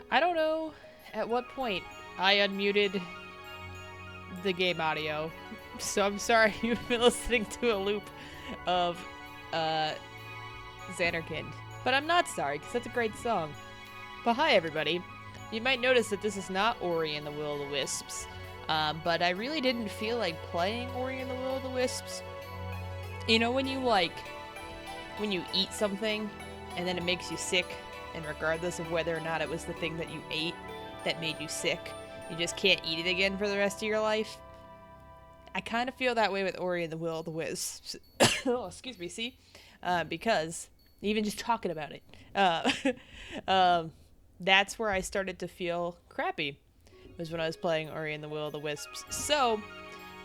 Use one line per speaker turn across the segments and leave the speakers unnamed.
I don't know at what point I unmuted the game audio, so I'm sorry you've been listening to a loop of Zanarkand. But I'm not sorry, because that's a great song. But hi everybody. You might notice that this is not Ori and the Will of the Wisps, but I really didn't feel like playing Ori and the Will of the Wisps. You know when you eat something, and then it makes you sick, and regardless of whether or not it was the thing that you ate that made you sick, you just can't eat it again for the rest of your life? I kind of feel that way with Ori and the Will of the Wisps. Oh, excuse me, see? Because, even just talking about it, that's where I started to feel crappy, was when I was playing Ori and the Will of the Wisps. So,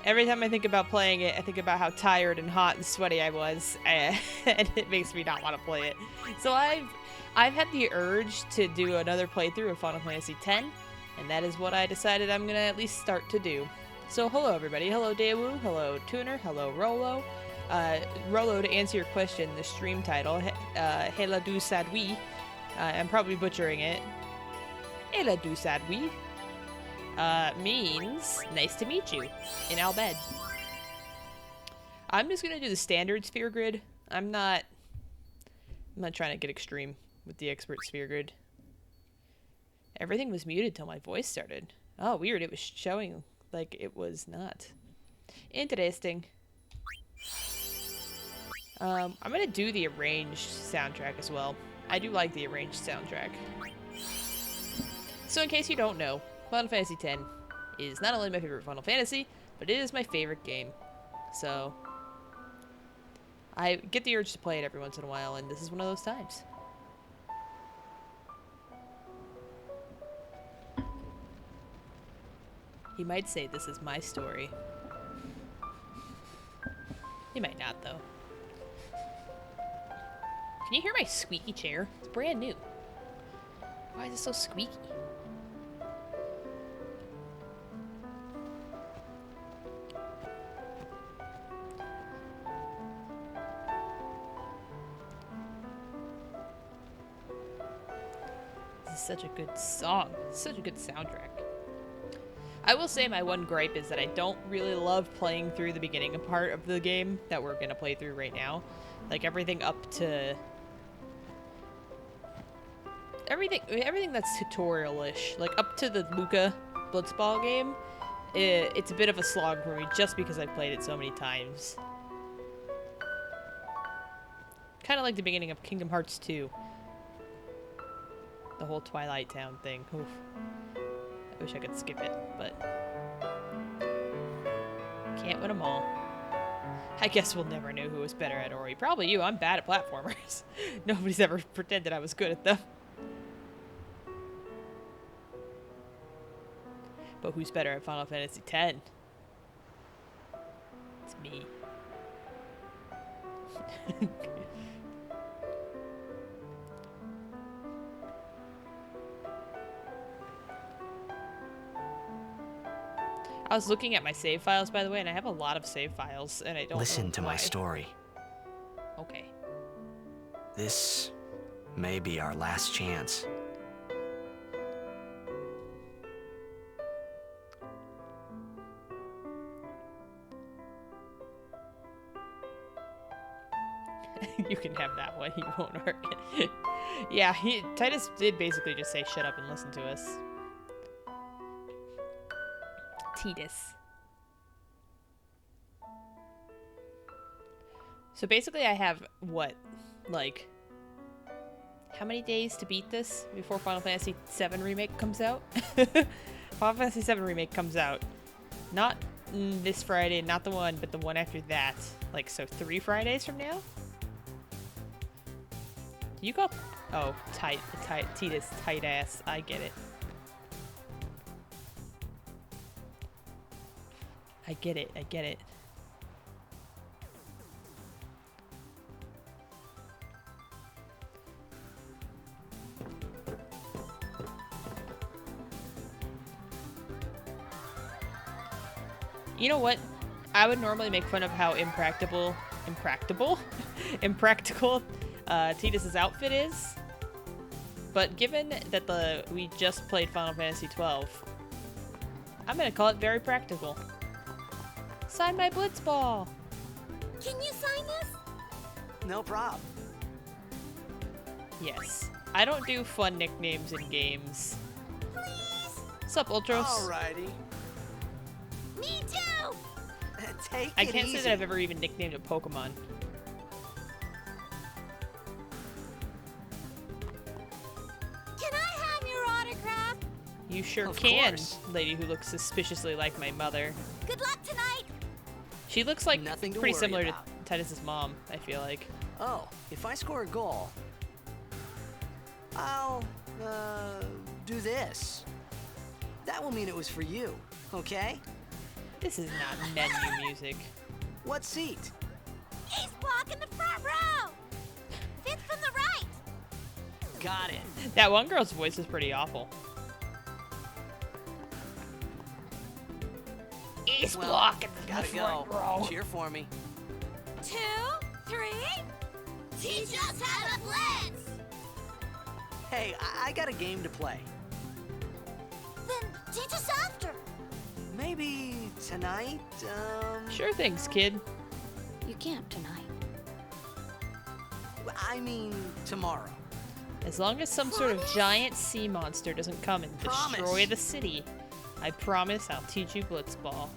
every time I think about playing it, I think about how tired and hot and sweaty I was, and it makes me not want to play it. So I've had the urge to do another playthrough of Final Fantasy X, and that is what I decided I'm going to at least start to do. So hello everybody, hello Daewoo, hello Tuner, hello Rolo. Rolo, to answer your question, the stream title, Hela du Sadwi, I'm probably butchering it, Hela du Sadwi, means nice to meet you in Bhed. I'm just going to do the standard sphere grid. I'm not trying to get extreme with the expert sphere grid. Everything was muted till my voice started. Oh, weird. It was showing like it was not. Interesting. I'm going to do the arranged soundtrack as well. I do like the arranged soundtrack. So in case you don't know, Final Fantasy X is not only my favorite Final Fantasy, but it is my favorite game. So I get the urge to play it every once in a while, and this is one of those times. He might say this is my story. He might not, though. Can you hear my squeaky chair? It's brand new. Why is it so squeaky? This is such a good song. Such a good soundtrack. I will say my one gripe is that I don't really love playing through the beginning part of the game that we're gonna play through right now. Like everything up to everything that's tutorial-ish, like up to the Luca Blitzball game, it's a bit of a slog for me just because I've played it so many times. Kind of like the beginning of Kingdom Hearts 2. The whole Twilight Town thing. Oof. I wish I could skip it, but can't win them all. I guess we'll never know who was better at Ori. Probably you. I'm bad at platformers. Nobody's ever pretended I was good at them. But who's better at Final Fantasy X? It's me. I was looking at my save files, by the way, and I have a lot of save files, and I don't
Listen to
why.
my story.
Okay.
This may be our last chance.
You can have that one. He won't hurt it. Yeah, Titus did basically just say shut up and listen to us. Titus. So basically I have, what, like, how many days to beat this before Final Fantasy VII Remake comes out? Final Fantasy VII Remake comes out. Not this Friday, not the one, but the one after that. Like, so 3 Fridays from now? You go. Oh, Titus, tight ass. I get it. I get it. I get it. You know what? I would normally make fun of how impractical Tidus's outfit is. But given that we just played Final Fantasy XII, I'm gonna call it very practical. Sign my Blitzball!
Can you sign this?
No problem.
Yes. I don't do fun nicknames in games.
Please?
Sup, Ultros?
Alrighty.
Me too!
Take it
I can't
easy.
say that I've ever even nicknamed a Pokemon.
Can I have your autograph?
You sure
Of
can,
course.
lady who looks suspiciously like my mother.
Good luck tonight!
She looks like
Nothing to
pretty
worry
similar
about.
to Tidus's mom, I feel like.
Oh, if I score a goal, I'll, do this. That will mean it was for you, okay?
This is not menu music.
What seat?
He's blocking the front row! Fifth from the right!
Got it.
That one girl's voice is pretty awful. He's
Well,
blocking the
Gotta
front
go.
row.
Cheer for me.
2, 3. Teach us how to blitz!
Hey, I got a game to play.
Then teach us after.
Maybe tonight,
Sure things, kid.
You can't tonight.
I mean tomorrow.
As long as some sort of giant sea monster doesn't come and
Promise.
destroy the city, I promise I'll teach you Blitzball.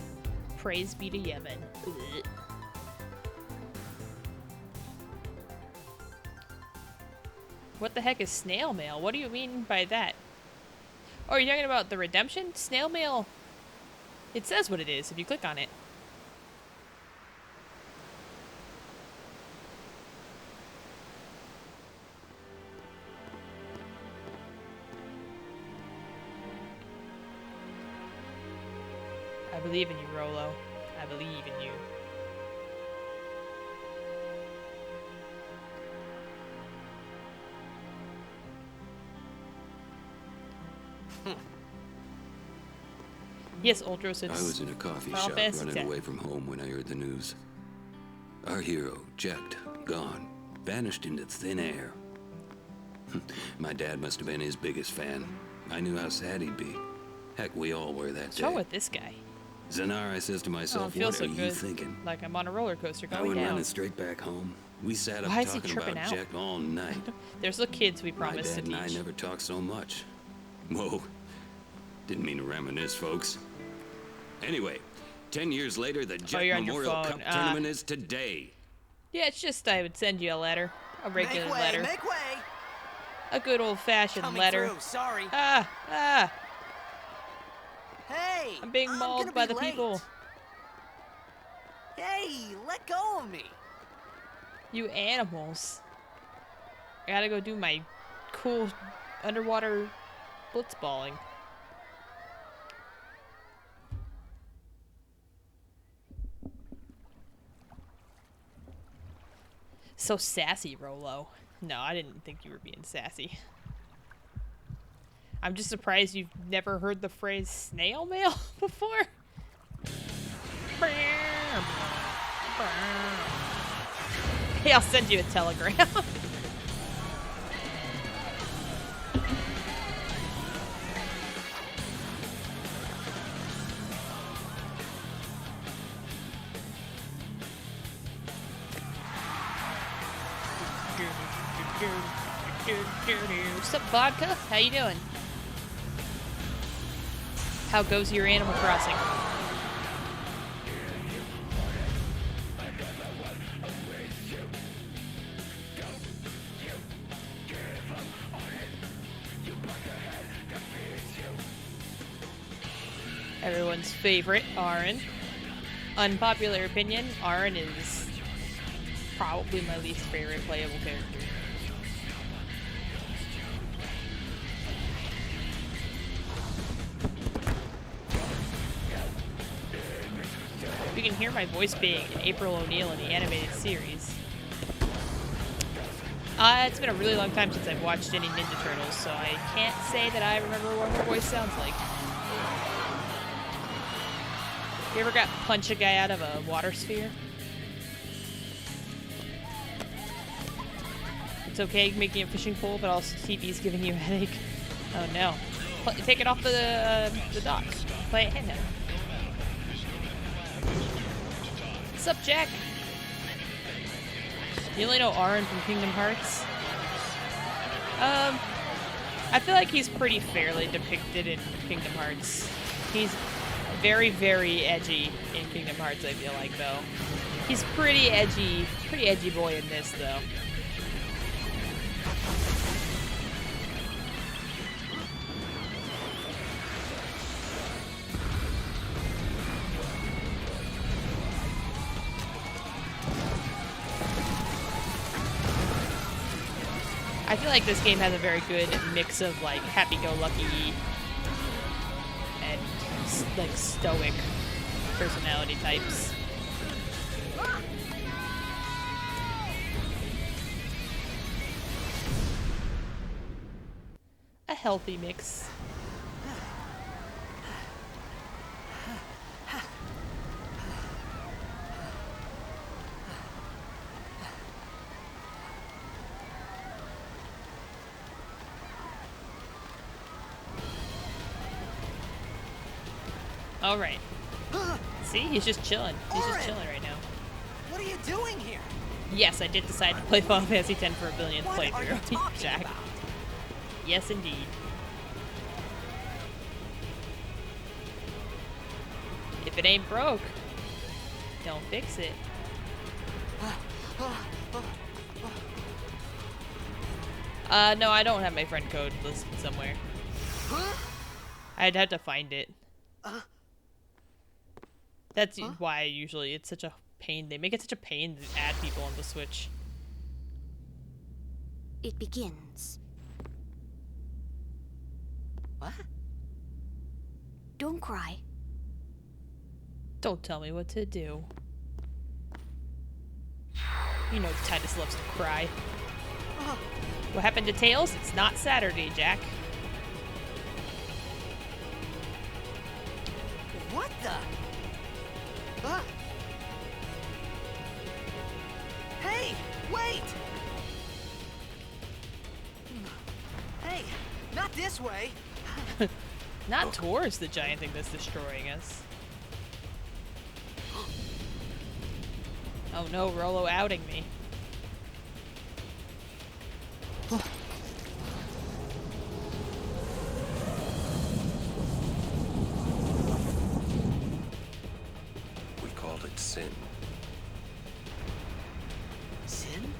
Praise be to Yevon. Ugh. What the heck is snail mail? What do you mean by that? Oh, are you talking about the redemption? Snail mail. It says what it is if you click on it. I believe in you, Rolo. I believe in you. Yes, Ultros,
I
it's
was in a coffee
Final
shop
Fantasy
running
X.
away from home when I heard the news. Our hero, Jecht, gone, vanished into thin air. My dad must have been his biggest fan. I knew how sad he'd be. Heck, we all were that
What's wrong
day.
with this guy?
Zanar, I says to
Oh, it
myself,
feels
what
so
are you
good.
thinking?
Like I'm on a roller coaster
I
going
went
down.
running straight back home. We sat up
Why is he
talking
tripping
about
out?
Jecht all night.
There's the kids we
My
promised to
dad and I
teach.
never talked so much. Whoa. Didn't mean to reminisce, folks. Anyway, 10 years later, the Jecht
you're on your
Memorial
phone.
Cup tournament is today.
Yeah, it's just I would send you a letter. A regular
Make way,
letter.
make way.
A good old-fashioned
Coming
letter.
through, sorry.
Ah!
Hey,
I'm being mauled
gonna
by
be
the
late.
people.
Hey, let go of me.
You animals. I gotta go do my cool underwater blitzballing. So sassy, Rolo. No, I didn't think you were being sassy. I'm just surprised you've never heard the phrase snail mail before. Hey, I'll send you a telegram. Sup, vodka? How you doing? How goes your Animal Crossing? Everyone's favorite, Aaron. Unpopular opinion, Aaron is probably my least favorite playable character. You can hear my voice being April O'Neil in the animated series. It's been a really long time since I've watched any Ninja Turtles, so I can't say that I remember what her voice sounds like. You ever got punch a guy out of a water sphere? It's okay making a fishing pole, but also TV's giving you a headache. Oh no. Take it off the dock. Play it handheld. What's up, Jack? You only know Arn from Kingdom Hearts? I feel like he's pretty fairly depicted in Kingdom Hearts. He's very, very edgy in Kingdom Hearts, I feel like, though. He's pretty edgy boy in this, though. I feel like this game has a very good mix of like happy-go-lucky and like stoic personality types. A healthy mix. All right. See, he's just chilling. He's just chilling right now.
What are you doing here?
Yes, I did decide to play Final Fantasy X for a billionth
What are you
playthrough.
talking
Jack.
about?
Yes, indeed. If it ain't broke, don't fix it. No, I don't have my friend code listed somewhere. I'd have to find it. That's why usually it's such a pain. They make it such a pain to add people on the Switch.
It begins.
What?
Don't cry.
Don't tell me what to do. You know Titus loves to cry. What happened to Tails? It's not Saturday, Jack.
What the? Hey, wait! Hey, not this way.
Not towards the giant thing that's destroying us. Oh no, Rolo outing me.
We called it sin.
Sin?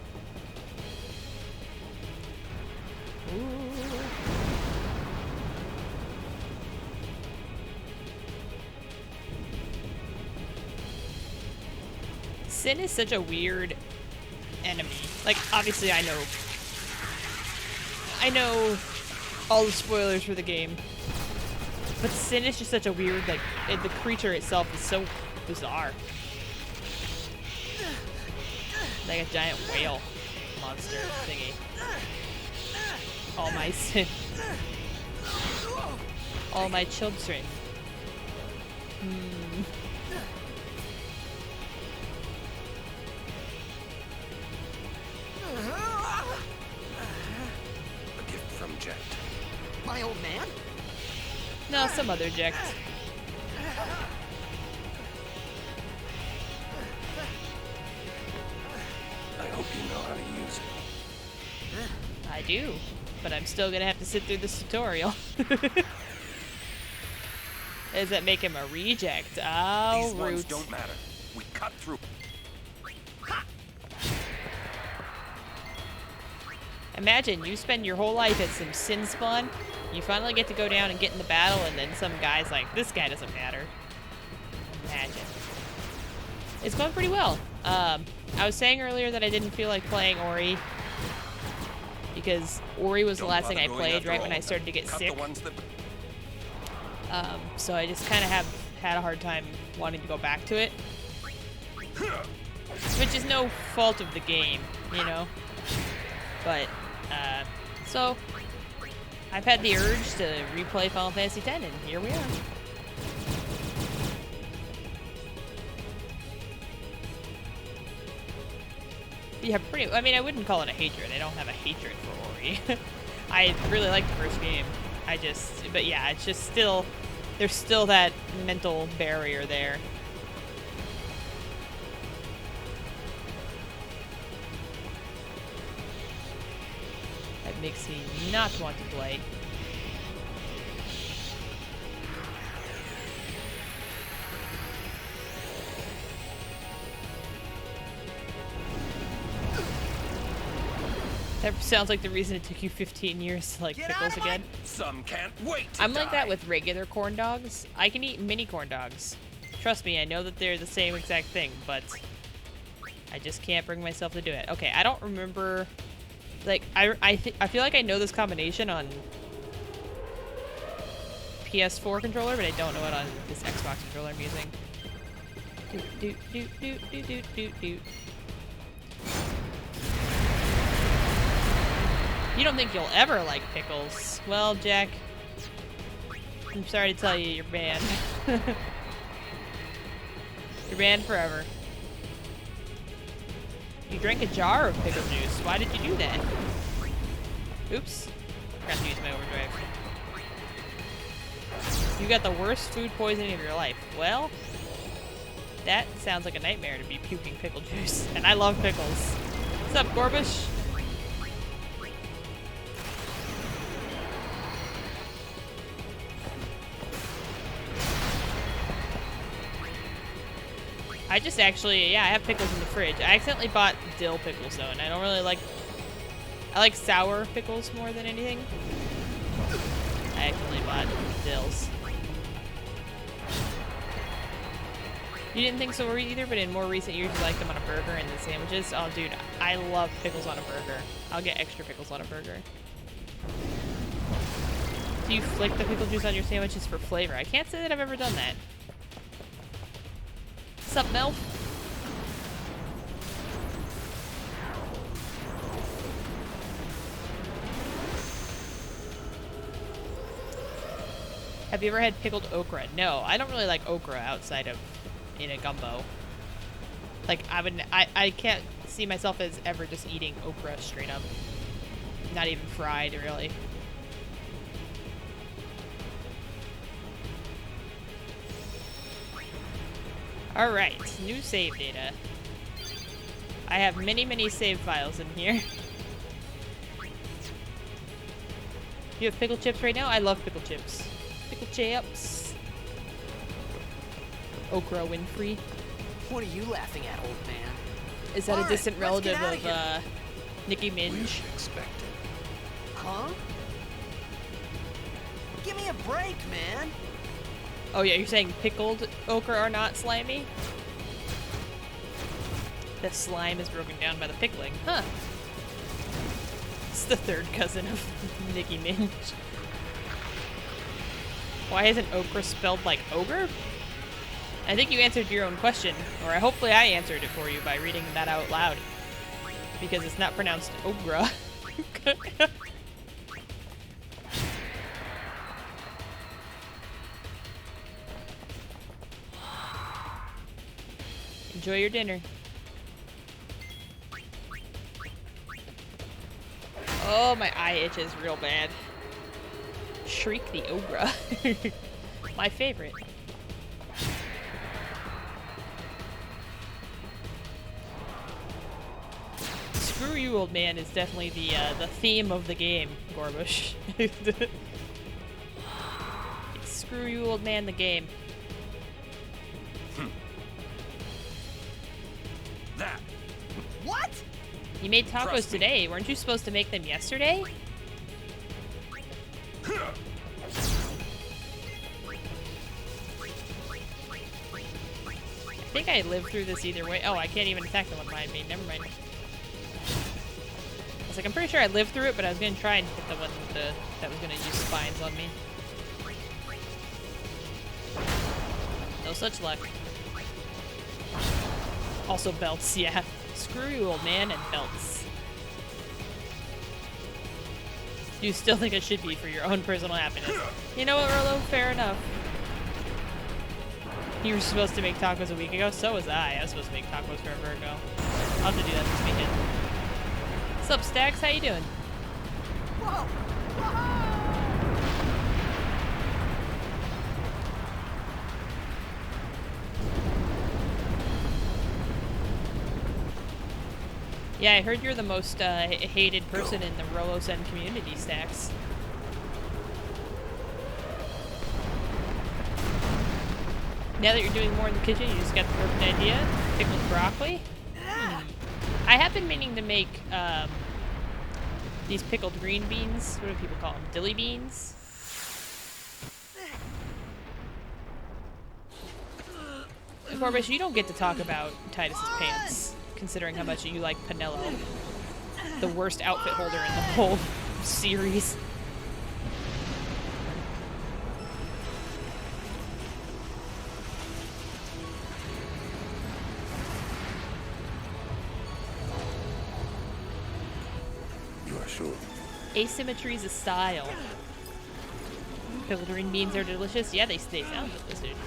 Sin is such a weird enemy. Like, obviously I know all the spoilers for the game. But Sin is just such a weird, like, the creature itself is so bizarre. Like a giant whale monster thingy. All my sin. All my children.
A gift from Jet.
My old man?
No, some other Ject.
I hope you know how to use it.
I do, but I'm still gonna have to sit through this tutorial. Does that make him a reject? Oh,
These ones
roots.
don't matter. We cut through.
Imagine you spend your whole life at some sin spawn, you finally get to go down and get in the battle, and then some guy's like, this guy doesn't matter. Imagine. It's going pretty well. I was saying earlier that I didn't feel like playing Ori, because Ori was the last thing I played right when I started to get sick. So I just kind of had a hard time wanting to go back to it. Which is no fault of the game, you know? But, so, I've had the urge to replay Final Fantasy X, and here we are. Yeah, pretty. I mean, I wouldn't call it a hatred. I don't have a hatred for Ori. I really liked the first game. But yeah, it's just still, there's still that mental barrier there. That makes me not want to play. That sounds like the reason it took you 15 years to like pickles again.
Some can't wait to
I'm like that
die.
with regular corn dogs. I can eat mini corn dogs. Trust me, I know that they're the same exact thing, but I just can't bring myself to do it. Okay, I don't remember. Like I feel like I know this combination on PS4 controller, but I don't know it on this Xbox controller I'm using. Doot doot doot doot doot doot doot. You don't think you'll ever like pickles? Well, Jack, I'm sorry to tell you, you're banned. You're banned forever. You drank a jar of pickle juice. Why did you do that? Oops. Forgot to use my overdrive. You got the worst food poisoning of your life. Well, that sounds like a nightmare to be puking pickle juice. And I love pickles. What's up, Gorbush? I just actually, yeah, I have pickles in the fridge. I accidentally bought dill pickles though, and I don't really like, I like sour pickles more than anything. I accidentally bought dills. You didn't think so either, but in more recent years you liked them on a burger and the sandwiches. Oh dude, I love pickles on a burger. I'll get extra pickles on a burger. Do you flick the pickle juice on your sandwiches for flavor? I can't say that I've ever done that. What's up, Mel? Have you ever had pickled okra? No, I don't really like okra outside of in a gumbo. Like I can't see myself as ever just eating okra straight up. Not even fried, really. Alright, new save data. I have many save files in here. You have pickle chips right now? I love pickle chips. Pickle chips. Okra Winfrey.
What are you laughing at, old man?
Is that
All
a
right,
distant
let's get
relative
outta
of Nicki Minaj?
Expected.
Huh? Give me a break, man.
Oh yeah, you're saying pickled okra are not slimy? The slime is broken down by the pickling. Huh. It's the third cousin of Nicki Minaj. Why isn't okra spelled like ogre? I think you answered your own question, or hopefully I answered it for you by reading that out loud. Because it's not pronounced ogra. Enjoy your dinner. Oh, my eye itches real bad. Shriek the Ogre. My favorite. Screw you, old man is definitely the theme of the game, Gorbush. Screw you, old man, the game.
That.
What?
You made tacos
Trust me.
today. Weren't you supposed to make them yesterday? I think I lived through this either way. Oh, I can't even attack the one behind me. Never mind. I was like, I'm pretty sure I lived through it, but I was gonna try and hit the one with that was gonna use spines on me. No such luck. Also belts, yeah. Screw you, old man, and belts. You still think it should be for your own personal happiness. You know what, Rolo? Fair enough. You were supposed to make tacos a week ago. So was I. I was supposed to make tacos forever ago. I'll have to do that this weekend. What's up, Stax? How you doing?
Whoa!
Yeah, I heard you're the most hated person in the Rolos End community, Stax. Now that you're doing more in the kitchen, you just got the perfect idea. Pickled broccoli. I have been meaning to make these pickled green beans. What do people call them? Dilly beans? And Corbus, you don't get to talk about Titus's pants, considering how much you like Pinello. The worst outfit holder in the whole series.
You are sure?
Asymmetry is a style. Pickled green beans are delicious. Yeah, they sound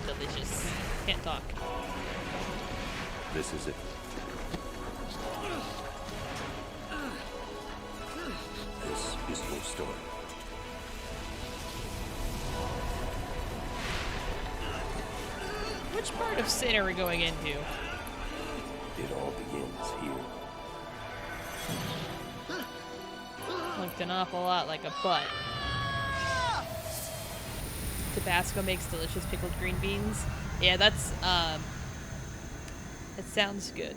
delicious. Can't talk.
This is it. This is your story.
Which part of sin are we going into?
It all begins here.
Looked an awful lot like a butt. Tabasco makes delicious pickled green beans. Yeah, that's, it sounds good.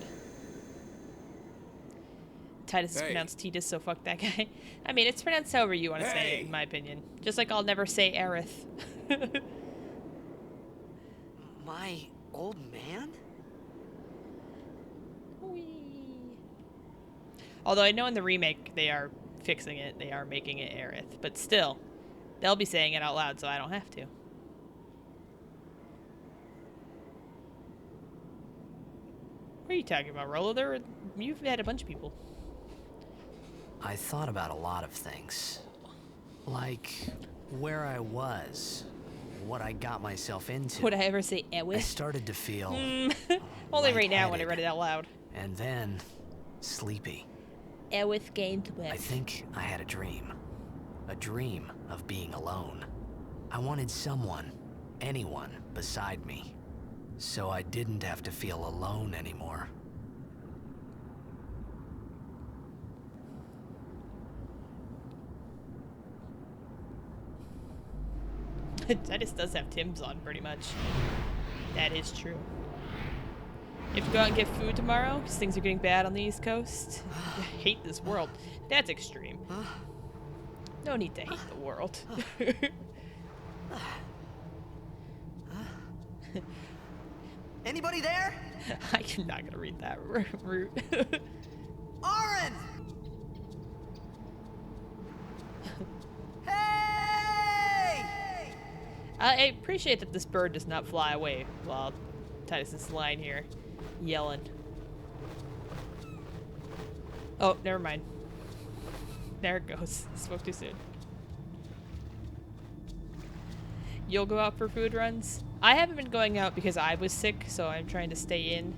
Titus is pronounced Titus, so fuck that guy. I mean, it's pronounced however you want to say it, in my opinion. Just like I'll never say Aerith.
My old man?
Whee. Although I know in the remake they are fixing it. They are making it Aerith. But still, they'll be saying it out loud, so I don't have to. What are you talking about, Rolo? You've had a bunch of people.
I thought about a lot of things. Like where I was, what I got myself into.
Would I ever say
I
Aerith?
started to feel
Only right now when I
lightheaded.
read it out loud.
And then sleepy.
Aerith gained
I think I had a dream of being alone. I wanted someone, anyone beside me, so I didn't have to feel alone anymore.
Titus does have Tim's on, pretty much. That is true. You have to go out and get food tomorrow, because things are getting bad on the East Coast. I hate this world. That's extreme. No need to hate the world.
Anybody there?
I'm not gonna read that route.
Oren! Hey!
I appreciate that this bird does not fly away while Titus is lying here yelling. Oh, never mind. There it goes. Spoke too soon. You'll go out for food runs? I haven't been going out because I was sick, so I'm trying to stay in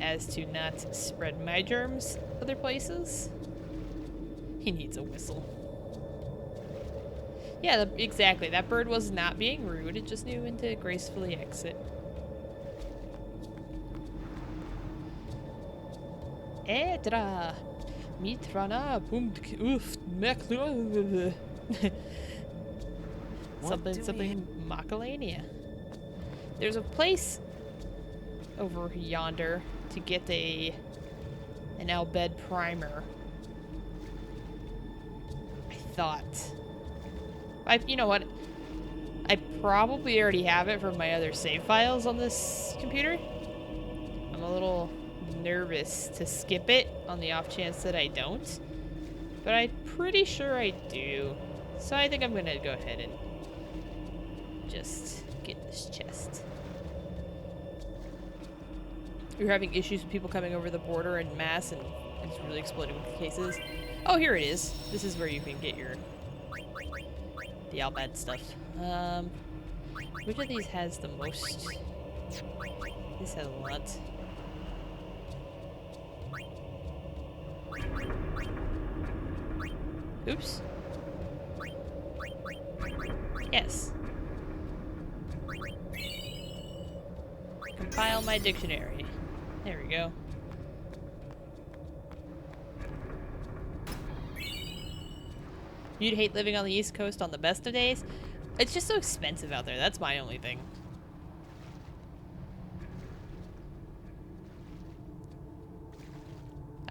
as to not spread my germs other places. He needs a whistle. Yeah, exactly. That bird was not being rude. It just knew when to gracefully exit. Edra! Mitrana punkt uft meklu. Something Macalania. There's a place over yonder to get an Bhed primer. I thought. You know what? I probably already have it from my other save files on this computer. I'm a little nervous to skip it on the off chance that I don't. But I'm pretty sure I do. So I think I'm gonna go ahead and just get this chest. You're having issues with people coming over the border en masse and it's really exploding with cases. Oh, here it is. This is where you can get the Bhed stuff. Which of these has the most? This has a lot. Oops. Yes. Compile my dictionary. There we go. You'd hate living on the East Coast on the best of days? It's just so expensive out there. That's my only thing.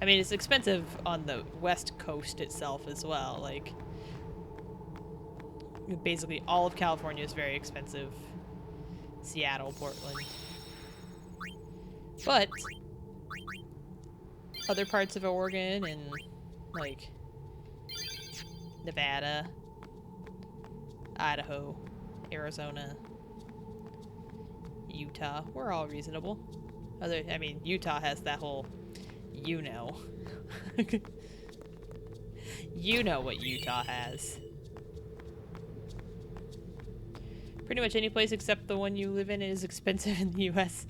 I mean, it's expensive on the West Coast itself as well. Like, basically all of California is very expensive. Seattle, Portland. But other parts of Oregon and, like, Nevada, Idaho, Arizona, Utah, we're all reasonable. I mean, Utah has that whole, you know. You know what Utah has. Pretty much any place except the one you live in is expensive in the US.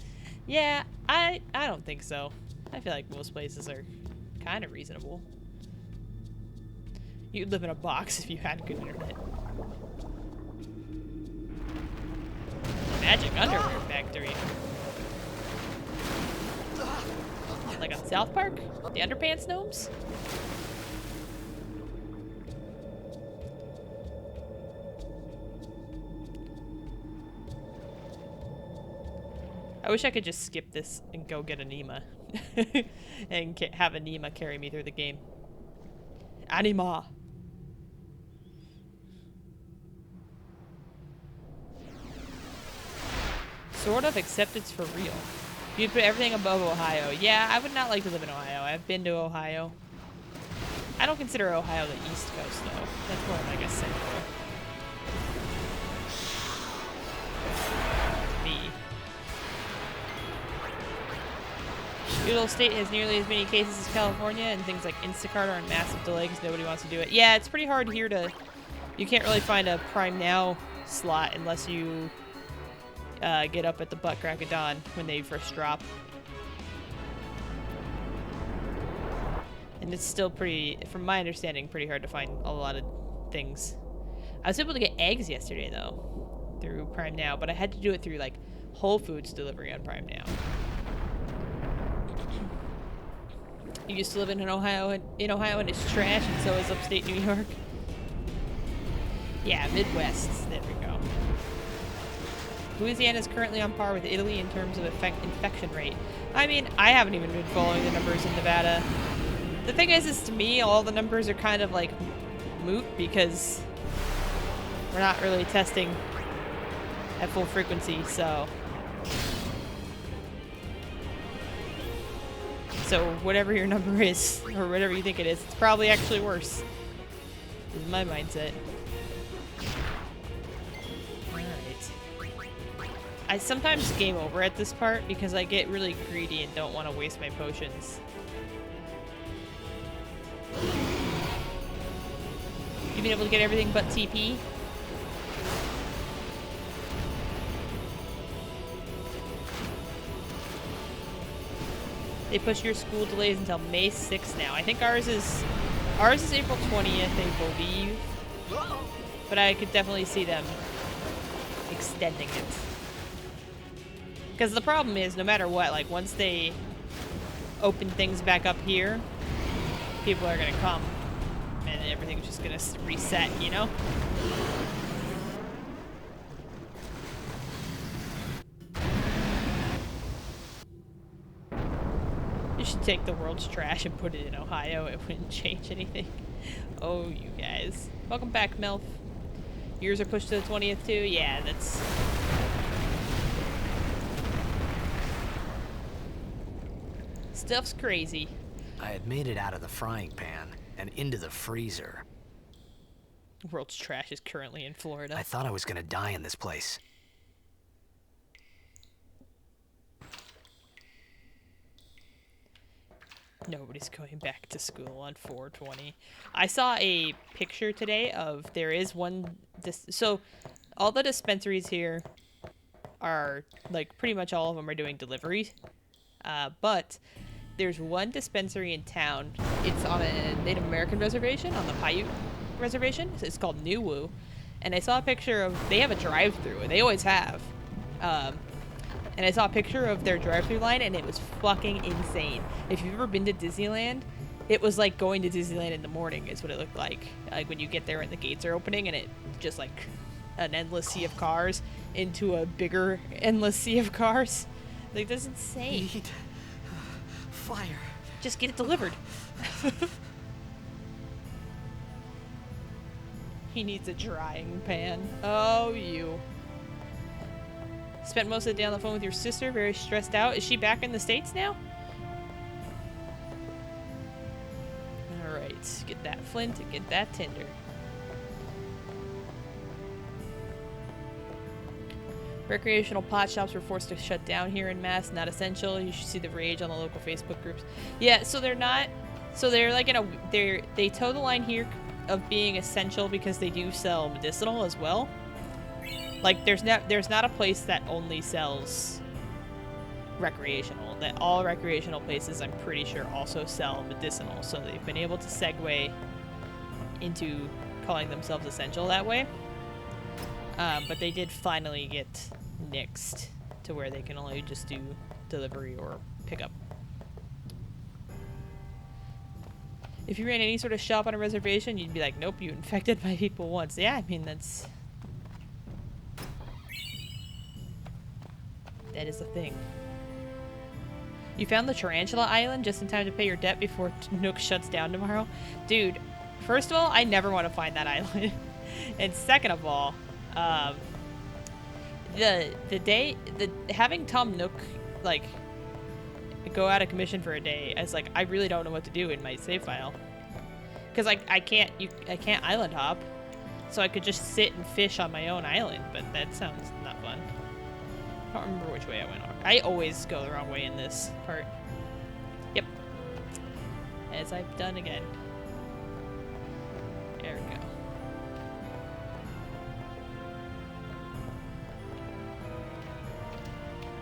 Yeah, I don't think so. I feel like most places are kind of reasonable. You'd live in a box if you had good internet. Magic underwear factory. Like on South Park? The underpants gnomes? I wish I could just skip this and go get a Nima. And have a Nima carry me through the game. Anima! Sort of, except it's for real. You'd put everything above Ohio. Yeah, I would not like to live in Ohio. I've been to Ohio. I don't consider Ohio the East Coast, though. That's more like a central. Me. Your little state has nearly as many cases as California, and things like Instacart are in massive delay because nobody wants to do it. Yeah, it's pretty hard here to... You can't really find a Prime Now slot unless you... get up at the butt crack of dawn when they first drop. And it's still pretty, from my understanding, pretty hard to find a lot of things. I was able to get eggs yesterday, though, through Prime Now, but I had to do it through, like, Whole Foods delivery on Prime Now. You used to live in Ohio, and it's trash, and so is upstate New York. Yeah, Midwest. There we go. Louisiana is currently on par with Italy in terms of infection rate. I mean, I haven't even been following the numbers in Nevada. The thing is to me, all the numbers are kind of like moot because we're not really testing at full frequency, so whatever your number is, or whatever you think it is, it's probably actually worse. This is my mindset. I sometimes game over at this part because I get really greedy and don't want to waste my potions. You've been able to get everything but TP? They push your school delays until May 6th now. I think ours is April 20th, I believe. But I could definitely see them extending it. Because the problem is, no matter what, like, once they open things back up here, people are gonna come, and everything's just gonna reset, you know? You should take the world's trash and put it in Ohio. It wouldn't change anything. Oh, you guys. Welcome back, Melf. Yours are pushed to the 20th, too? Yeah, that's... Stuff's crazy.
I had made it out of the frying pan and into the freezer.
World's trash is currently in Florida.
I thought I was gonna die in this place.
Nobody's going back to school on 4/20. I saw a picture today of there is one... So, all the dispensaries here are, like, pretty much all of them are doing deliveries. But there's one dispensary in town. It's on a Native American reservation on the Paiute reservation. It's called New Woo. And I saw a picture of, they have a drive-through, and they always have. And I saw a picture of their drive-through line, and it was fucking insane. If you've ever been to Disneyland, it was like going to Disneyland in the morning is what it looked like. Like when you get there and the gates are opening, and it just like an endless sea of cars into a bigger endless sea of cars. Like, that's insane.
Need fire.
Just get it delivered. He needs a drying pan. Oh, you. Spent most of the day on the phone with your sister, very stressed out. Is she back in the States now? Alright, get that flint and get that tinder. Recreational pot shops were forced to shut down here en masse, not essential. You should see the rage on the local Facebook groups. Yeah, so they're not, so they're like in a, they toe the line here of being essential because they do sell medicinal as well. Like there's not a place that only sells recreational. That all recreational places, I'm pretty sure, also sell medicinal. So they've been able to segue into calling themselves essential that way. But they did finally get nixed to where they can only just do delivery or pickup. If you ran any sort of shop on a reservation, you'd be like, nope, you infected my people once. Yeah, I mean, that is a thing. You found the Tarantula Island just in time to pay your debt before Nook shuts down tomorrow? Dude, first of all, I never want to find that island. And second of all, having Tom Nook, like, go out of commission for a day, as like, I really don't know what to do in my save file. Because I can't island hop. So I could just sit and fish on my own island, but that sounds not fun. I don't remember which way I went. I always go the wrong way in this part. Yep. As I've done again. There we go.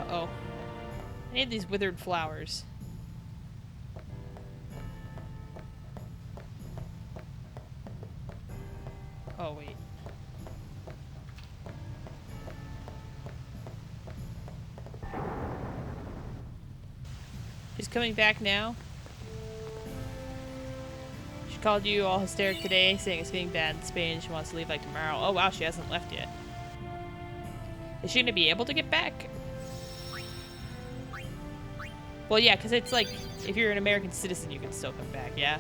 Uh-oh. I need these withered flowers. Oh, wait. She's coming back now. She called you all hysteric today, saying it's getting bad in Spain. She wants to leave like tomorrow. Oh wow, she hasn't left yet. Is she gonna be able to get back? Well, yeah, because it's like, if you're an American citizen, you can still come back, yeah?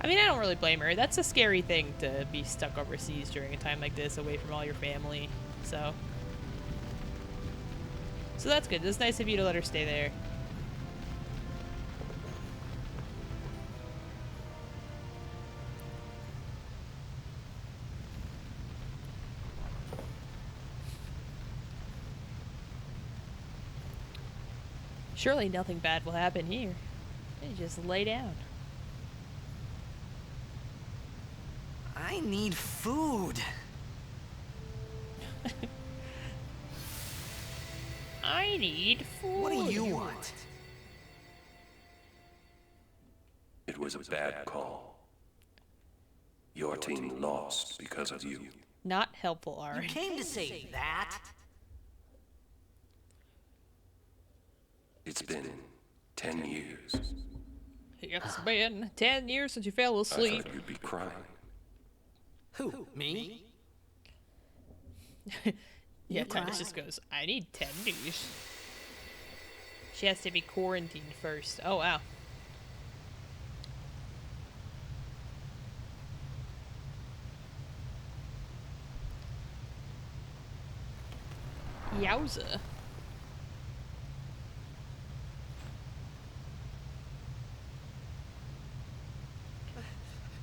I mean, I don't really blame her. That's a scary thing to be stuck overseas during a time like this, away from all your family, so. So that's good. It's nice of you to let her stay there. Surely nothing bad will happen here. You just lay down.
I need food.
I need food.
What do you want?
It was a bad call. Your team lost because of you.
Not helpful, Ari.
You came to say that?
It's been 10 years.
It's been 10 years since you fell
I
asleep.
thought you'd be crying.
Who? Me?
Yeah,
You
Titus
cry?
just goes, I need tenders. She has to be quarantined first. Oh, wow. Yowza.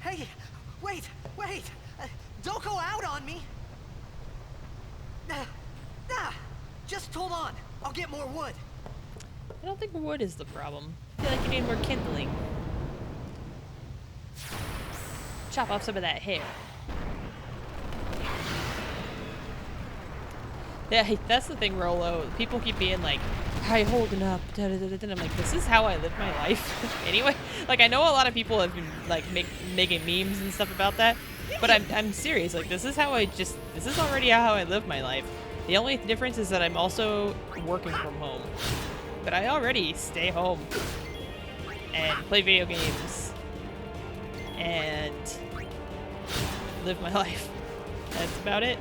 Hey, wait! Don't go out on me! Just hold on. I'll get more wood.
I don't think wood is the problem. I feel like you need more kindling. Chop off some of that hair. Yeah, that's the thing, Rolo. People keep being like, "How you holding up?" Da, da, da, da. And I'm like, this is how I live my life. Anyway, like I know a lot of people have been like making memes and stuff about that, but I'm serious. Like this is already how I live my life. The only difference is that I'm also working from home, but I already stay home and play video games and live my life. That's about it.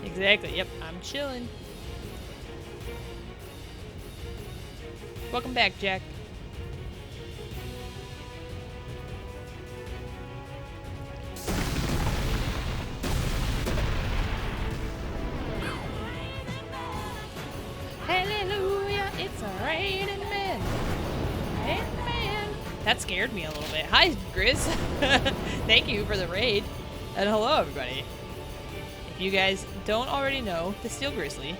Exactly, yep, I'm chilling. Welcome back, Jack. Hallelujah, it's a raining man. Raining man. That scared me a little bit. Hi, Grizz. Thank you for the raid. And hello, everybody. If you guys don't already know the Steel Grizzly, you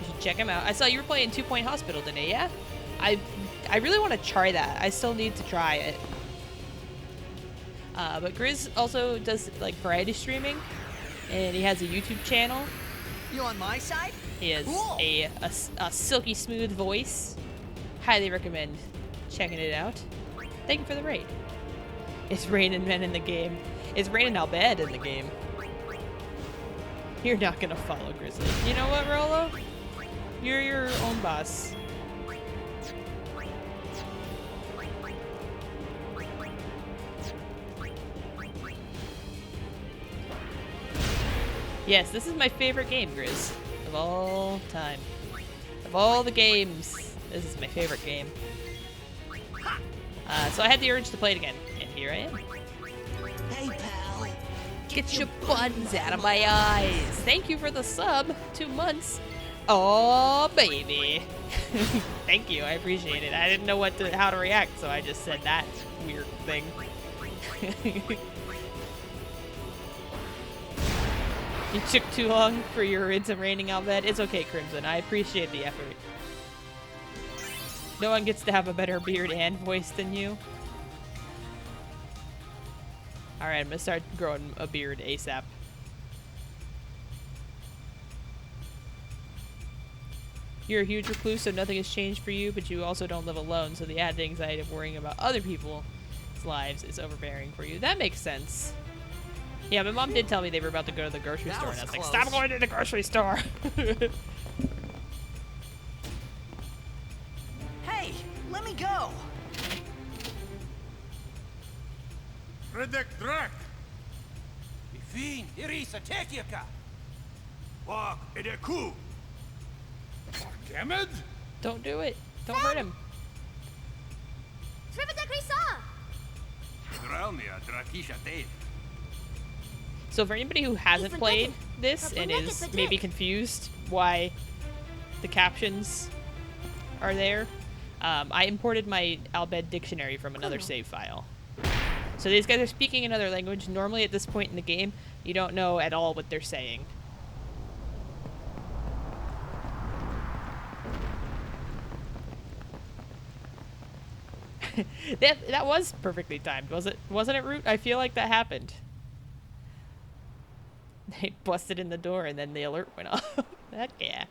should check him out. I saw you were playing 2 Point Hospital today, yeah? I really want to try that. I still need to try it. But Grizz also does like variety streaming, and he has a YouTube channel.
You on my side?
He has
Cool.
a silky smooth voice. Highly recommend checking it out. Thank you for the raid. It's raining men in the game. It's raining Al Bhed in the game. You're not gonna follow Grizzly. You know what, Rolo? You're your own boss. Yes, this is my favorite game, Grizz. Of all time. Of all the games, this is my favorite game. So I had the urge to play it again, and here I am.
Hey, pal.
Get your buttons out of my eyes. Thank you for the sub. 2 months. Oh, baby. Thank you. I appreciate it. I didn't know how to react, so I just said that weird thing. You took too long for your It's a Raining Al Bhed. It's okay, Crimson. I appreciate the effort. No one gets to have a better beard and voice than you. Alright, I'm gonna start growing a beard ASAP. You're a huge recluse, so nothing has changed for you, but you also don't live alone, so the added anxiety of worrying about other people's lives is overbearing for you. That makes sense. Yeah, my mom did tell me they were about to go to the grocery store, and I was like, stop going to the grocery store!
Hey, let me go.
Redektrek! Ifin, irisa tekika! Wag edeku! Kemed?
Don't do it. Don't hurt him.
Dralnia drakisha te.
So for anybody who hasn't played this
But
and
we'll make
is
it for
maybe
Dick.
confused why the captions are there, I imported my Al Bhed dictionary from another save file. So these guys are speaking another language. Normally at this point in the game, you don't know at all what they're saying. That was perfectly timed, was it? Wasn't it, Root? I feel like that happened. They busted in the door and then the alert went off. Heck yeah.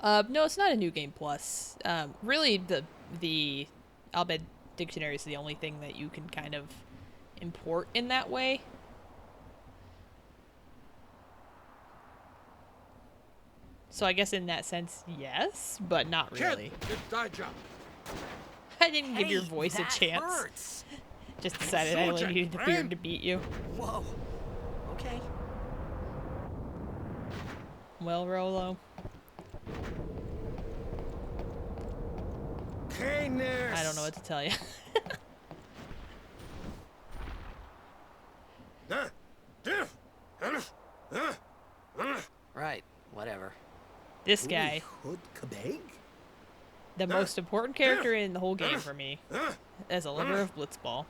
No, it's not a new game plus. Really, the Al Bhed dictionary is the only thing that you can kind of import in that way. So I guess in that sense, yes, but not really. I didn't give your voice a chance.
Hurts.
Just decided I only needed the beard to beat you.
Whoa. Okay.
Well, Rolo. I don't know what to tell you.
Right. Whatever.
This guy, the most important character in the whole game for me, as a lover of Blitzball.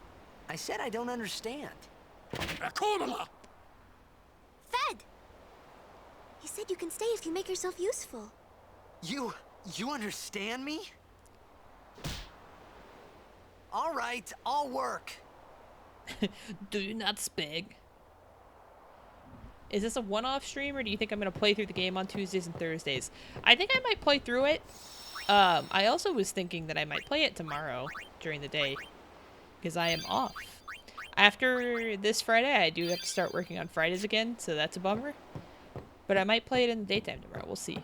I said I don't understand.
Fed! He said you can stay if you make yourself useful.
You understand me? All right, I'll work.
Do you not spig? Is this a one-off stream, or do you think I'm going to play through the game on Tuesdays and Thursdays? I think I might play through it. I also was thinking that I might play it tomorrow during the day, because I am off. After this Friday, I do have to start working on Fridays again, so that's a bummer. But I might play it in the daytime tomorrow. We'll see.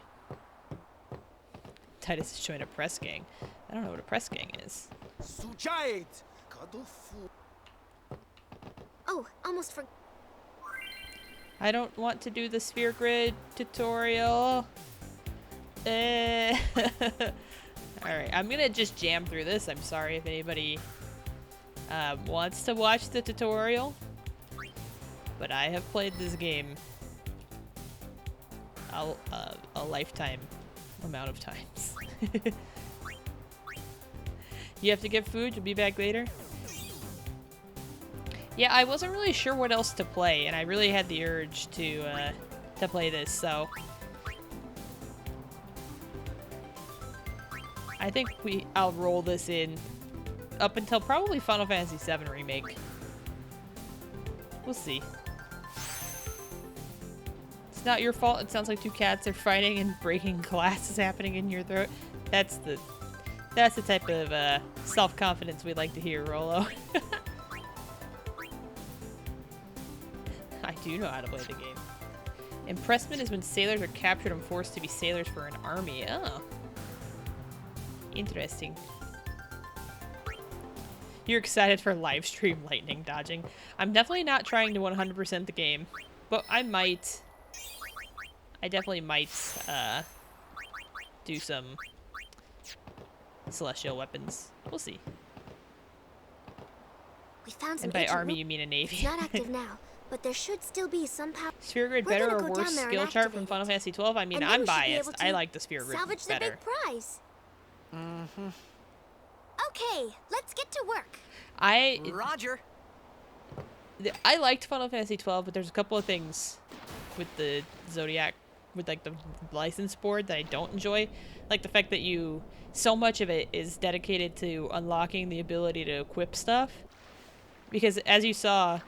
Titus is showing a press gang. I don't know what a press gang is.
Oh, almost forgot.
I don't want to do the sphere grid tutorial. Alright, I'm gonna just jam through this. I'm sorry if anybody wants to watch the tutorial. But I have played this game a lifetime amount of times. You have to get food? You'll be back later? Yeah, I wasn't really sure what else to play, and I really had the urge to play this, so I think I'll roll this in up until probably Final Fantasy VII Remake. We'll see. It's not your fault. It sounds like two cats are fighting and breaking glass is happening in your throat. That's the type of self-confidence we like to hear, Rolo. I do know how to play the game. Impressment is when sailors are captured and forced to be sailors for an army. Oh. Interesting. You're excited for live stream lightning dodging. I'm definitely not trying to 100% the game, but I definitely might do some celestial weapons. We'll see.
We found some
And by
ancient
army
root-
you mean a navy.
It's not active now, but there should still be some power.
Sphere grid
We're
better
gonna
or
go down
worse
there and
skill chart from
activate
Final
it.
Fantasy 12? I mean,
And then
I'm
we should be
biased.
able to
I like the sphere grid
salvage the
better.
big prize. Okay, let's get to work.
Roger.
I liked Final Fantasy 12, but there's a couple of things with the Zodiac, with like the license board that I don't enjoy. Like the fact that so much of it is dedicated to unlocking the ability to equip stuff. Because as you saw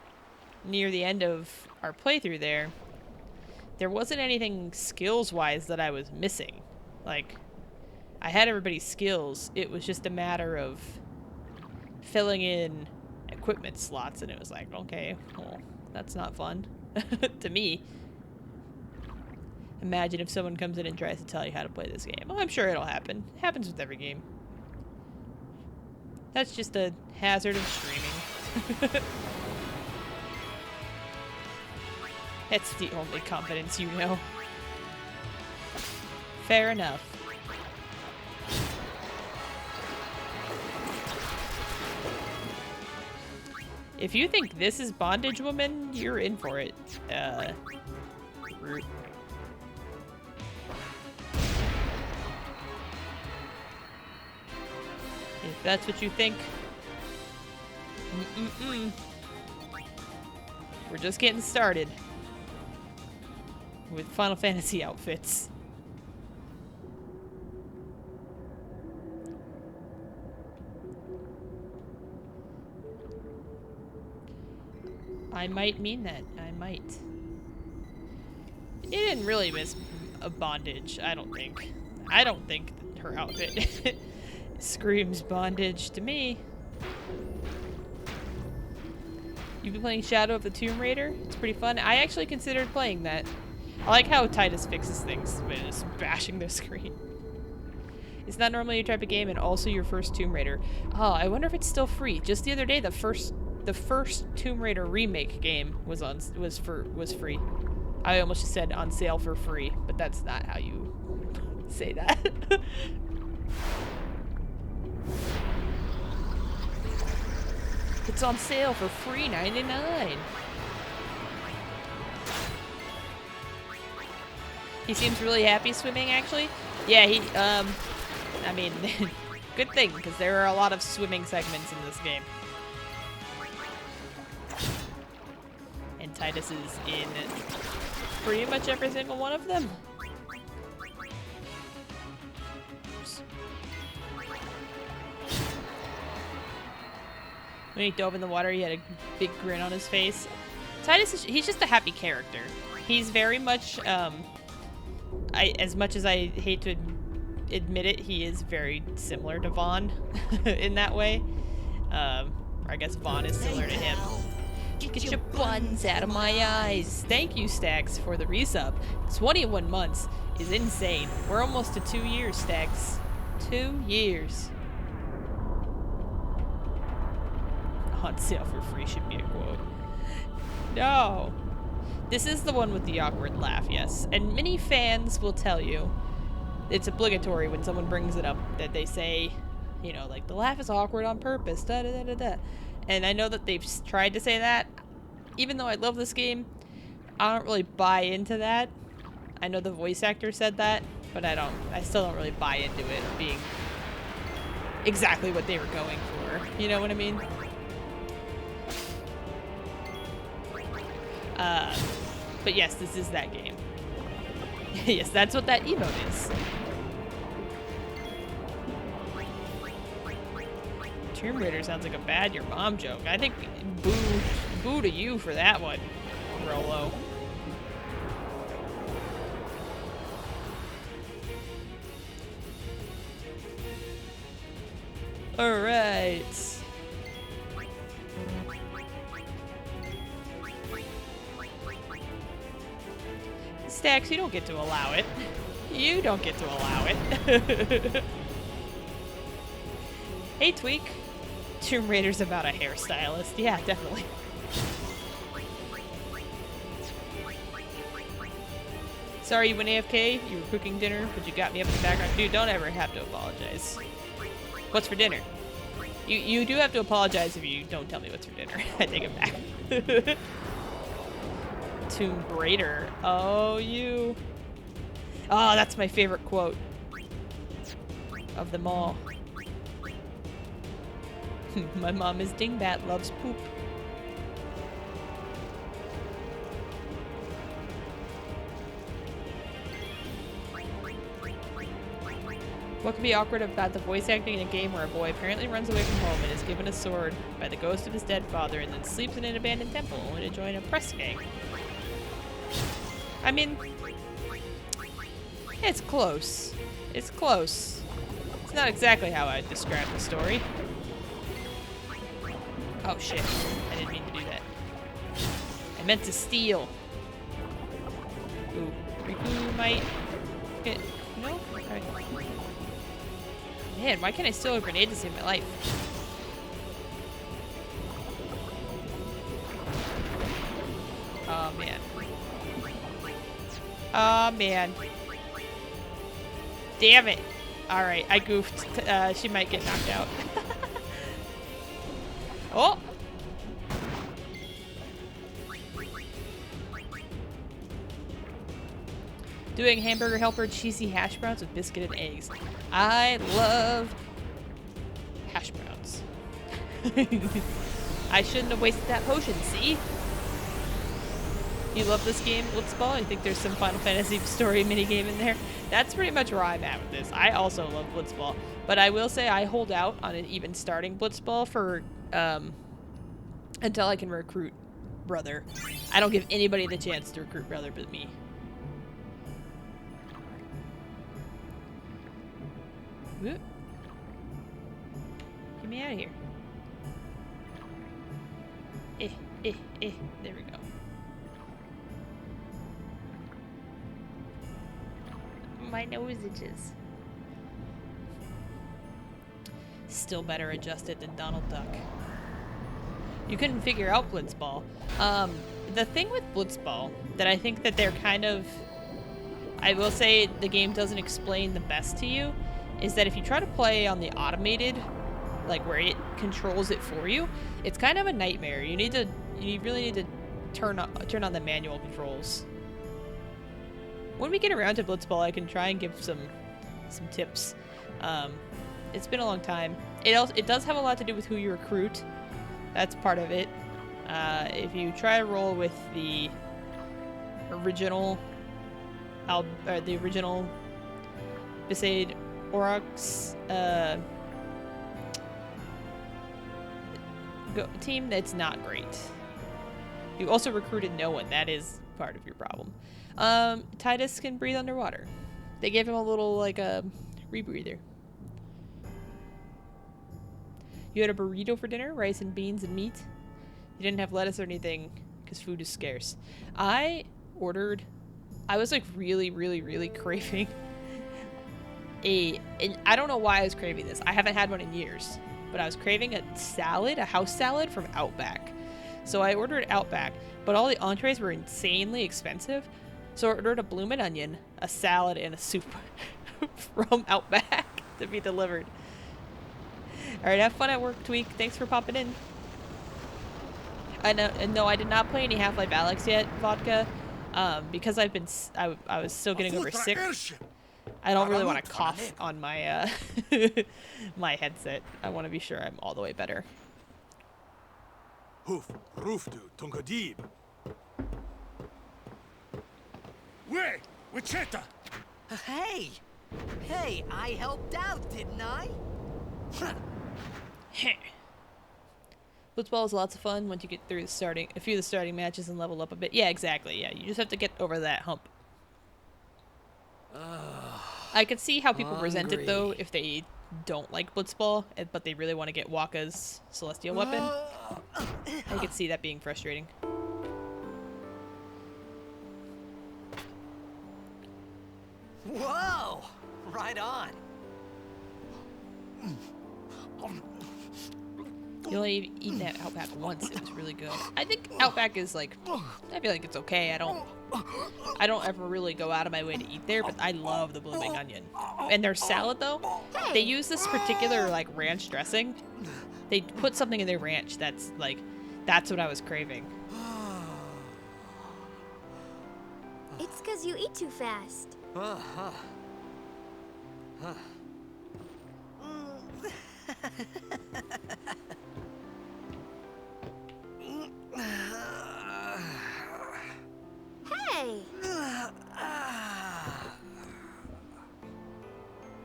near the end of our playthrough there wasn't anything skills-wise that I was missing. Like, I had everybody's skills. It was just a matter of filling in equipment slots, and it was like, okay, well, that's not fun to me. Imagine if someone comes in and tries to tell you how to play this game. Well, I'm sure it'll happen. It happens with every game. That's just a hazard of streaming. It's the only confidence you know. Fair enough. If you think this is Bondage Woman, you're in for it. Root. If that's what you think. We're just getting started with Final Fantasy outfits. I might mean that. I might. It didn't really miss a bondage, I don't think. I don't think that her outfit screams bondage to me. You've been playing Shadow of the Tomb Raider? It's pretty fun. I actually considered playing that. I like how Titus fixes things by just bashing the screen. It's not normally your type of game and also your first Tomb Raider. Oh, I wonder if it's still free. Just the other day, the first Tomb Raider remake game was free. I almost just said on sale for free, but that's not how you say that. It's on sale for free $99. He seems really happy swimming, actually. Yeah, I mean, good thing, because there are a lot of swimming segments in this game. And Titus is in pretty much every single one of them. Oops. When he dove in the water, he had a big grin on his face. Titus, he's just a happy character. He's very much, as much as I hate to admit it, he is very similar to Vaughn in that way. Or I guess Vaughn is similar to him. Get your buns out of my eyes. Thank you, Stax, for the resub. 21 months is insane. We're almost to 2 years, Stax. 2 years. On sale for free should be a quote. No. This is the one with the awkward laugh, yes. And many fans will tell you it's obligatory when someone brings it up that they say, you know, like, the laugh is awkward on purpose, da da da da da. And I know that they've tried to say that. Even though I love this game, I don't really buy into that. I know the voice actor said that, but I still don't really buy into it being exactly what they were going for. You know what I mean? But yes, this is that game. Yes, that's what that emote is. Tomb Raider sounds like a bad your mom joke. I think boo to you for that one, Rolo. All right. Stax, you don't get to allow it. You don't get to allow it. Hey, Tweak. Tomb Raider's about a hairstylist. Yeah, definitely. Sorry you went AFK. You were cooking dinner, but you got me up in the background. Dude, don't ever have to apologize. What's for dinner? You do have to apologize if you don't tell me what's for dinner. I take it back. Tomb Raider. Oh, you. Oh, that's my favorite quote of them all. My mom is Dingbat, loves poop. What could be awkward about the voice acting in a game where a boy apparently runs away from home and is given a sword by the ghost of his dead father and then sleeps in an abandoned temple only to join a press gang? I mean, it's close. It's close. It's not exactly how I'd describe the story. Oh shit, I didn't mean to do that. I meant to steal. Ooh, Riku might get, no? Alright. Man, why can't I steal a grenade to save my life? Oh man. Oh man. Damn it. Alright, I goofed. She might get knocked out. Oh! Doing hamburger helper cheesy hash browns with biscuit and eggs. I love hash browns. I shouldn't have wasted that potion, see? You love this game, Blitzball? You think there's some Final Fantasy story minigame in there? That's pretty much where I'm at with this. I also love Blitzball. But I will say I hold out on an even starting Blitzball for until I can recruit Brother. I don't give anybody the chance to recruit Brother but me. Whoop. Get me out of here. There we go. My nose itches. Still better adjusted than Donald Duck. You couldn't figure out Blitzball. The thing with Blitzball that I think that they're kind of... I will say the game doesn't explain the best to you is that if you try to play on the automated, like where it controls it for you, it's kind of a nightmare. You really need to turn on the manual controls. When we get around to Blitzball, I can try and give some tips. It's been a long time. It does have a lot to do with who you recruit. That's part of it. If you try to roll with the original Besaid Aurochs team, that's not great. You also recruited no one. That is part of your problem. Titus can breathe underwater. They gave him a little, like, a rebreather. You had a burrito for dinner, rice and beans and meat. You didn't have lettuce or anything because food is scarce. I was like really, really, really craving and I don't know why I was craving this. I haven't had one in years, but I was craving a house salad from Outback. So I ordered Outback, but all the entrees were insanely expensive. So I ordered a bloomin' onion, a salad, and a soup from Outback to be delivered. Alright, have fun at work, Tweak. Thanks for popping in. And no, I did not play any Half-Life Alyx yet, Vodka, because I was still getting over sick. I don't really want to cough on my my headset. I want to be sure I'm all the way better.
Hoof, roofdu, tungadib. Wait, Wichita!
Hey! Hey, I helped out, didn't I?
Blitzball is lots of fun once you get through a few of the starting matches and level up a bit. Yeah, exactly. Yeah, you just have to get over that hump. I could see how people resent it though if they don't like Blitzball, but they really want to get Wakka's Celestial weapon. I could see that being frustrating.
Whoa! Right on.
You only eaten at Outback once. It was really good. I think Outback is like, I feel like it's okay. I don't ever really go out of my way to eat there, but I love the blooming onion. And their salad though, they use this particular like ranch dressing. They put something in their ranch that's what I was craving.
It's because you eat too fast. Hey!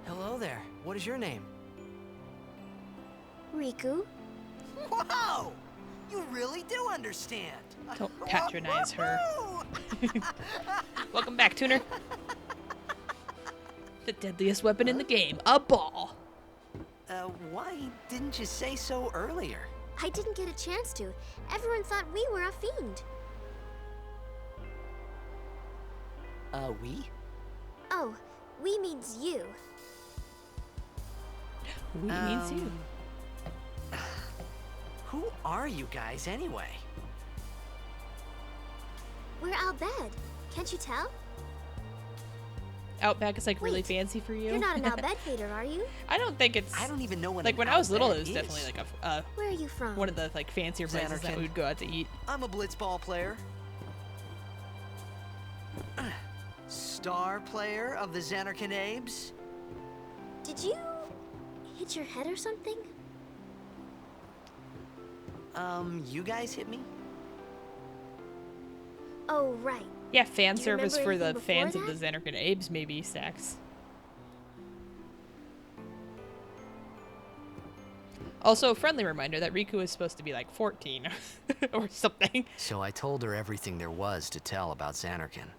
Hello there. What is your name?
Riku?
Whoa! You really do understand.
Don't patronize her. Welcome back, Tuner. The deadliest weapon in the game, a ball.
Why didn't you say so earlier?
I didn't get a chance to. Everyone thought we were a fiend.
We?
Oh, we means you.
We means you.
Who are you guys anyway?
We're Al Bhed. Can't you tell?
Outback is like really
Wait,
fancy for you.
You're not an Al Bhed hater, are you?
I don't think it's.
I don't even know what
like
an
when I was little,
Al
it was
Bhed
definitely
is.
like a
Where are you from?
one of the like fancier places that
Zanarkand.
we'd go out to eat.
I'm a blitzball player. Star player of the Zanarkand Abes.
Did you hit your head or something?
You guys hit me?
Oh, right.
Yeah, fan
Do you
service
remember
for the
anything
fans
before
of the Zanarkand Abes, maybe, Stacks. Also, a friendly reminder that Riku is supposed to be like 14 or something.
So I told her everything there was to tell about Zanarkand.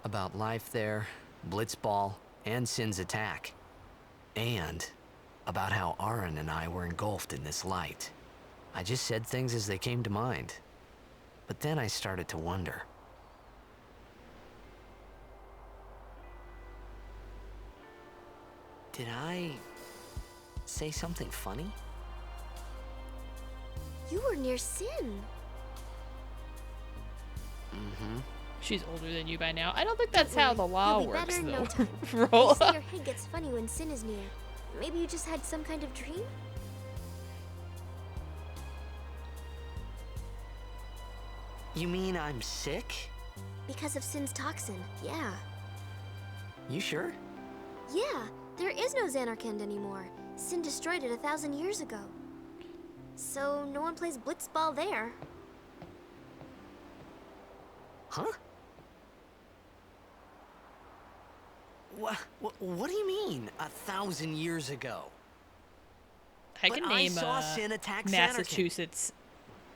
About life there, Blitzball, and Sin's attack. And about how Aaron and I were engulfed in this light. I just said things as they came to mind. But then I started to wonder. Did I say something funny?
You were near Sin.
Mm-hmm.
She's older than you by now. I don't think that's how the law
You'll be
works,
better in
though.
no time.
Roll
You say
up.
your head gets funny when Sin is near. Maybe you just had some kind of dream?
You mean I'm sick?
Because of Sin's toxin, yeah.
You sure?
Yeah, there is no Zanarkand anymore. Sin destroyed it 1,000 years ago. So no one plays blitzball there.
Huh? What do you mean, 1,000 years ago?
I
But
can
I
name
saw
a
Sin attack Zanarkand.
Massachusetts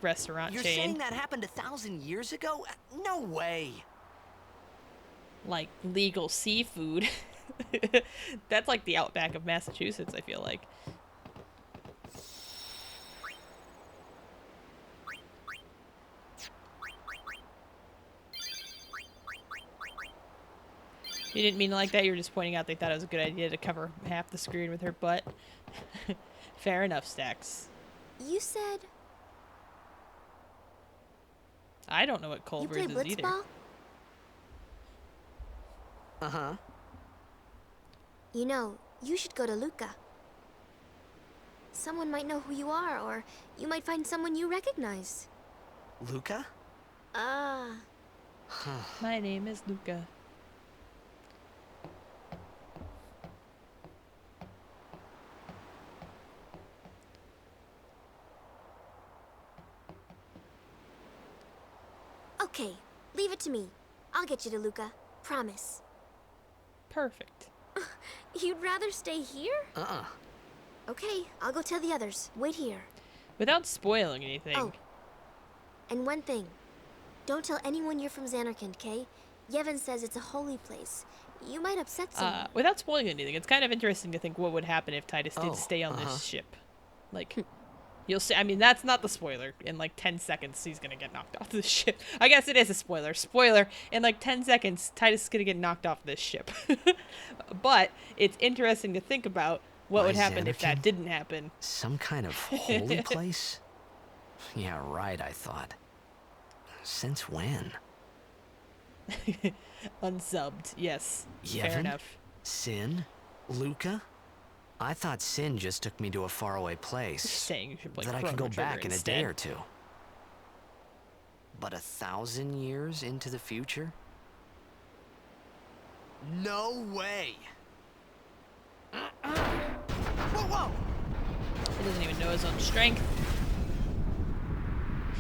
restaurant
You're
chain.
saying that happened 1,000 years ago? No way.
Like legal seafood. That's like the outback of Massachusetts, I feel like. You didn't mean it like that, you were just pointing out they thought it was a good idea to cover half the screen with her butt. Fair enough, Stax.
You said
I don't know what
you
Culver's
play
is either.
blitzball?
Uh-huh.
You know, you should go to Luca. Someone might know who you are, or you might find someone you recognize.
Luca?
Ah,
My name is Luca.
okay. Leave it to me. I'll get you to Luca. Promise.
Perfect.
You'd rather stay here?
Uh-uh.
Okay, I'll go tell the others. Wait here.
Without spoiling anything.
Oh. And one thing. Don't tell anyone you're from Zanarkand, okay? Yevon says it's a holy place. You might upset someone.
Without spoiling anything, it's kind of interesting to think what would happen if Titus did
Oh,
stay on
uh-huh.
this ship. Like, you'll see. I mean, that's not the spoiler. In like 10 seconds, he's gonna get knocked off the ship. I guess it is a spoiler. Spoiler. In like 10 seconds, Titus is gonna get knocked off this ship. But it's interesting to think about what
Why,
would happen if that
Zanarkand?
didn't happen.
Some kind of holy place? Yeah, right, I thought. Since when?
Unsubbed. Yes. Fair
Yevon?
enough.
Sin? Luca? I thought Sin just took me to a faraway
Just
place
saying you should play
that I could go
Chrono Trigger
back in a
instead.
day or two. But 1,000 years into the future? No way! Whoa!
He doesn't even know his own strength.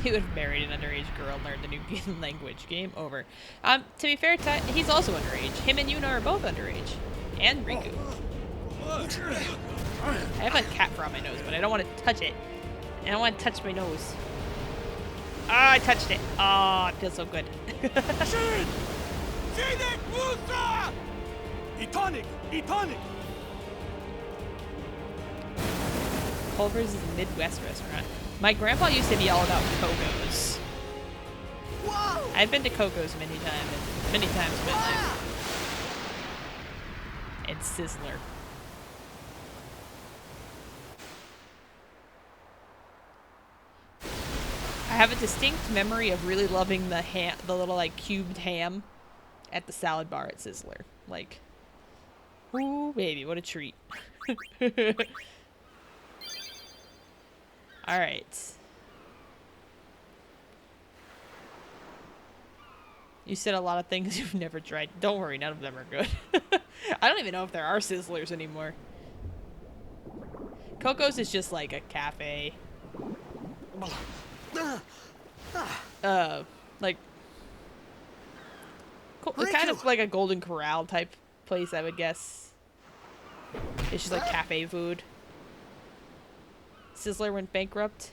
He would have married an underage girl and learned the new language. Game over. To be fair, he's also underage. Him and Yuna are both underage. And Riku. I have a cat fur on my nose, but I don't want to touch it. I don't want to touch my nose. Ah, I touched it. Oh, it feels so good.
Shin! Sinek Musa! Etonic! Etonic!
Culver's is a Midwest restaurant. My grandpa used to be all about Coco's.
Whoa!
I've been to Coco's many times in my life. And Sizzler. I have a distinct memory of really loving the little like cubed ham at the salad bar at Sizzler. Like, ooh baby, what a treat. All right. You said a lot of things you've never tried. Don't worry, none of them are good. I don't even know if there are Sizzlers anymore. Coco's is just like a cafe. Like, kind of like a Golden Corral type place, I would guess. It's just like cafe food. Sizzler went bankrupt.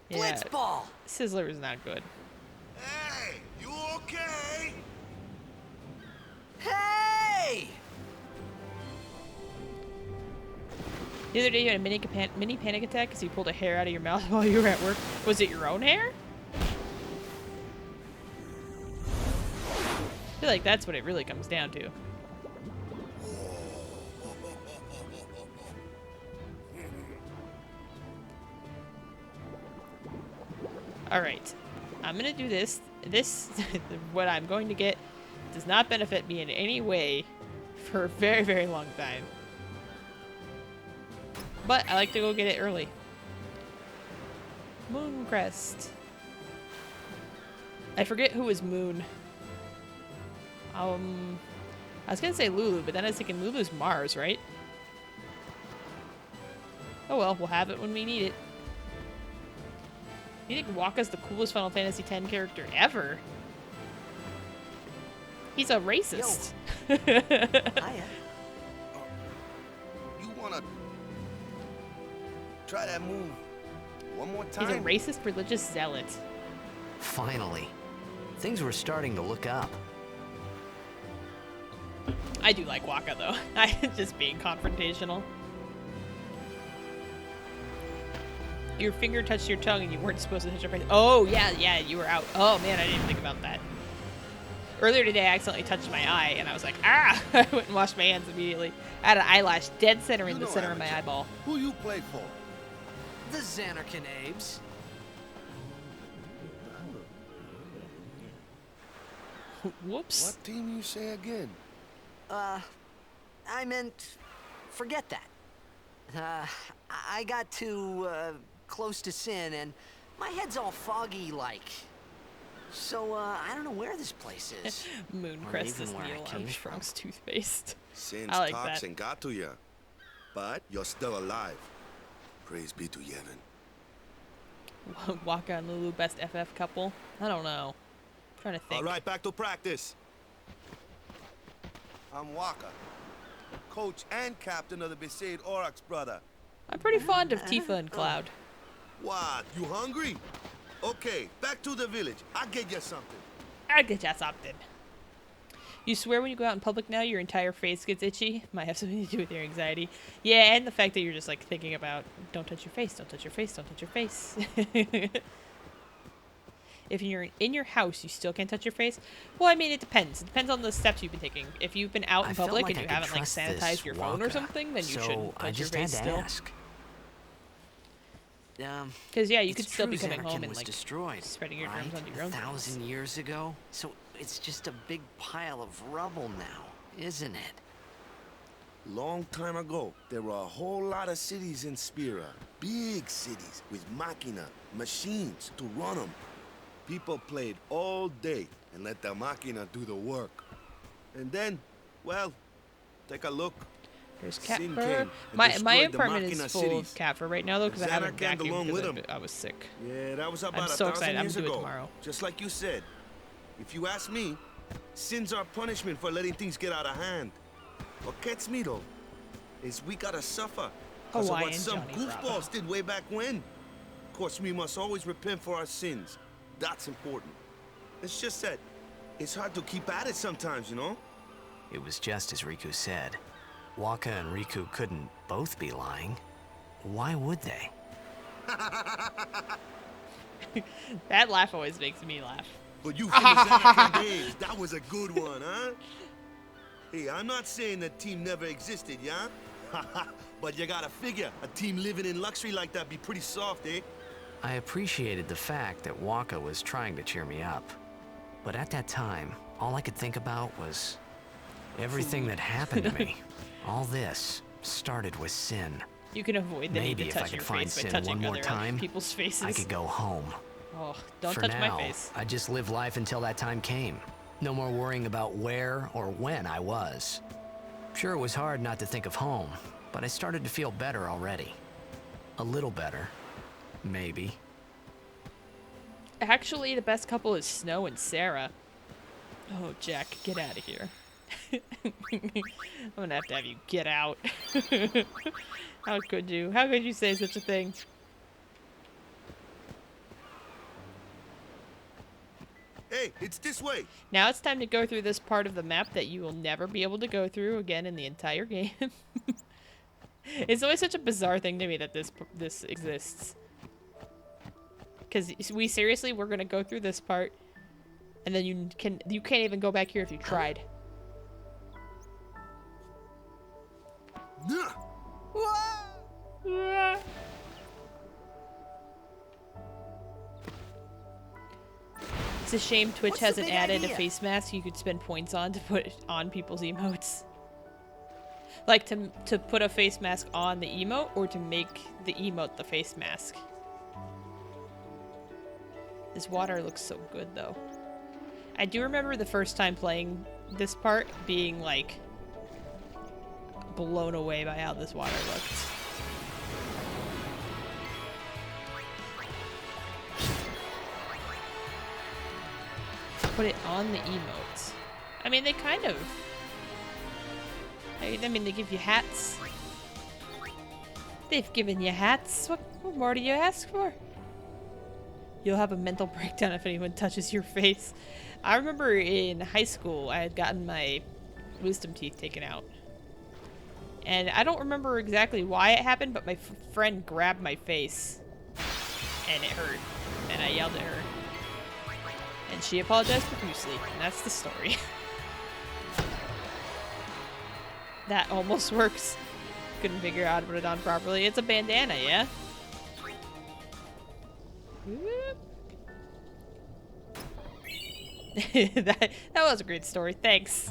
Yeah,
Blitzball!
Sizzler is not good.
Hey, you okay?
Hey!
The other day you had a mini panic attack because you pulled a hair out of your mouth while you were at work. Was it your own hair? I feel like that's what it really comes down to. Alright. I'm gonna do this. This, what I'm going to get, does not benefit me in any way for a very, very long time. But I like to go get it early. Moon Crest. I forget who is Moon. I was gonna say Lulu, but then I was thinking Lulu's Mars, right? Oh well, we'll have it when we need it. You think Wakka's the coolest Final Fantasy X character ever? He's a racist.
Hiya.
try that move one more time.
He's a racist religious zealot.
Finally. Things were starting to look up.
I do like Waka though. I just being confrontational. Your finger touched your tongue and you weren't supposed to touch your face. Oh yeah, you were out. Oh man, I didn't even think about that. Earlier today, I accidentally touched my eye and I was like, ah! I went and washed my hands immediately. I had an eyelash dead center in the center of my eyeball.
Who you play for?
The Zanarkand Abes.
Whoops.
What team you say again?
I meant, forget that. I got too, close to Sin, and my head's all foggy, like. So, I don't know where this place is.
Mooncrest
even
is
where I
Neil
came
Armstrong's toothpaste.
Since
I like
toxin got to you, but you're still alive. Praise be to Yevon.
that. Waka and Lulu, best FF couple. I don't know. I'm trying to think.
All right, back to practice. I'm Waka, coach and captain of the Besaid Aurochs, brother.
I'm pretty fond of Tifa and Cloud.
What? You hungry? Okay, back to the village. I'll get you something.
I'll get you something. You swear when you go out in public now, your entire face gets itchy? Might have something to do with your anxiety. Yeah, and the fact that you're just like thinking about, don't touch your face, don't touch your face, don't touch your face. If you're in your house, you still can't touch your face? Well, I mean, it depends. It depends on the steps you've been taking. If you've been out in public and you haven't like sanitized your phone or something, then you shouldn't touch your face still.
Ask.
Because yeah, you could
It's
still
true
be coming
Zanarkand
home and
was
like
destroyed,
spreading your
right?
germs onto your own things.
1,000 years ago. So it's just a big pile of rubble now, isn't it?
Long time ago, there were a whole lot of cities in Spira. Big cities with machina, machines to run them. People played all day and let the machina do the work. And then, well, take a look.
There's cat
Sin
fur.
came and
My
destroyed the
apartment
Machina
is full
cities.
of cat fur right now though because I haven't
Zanarkand along
vacuumed
with
because
him.
I was sick.
Yeah, that was about
so
1,000
excited. I'm
years
gonna do it
ago.
tomorrow.
Just like you said. If you ask me, sins are punishment for letting things get out of hand. What gets me though, is we gotta suffer. Because of what
Hawaiian
some
Johnny Bravo.
goofballs did way back when. Of course, we must always repent for our sins. That's important. It's just that it's hard to keep at it sometimes, you know?
It was just as Riku said. Waka and Riku couldn't both be lying. Why would they?
That laugh always makes me laugh.
But you from the Zanarkand days, that was a good one, huh? Hey, I'm not saying that team never existed, yeah? But you gotta figure, a team living in luxury like that be pretty soft, eh?
I appreciated the fact that Waka was trying to cheer me up. But at that time, all I could think about was everything that happened to me. All this started with Sin.
You can avoid the need
Maybe
to
if I
touch
could
your
find
face by
Sin
touching
one more
other
time,
people's faces.
I could go home.
Oh, don't
For
touch
now,
my face.
I just live life until that time came. No more worrying about where or when I was. Sure, it was hard not to think of home, but I started to feel better already. A little better. Maybe.
Actually, the best couple is Snow and Sarah. Oh, Jack, get out of here. I'm gonna have to have you get out. How could you? How could you say such a thing?
Hey, it's this way.
Now it's time to go through this part of the map that you will never be able to go through again in the entire game. It's always such a bizarre thing to me that this exists. Because we're gonna go through this part, and then you can't even go back here if you tried. It's a shame Twitch
What's the
hasn't
big
added a
idea?
face mask you could spend points on to put on people's emotes. Like to put a face mask on the emote or to make the emote the face mask. This water looks so good though. I do remember the first time playing this part being like blown away by how this water looked. Put it on the emotes. I mean, they kind of... I mean, they give you hats. They've given you hats. What more do you ask for? You'll have a mental breakdown if anyone touches your face. I remember in high school, I had gotten my wisdom teeth taken out. And I don't remember exactly why it happened, but my friend grabbed my face. And it hurt. And I yelled at her. And she apologized profusely. And that's the story. That almost works. Couldn't figure out how to put it on properly. It's a bandana, yeah? that was a great story. Thanks.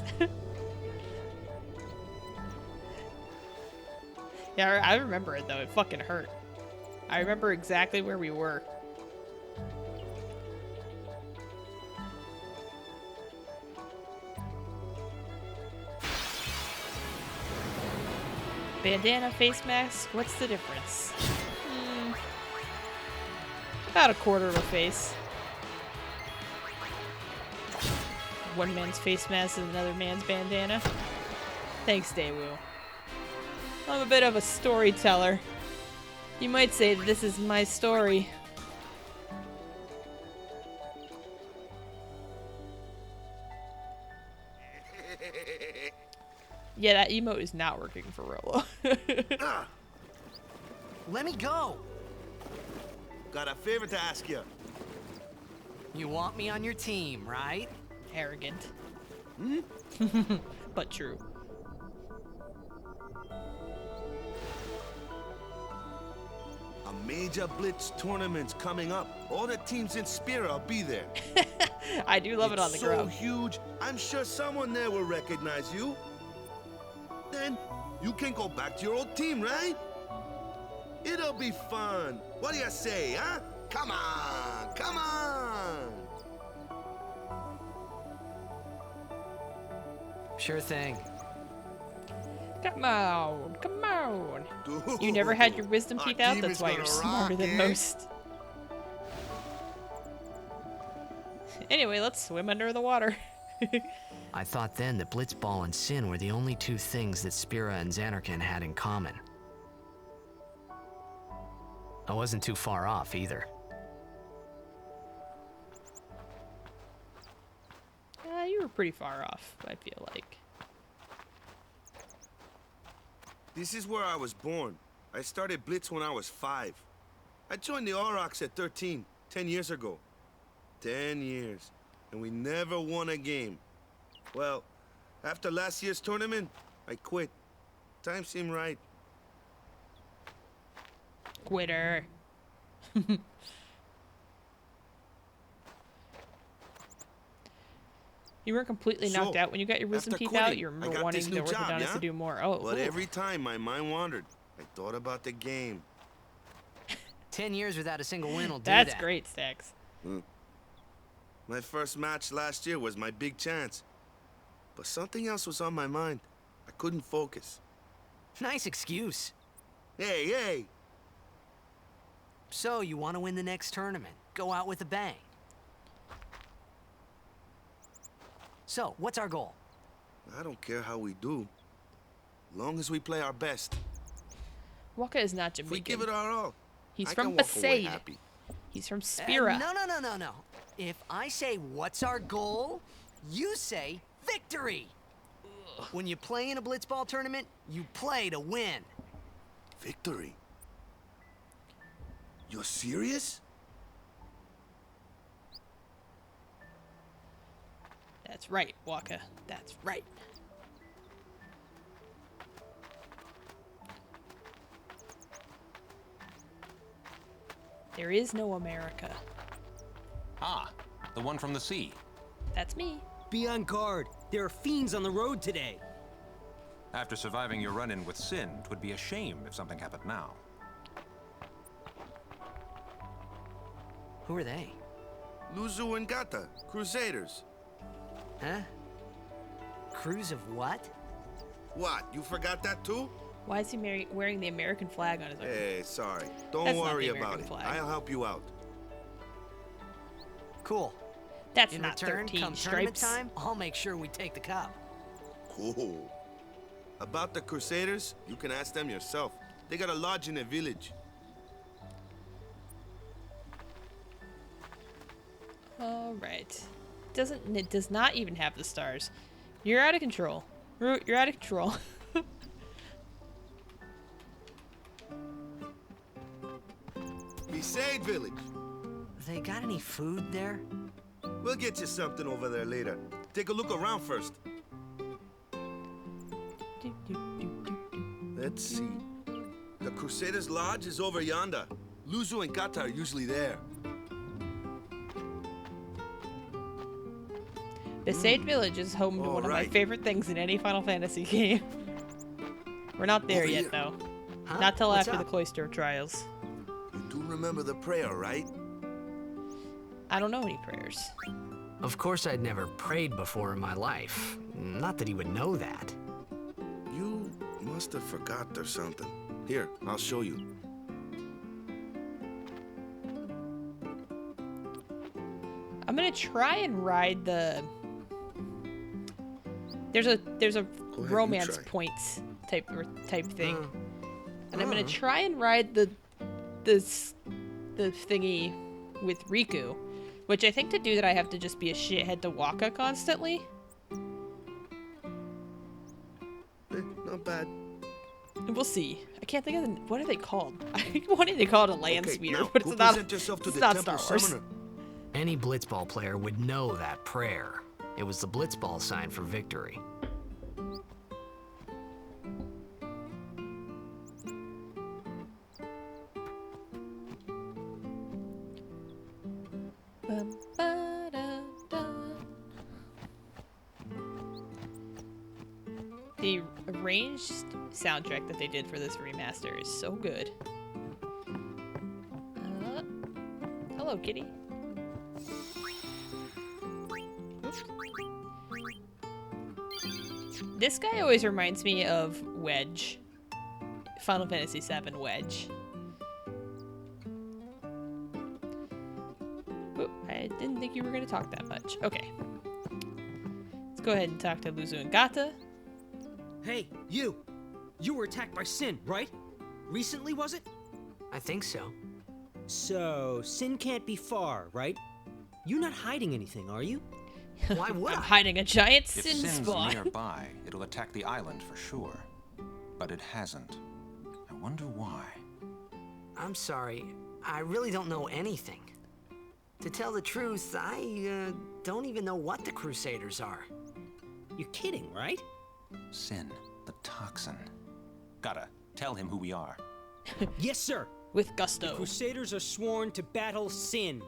Yeah, I remember it though. It fucking hurt. I remember exactly where we were. Bandana, face mask, what's the difference? About a quarter of a face. One man's face mask and another man's bandana. Thanks, Daewoo. I'm a bit of a storyteller. You might say that this is my story. Yeah, that emote is not working for Rolo.
Let me go!
Got a favor to ask you.
You want me on your team, right?
Arrogant. But true.
A major blitz tournament's coming up. All the teams in Spira will be there.
I do love it on the
so
ground.
Huge, I'm sure someone there will recognize you. Then you can go back to your old team, right? It'll be fun. What do you say, huh? Come on, come on.
Sure thing.
Come on, come on.
Dude,
You never had your wisdom
our
teeth out?
team
That's
is
why you're
gonna
smarter
rock,
than
eh?
most. Anyway, let's swim under the water.
I thought then that Blitzball and Sin were the only two things that Spira and Zanarkand had in common. I wasn't too far off either.
You were pretty far off, I feel like.
This is where I was born. I started Blitz when I was 5. I joined the Aurochs at 13, 10 years ago. 10 years, and we never won a game. Well, after last year's tournament, I quit. Time seemed right.
Quitter. You weren't completely knocked
So,
out when you got your wisdom
after
teeth out.
quitting,
You
I
remember
got
wanting
this
the
new job,
orthodontist
yeah?
to do more. Oh,
But
ooh.
every time my mind wandered, I thought about the game.
10 years without a single win will do
That's
that.
great, Stacks.
My first match last year was my big chance. But something else was on my mind. I couldn't focus.
Nice excuse.
Hey, hey!
So, you want to win the next tournament? Go out with a bang. So, what's our goal?
I don't care how we do. Long as we play our best.
Waka is not
If we
Jamaican.
give it our all,
He's
I
from
can walk away
Besaid.
happy.
He's from Spira.
No. If I say, what's our goal? You say, victory! When you play in a blitzball tournament, you play to win.
Victory? You're serious?
That's right, Waka. That's right. There is no America.
Ah, the one from the sea.
That's me.
Be on guard. There are fiends on the road today.
After surviving your run-in with Sin, 'twould be a shame if something happened now.
Who are they?
Luzu and Gata, Crusaders.
Huh? Crews of what?
What, you forgot that too?
Why is he wearing the American flag on his arm?
Hey, sorry. Don't
That's not
worry
the
about
American
it.
flag.
I'll help you out.
Cool.
That's
In
not
return,
13
come tournament
stripes.
time, I'll make sure we take the cup.
Cool. About the Crusaders, you can ask them yourself. They got a lodge in a village.
All right. It does not even have the stars. You're out of control. You're out of control.
Besaid village.
They got any food there?
We'll get you something over there later. Take a look around first. Let's see. The Crusaders' Lodge is over yonder. Luzu and Gata are usually there.
Besaid Village is home to one of my favorite things in any Final Fantasy game. We're not there
Over
yet,
here.
though.
Huh?
Not till
What's
after the
up?
Cloister trials.
You do remember the prayer, right?
I don't know any prayers.
Of course I'd never prayed before in my life. Not that he would know that.
You must have forgot or something. Here, I'll show you.
I'm gonna try and ride the. There's a
you
romance
try.
points type thing,
Uh,
and I'm gonna try and ride the thingy with Riku, which I think to do that I have to just be a shithead to Waka constantly.
Not bad.
We'll see. I can't think of what are they called. I wanted to call it a land
Okay,
speeder,
now
but
go
it's not.
present yourself to
It's
the
not
temple
Star Wars.
summoner.
Any blitzball player would know that prayer. It was the blitzball sign for victory.
Bum, ba-da-da. The arranged soundtrack that they did for this remaster is so good. Hello, kitty. Oops. This guy always reminds me of Wedge. Final Fantasy VII Wedge. Oh, I didn't think you were going to talk that much. Okay. Let's go ahead and talk to Luzu and Gata.
Hey, you! You were attacked by Sin, right? Recently, was it?
I think so.
So, Sin can't be far, right? You're not hiding anything, are you?
Why would
I'm
I?
hiding a giant
If
sin
Sin's
spawn.
nearby, it'll attack the island for sure. But it hasn't. I wonder why.
I'm sorry. I really don't know anything. To tell the truth, I don't even know what the Crusaders are.
You're kidding, right?
Sin, the toxin. Gotta tell him who we are.
Yes, sir!
With gusto.
Crusaders are sworn to battle Sin.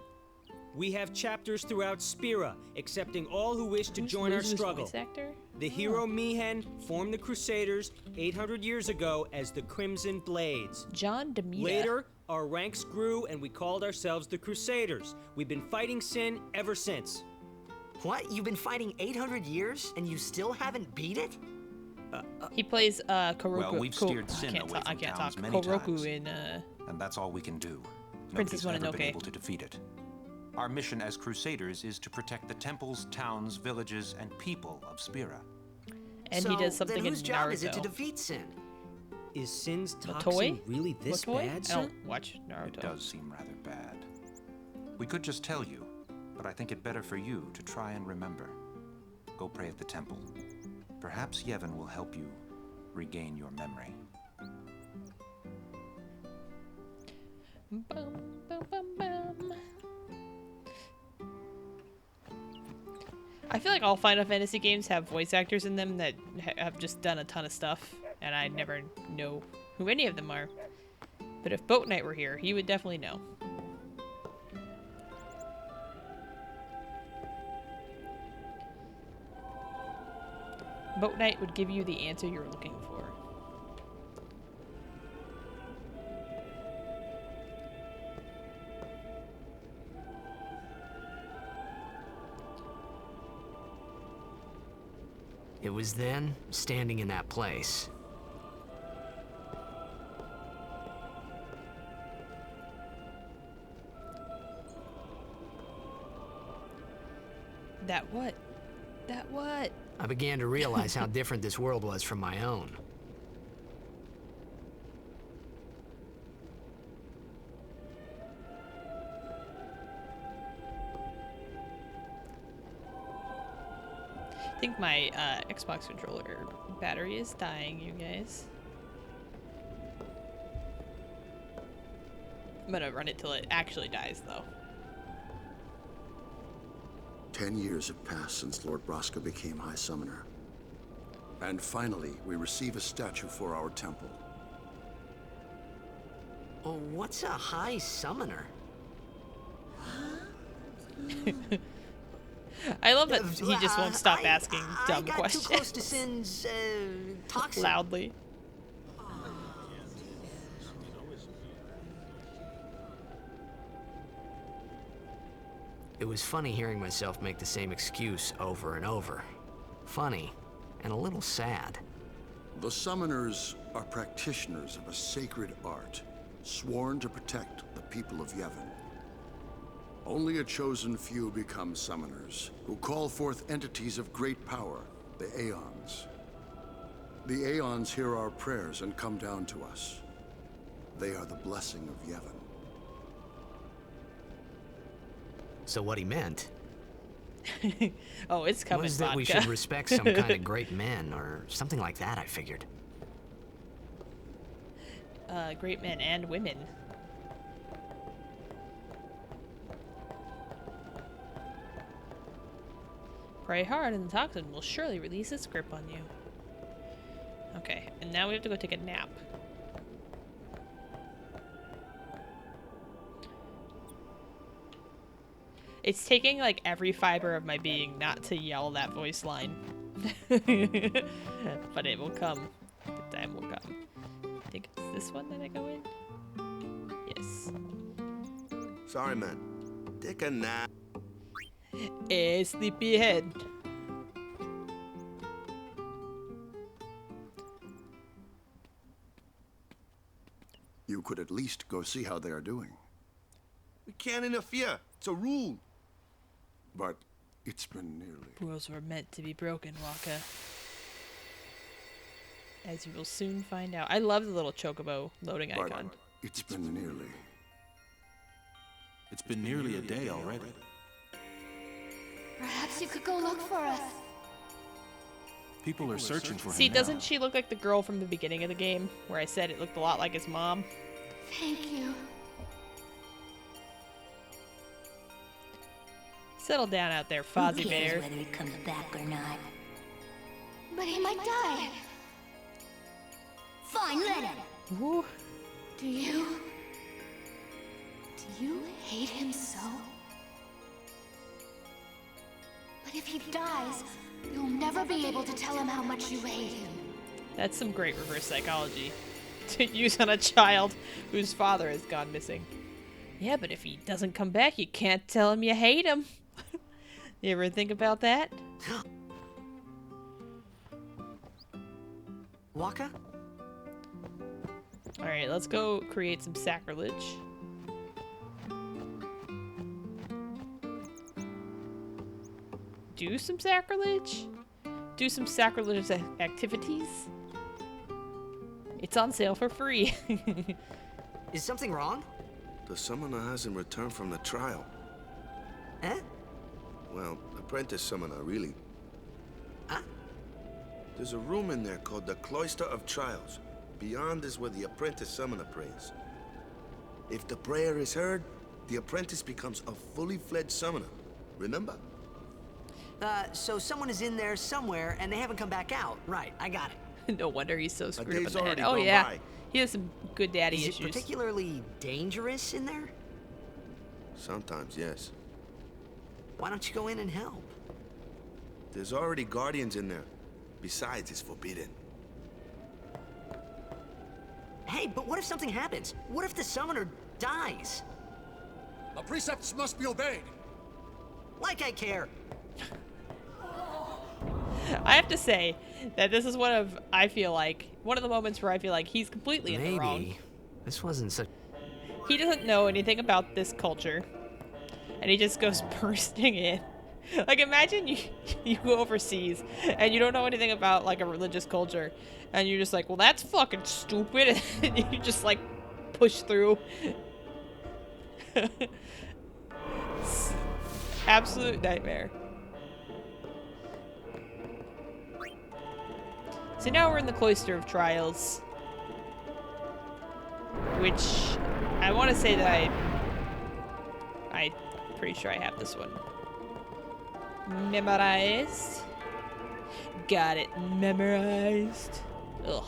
We have chapters throughout Spira, accepting all who wish to
Who's
join our
Luzu's
struggle.
voice actor?
The hero Mihen formed the Crusaders 800 years ago as the Crimson Blades.
John Demita.
Later, our ranks grew and we called ourselves the Crusaders. We've been fighting Sin ever since.
What? You've been fighting 800 years and you still haven't beat it?
He plays Koroku.
Well, we've steered Sin
I can't
away
talk. I
from
can't
towns
talk.
many
Koroku
times.
in
And that's all we can do.
Princess
Nobody's ever been
Mononoke.
able to defeat it. Our mission as Crusaders is to protect the temples, towns, villages, and people of Spira.
and
so,
he does something
then
in
whose job is it to
Naruto.
defeat Sin?
Is Sin's
The
toxin
toy?
really this
What toy?
bad,
I
sir?
don't watch Naruto.
It does seem rather bad. We could just tell you, but I think it better for you to try and remember. Go pray at the temple. Perhaps Yevon will help you regain your memory.
Bum, bum, bum, bum. I feel like all Final Fantasy games have voice actors in them that have just done a ton of stuff, and I never know who any of them are. But if Boat Knight were here, he would definitely know. Boat Knight would give you the answer you're looking for.
It was then, standing in that place.
That what? That what?
I began to realize how different this world was from my own.
I think my Xbox controller battery is dying, you guys. I'm gonna run it till it actually dies, though.
10 years have passed since Lord Braska became High Summoner. And finally, we receive a statue for our temple.
Oh, what's a High Summoner?
I love that he just won't stop asking dumb
I got
questions.
too close to Sin's, toxin.
Loudly.
It was funny hearing myself make the same excuse over and over. Funny, and a little sad.
The Summoners are practitioners of a sacred art, sworn to protect the people of Yevon. Only a chosen few become Summoners, who call forth entities of great power, the Aeons. The Aeons hear our prayers and come down to us. They are the blessing of Yevon.
So what he meant
Oh, it's coming,
was that
vodka.
we should respect some kind of great men, or something like that, I figured.
Great men and women. Pray hard and the toxin will surely release its grip on you. Okay, and now we have to go take a nap. It's taking like every fiber of my being not to yell that voice line. But it will come. The time will come. I think it's this one that I go in? Yes.
Sorry, man. Take a nap.
A sleepyhead.
You could at least go see how they are doing.
We can't interfere. It's a rule.
But it's been nearly...
Rules were meant to be broken, Waka. As you will soon find out. I love the little chocobo loading icon.
It's been nearly...
It's been nearly a day already.
Perhaps you could go look for us.
People are searching for him
See,
now.
doesn't she look like the girl from the beginning of the game, where I said it looked a lot like his mom?
Thank you.
Settle down out there, Fozzie Bear.
Whether he comes back or not. But he might die. Fine, let him.
Ooh.
Do you hate him so? But if he dies, you'll never be able to tell him how much you hate him.
That's some great reverse psychology to use on a child whose father has gone missing. Yeah, but if he doesn't come back, you can't tell him you hate him. You ever think about that?
Waka?
Alright, let's go create some sacrilege. Do some sacrilege? Do some sacrilegious activities? It's on sale for free.
Is something wrong?
The summoner hasn't returned from the trial.
Eh?
Well, apprentice summoner, really.
Huh?
There's a room in there called the Cloister of Trials. Beyond is where the apprentice summoner prays. If the prayer is heard, the apprentice becomes a fully fledged summoner. Remember?
So someone is in there somewhere and they haven't come back out. Right, I got it.
No wonder he's so screwed up
day's
in the head.
already
Oh
gone
yeah,
by.
he has some good daddy
Is it
issues.
particularly dangerous in there?
Sometimes, yes.
Why don't you go in and help?
There's already guardians in there. Besides, it's forbidden.
Hey, but what if something happens? What if the summoner dies?
The precepts must be obeyed.
Like I care.
I have to say that this is I feel like, one of the moments where I feel like he's completely in the wrong.
Maybe this wasn't such...
He doesn't know anything about this culture. And he just goes bursting in. Like, imagine you go overseas and you don't know anything about, like, a religious culture. And you're just like, well, that's fucking stupid. And you just, like, push through. Absolute nightmare. So now we're in the Cloister of Trials. Which, I want to say that I'm pretty sure I have this one memorized. Got it memorized. Ugh.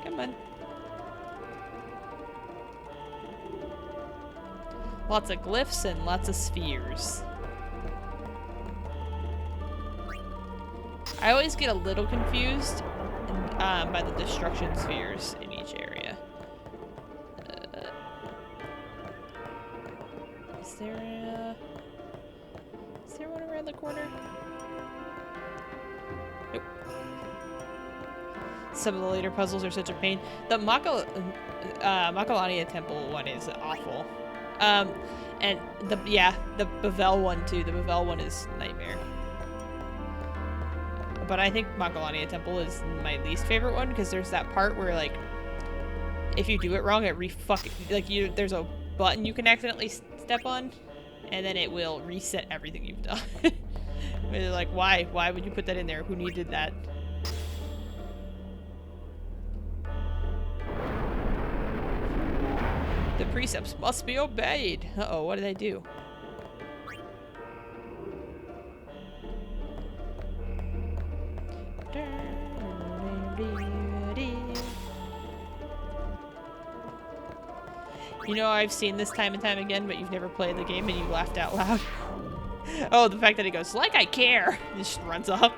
Come on. Lots of glyphs and lots of spheres. I always get a little confused by the destruction spheres in each area. Is there one around the corner? Nope. Some of the later puzzles are such a pain. The Makalania Temple one is awful. And the Bavel one too. The Bavel one is nightmare. But I think Makalania Temple is my least favorite one because there's that part where like, if you do it wrong, it there's a button you can accidentally step on, and then it will reset everything you've done. You're like, why? Why would you put that in there? Who needed that? The precepts must be obeyed. Uh-oh, what did I do? You know, I've seen this time and time again, but you've never played the game and you laughed out loud. Oh, the fact that he goes, like I care! And just runs off.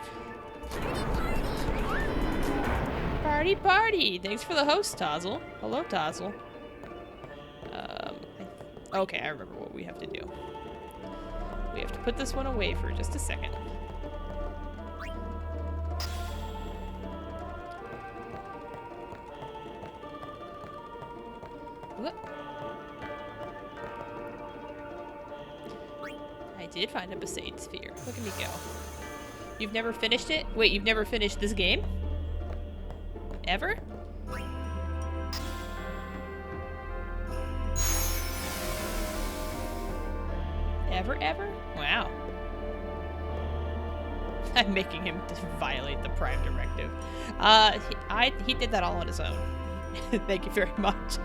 Party, party! Thanks for the host, Tozzle. Hello, Tozzle. Okay, I remember what we have to do. We have to put this one away for just a second. Whoop. I did find a Besaid sphere. Look at me go. You've never finished it? Wait, you've never finished this game? Ever? Ever? Wow. I'm making him violate the Prime Directive. He did that all on his own. Thank you very much.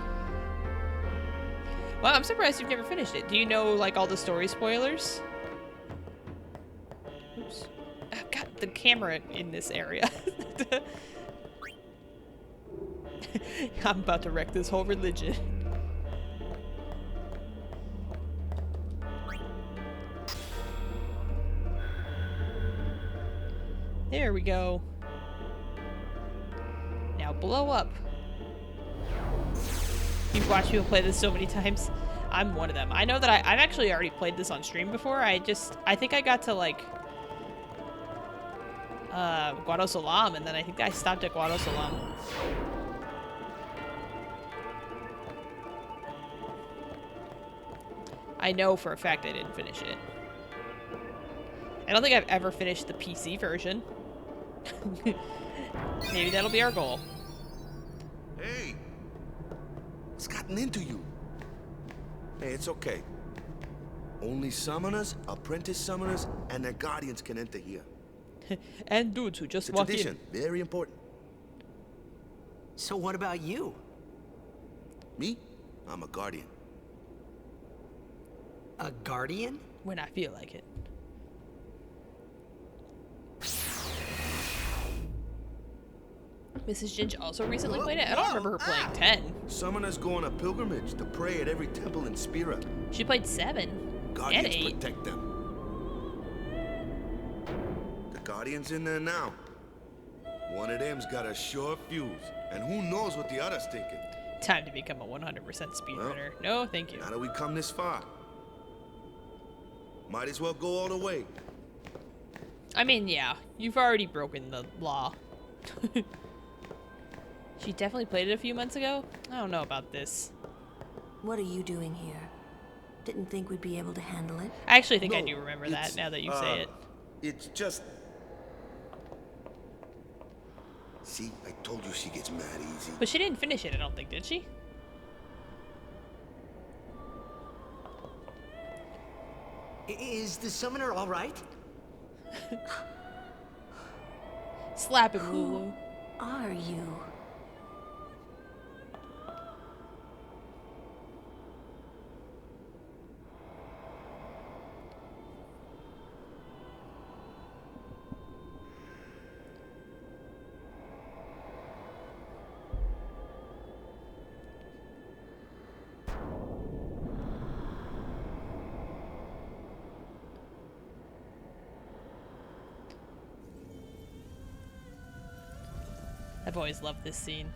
Well, I'm surprised you've never finished it. Do you know, like, all the story spoilers? Oops. I've got the camera in this area. I'm about to wreck this whole religion. There we go. Now blow up. You've watched people play this so many times. I'm one of them. I know that I've actually already played this on stream before. I think I got to like Guado Salam, and then I think I stopped at Guado Salam. I know for a fact I didn't finish it. I don't think I've ever finished the PC version. Maybe that'll be our goal.
Hey! It's gotten into you. Hey, it's okay. Only summoners, apprentice summoners, and their guardians can enter here.
And dudes who just
It's a
walk
tradition.
in.
Very important.
So what about you?
Me? I'm a guardian.
A guardian?
When I feel like it. Mrs. Ginge also recently played it. I don't remember her playing 10.
Summoners go on a pilgrimage to pray at every temple in Spira.
She played 7.
Guardians
and 8.
protect them. The Guardian's in there now. One of them's got a sure fuse, and who knows what the other's thinking.
Time to become a 100% speedrunner. No, thank you.
Now that we come this far, might as well go all the way.
I mean, yeah, you've already broken the law. She definitely played it a few months ago? I don't know about this.
What are you doing here? Didn't think we'd be able to handle it?
I actually think I
No,
do remember that now that you say it.
It's just... See, I told you she gets mad easy.
But she didn't finish it, I don't think, did she?
Is the summoner all right?
Slap him, Lulu.
Are you?
I've always loved this scene.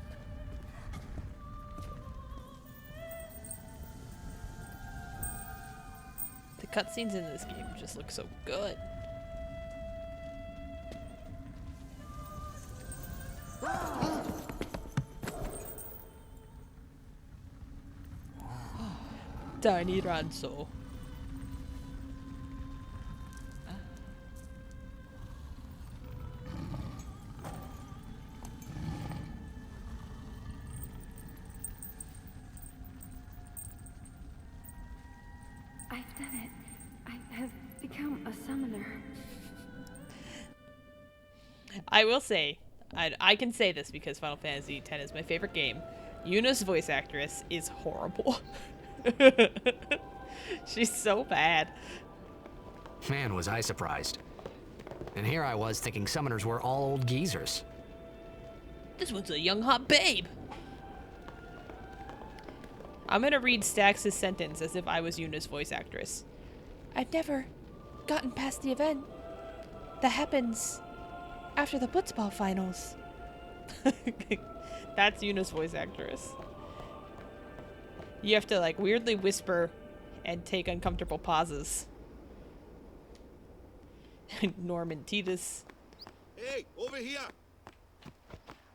The cutscenes in this game just look so good. Tiny Ranzo.
I've done it. I have become a summoner.
I will say, I can say this because Final Fantasy X is my favorite game. Yuna's voice actress is horrible. She's so bad.
Man, was I surprised. And here I was thinking summoners were all old geezers.
This one's a young hot babe. I'm gonna read Stax's sentence as if I was Yuna's voice actress. I've never gotten past the event that happens after the Blitzball finals. That's Yuna's voice actress. You have to like weirdly whisper and take uncomfortable pauses. Norman Titus.
Hey, over here.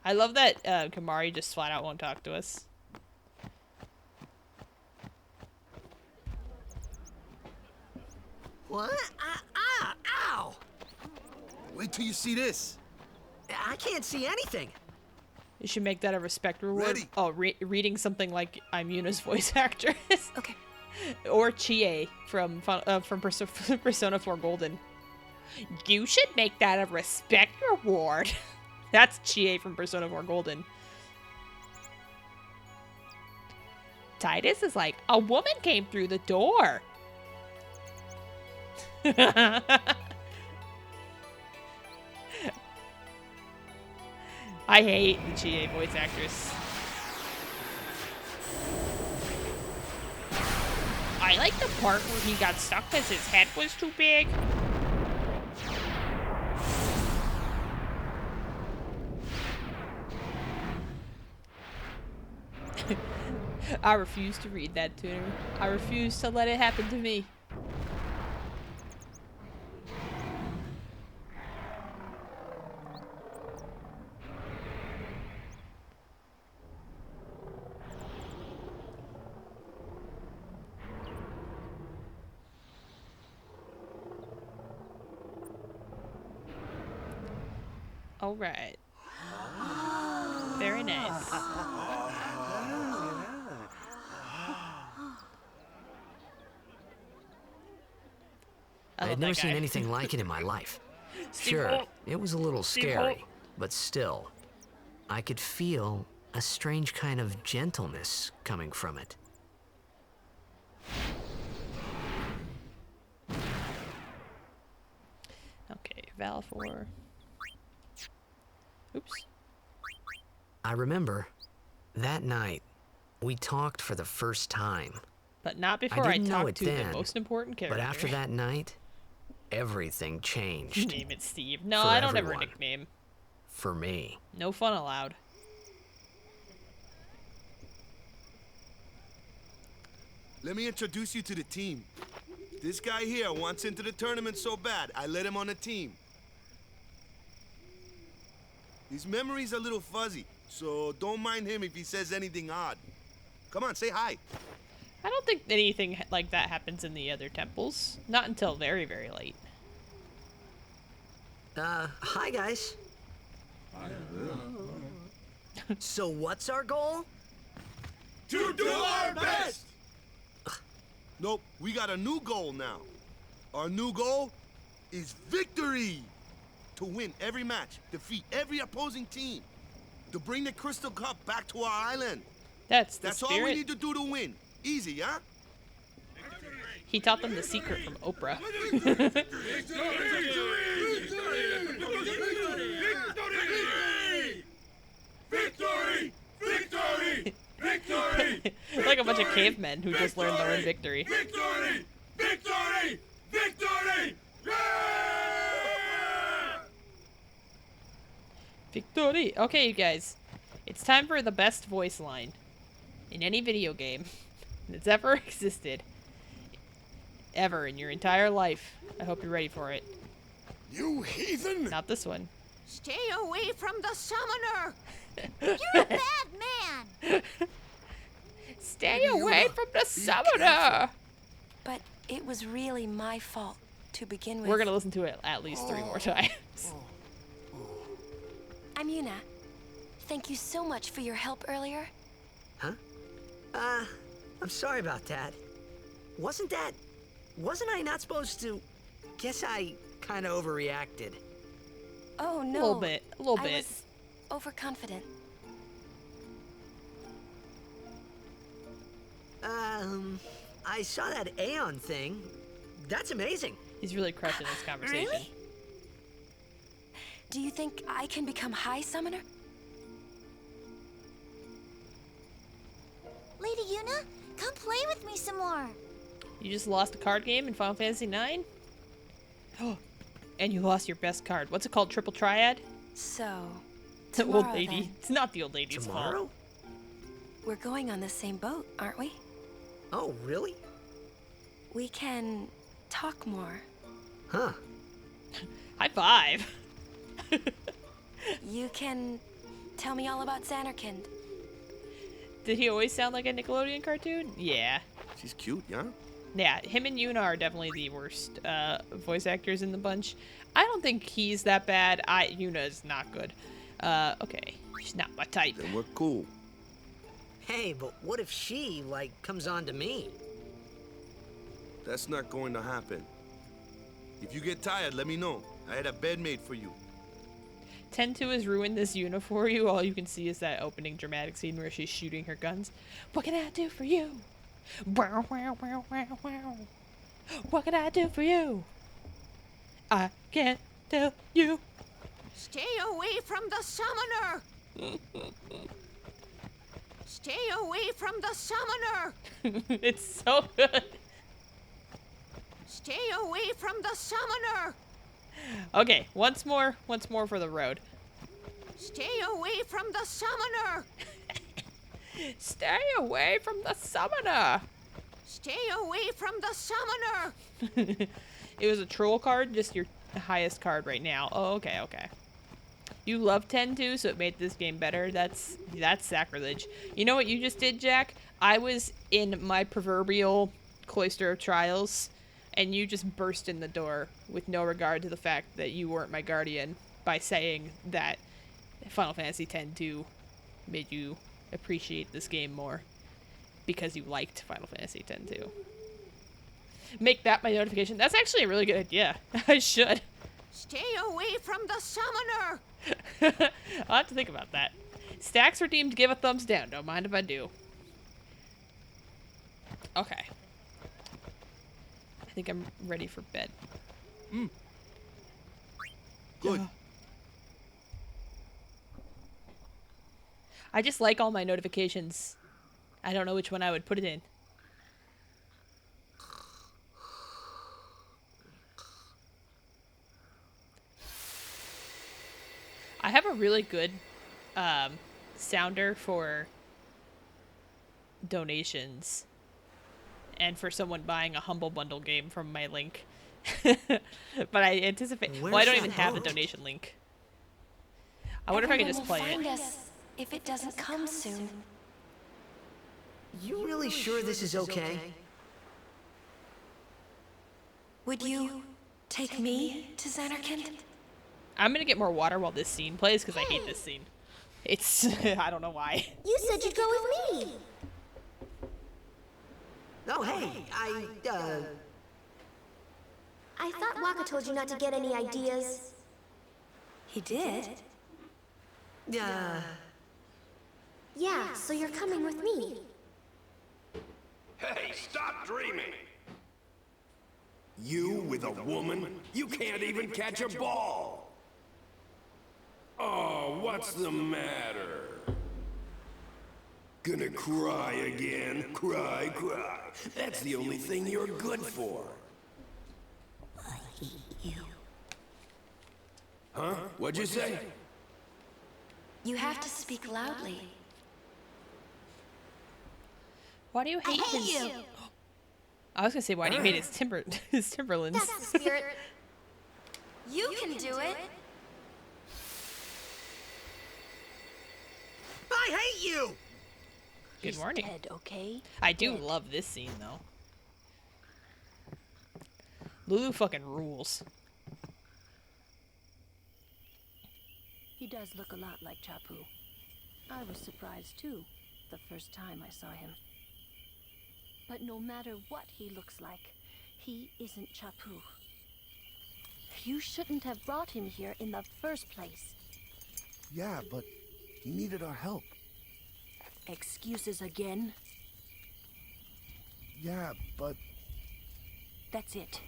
I love that Kamari just flat out won't talk to us.
What? Ow!
Wait till you see this.
I can't see anything.
You should make that a respect reward.
Ready.
Oh, reading something like I'm Yuna's voice actress.
Okay.
Or Chie from Persona 4 Golden. You should make that a respect reward. That's Chie from Persona 4 Golden. Titus is like, a woman came through the door. I hate the Chie voice actress. I like the part where he got stuck because his head was too big. I refuse to read that to her. I refuse to let it happen to me. All right. Very nice.
I had never seen anything like it in my life. Sure, it was a little scary, but still, I could feel a strange kind of gentleness coming from it.
Okay, Valfor. Oops.
I remember that night we talked for the first time.
But not before I
didn't know
talked
it
to
then,
the most important character.
But after that night, everything changed.
Name it Steve. No,
For
I don't
everyone.
ever nickname.
For me.
No fun allowed.
Let me introduce you to the team. This guy here wants into the tournament so bad, I let him on the team. His memory's a little fuzzy, so don't mind him if he says anything odd. Come on, say hi.
I don't think anything like that happens in the other temples. Not until very, very late.
Hi guys. So what's our goal?
To do our best! Nope, we got a new goal now. Our new goal is victory! To win every match, defeat every opposing team, to bring the Crystal Cup back to our island.
That's
That's
spirit.
all we need to do to win. Easy, huh?
He taught them the secret from Oprah.
Victory! Victory! Victory!
Like a bunch of cavemen who just learned the word victory.
Victory! Victory! Victory!
Victory! Okay, you guys. It's time for the best voice line in any video game that's ever existed. Ever in your entire life. I hope you're ready for it.
You heathen!
Not this one.
Stay away from the summoner!
You're a bad man!
Stay away from the summoner!
But it was really my fault to begin with.
We're gonna listen to it at least 3 more times.
I'm Yuna. Thank you so much for your help earlier.
Huh? I'm sorry about that. Wasn't I not supposed to? Guess I kind of overreacted.
Oh no.
A little bit. A little
I
bit.
was overconfident.
I saw that Aeon thing. That's amazing.
He's really crushing this conversation.
Really? Do you think I can become High Summoner?
Lady Yuna, come play with me some more.
You just lost a card game in Final Fantasy IX? Oh, and you lost your best card. What's it called? Triple Triad?
So,
The old
tomorrow,
lady.
then.
It's not the old lady's
Tomorrow?
fault.
We're going on the same boat, aren't we?
Oh, really?
We can talk more.
Huh.
High five.
You can tell me all about Zanarkand.
Did he always sound like a Nickelodeon cartoon? Yeah.
She's cute, yeah?
Yeah, him and Yuna are definitely the worst voice actors in the bunch. I don't think he's that bad. Yuna's not good. Okay. She's not my type.
Then we're cool.
Hey, but what if she, comes on to me?
That's not going to happen. If you get tired, let me know. I had a bed made for you.
10-2 has ruined this Yuna for you. All you can see is that opening dramatic scene where she's shooting her guns. What can I do for you? Wow, wow, wow, wow, wow. What can I do for you? I can't tell you.
Stay away from the summoner! Stay away from the summoner!
It's so good.
Stay away from the summoner!
Okay, once more for the road.
Stay away from the summoner!
Stay away from the summoner!
Stay away from the summoner!
It was a troll card, just your highest card right now. Oh, okay, okay. You love 10-2, so it made this game better. That's sacrilege. You know what you just did, Jack? I was in my proverbial Cloister of Trials, and you just burst in the door with no regard to the fact that you weren't my guardian by saying that Final Fantasy X-2 made you appreciate this game more because you liked Final Fantasy X-2. Make that my notification. That's actually a really good idea. I should.
Stay away from the summoner!
I'll have to think about that. Stacks redeemed, give a thumbs down. Don't mind if I do. Okay. I think I'm ready for bed.
Good.
I just like all my notifications. I don't know which one I would put it in. I have a really good sounder for donations and for someone buying a Humble Bundle game from my link. But I anticipate... well, I don't even have the donation link. I wonder if I could just play
Everyone will
it.
find us if it doesn't come soon.
You really sure this is okay?
Would you take me to Zanarkand?
I'm gonna get more water while this scene plays because I hate this scene. It's... I don't know why.
You said you'd go with me.
Oh, hey,
I thought Waka told you not to get any ideas.
He did?
Yeah.
Yeah, so you're coming with me.
Hey, stop dreaming! You with a woman? You can't even catch a ball! Oh, what's the matter? Gonna cry again? Cry, cry. That's the only thing you're good for.
I hate you.
Huh? What'd you say?
You have to speak loudly.
Why do you hate his... I was gonna say, why do you hate his Timberlands?
That's the spirit.
You can do it.
I hate you!
Good morning.
Dead, okay?
I do love this scene, though. Lulu fucking rules.
He does look a lot like Chapu. I was surprised too, the first time I saw him. But no matter what he looks like, he isn't Chapu. You shouldn't have brought him here in the first place.
Yeah, but he needed our help.
Excuses again?
Yeah, but...
That's it.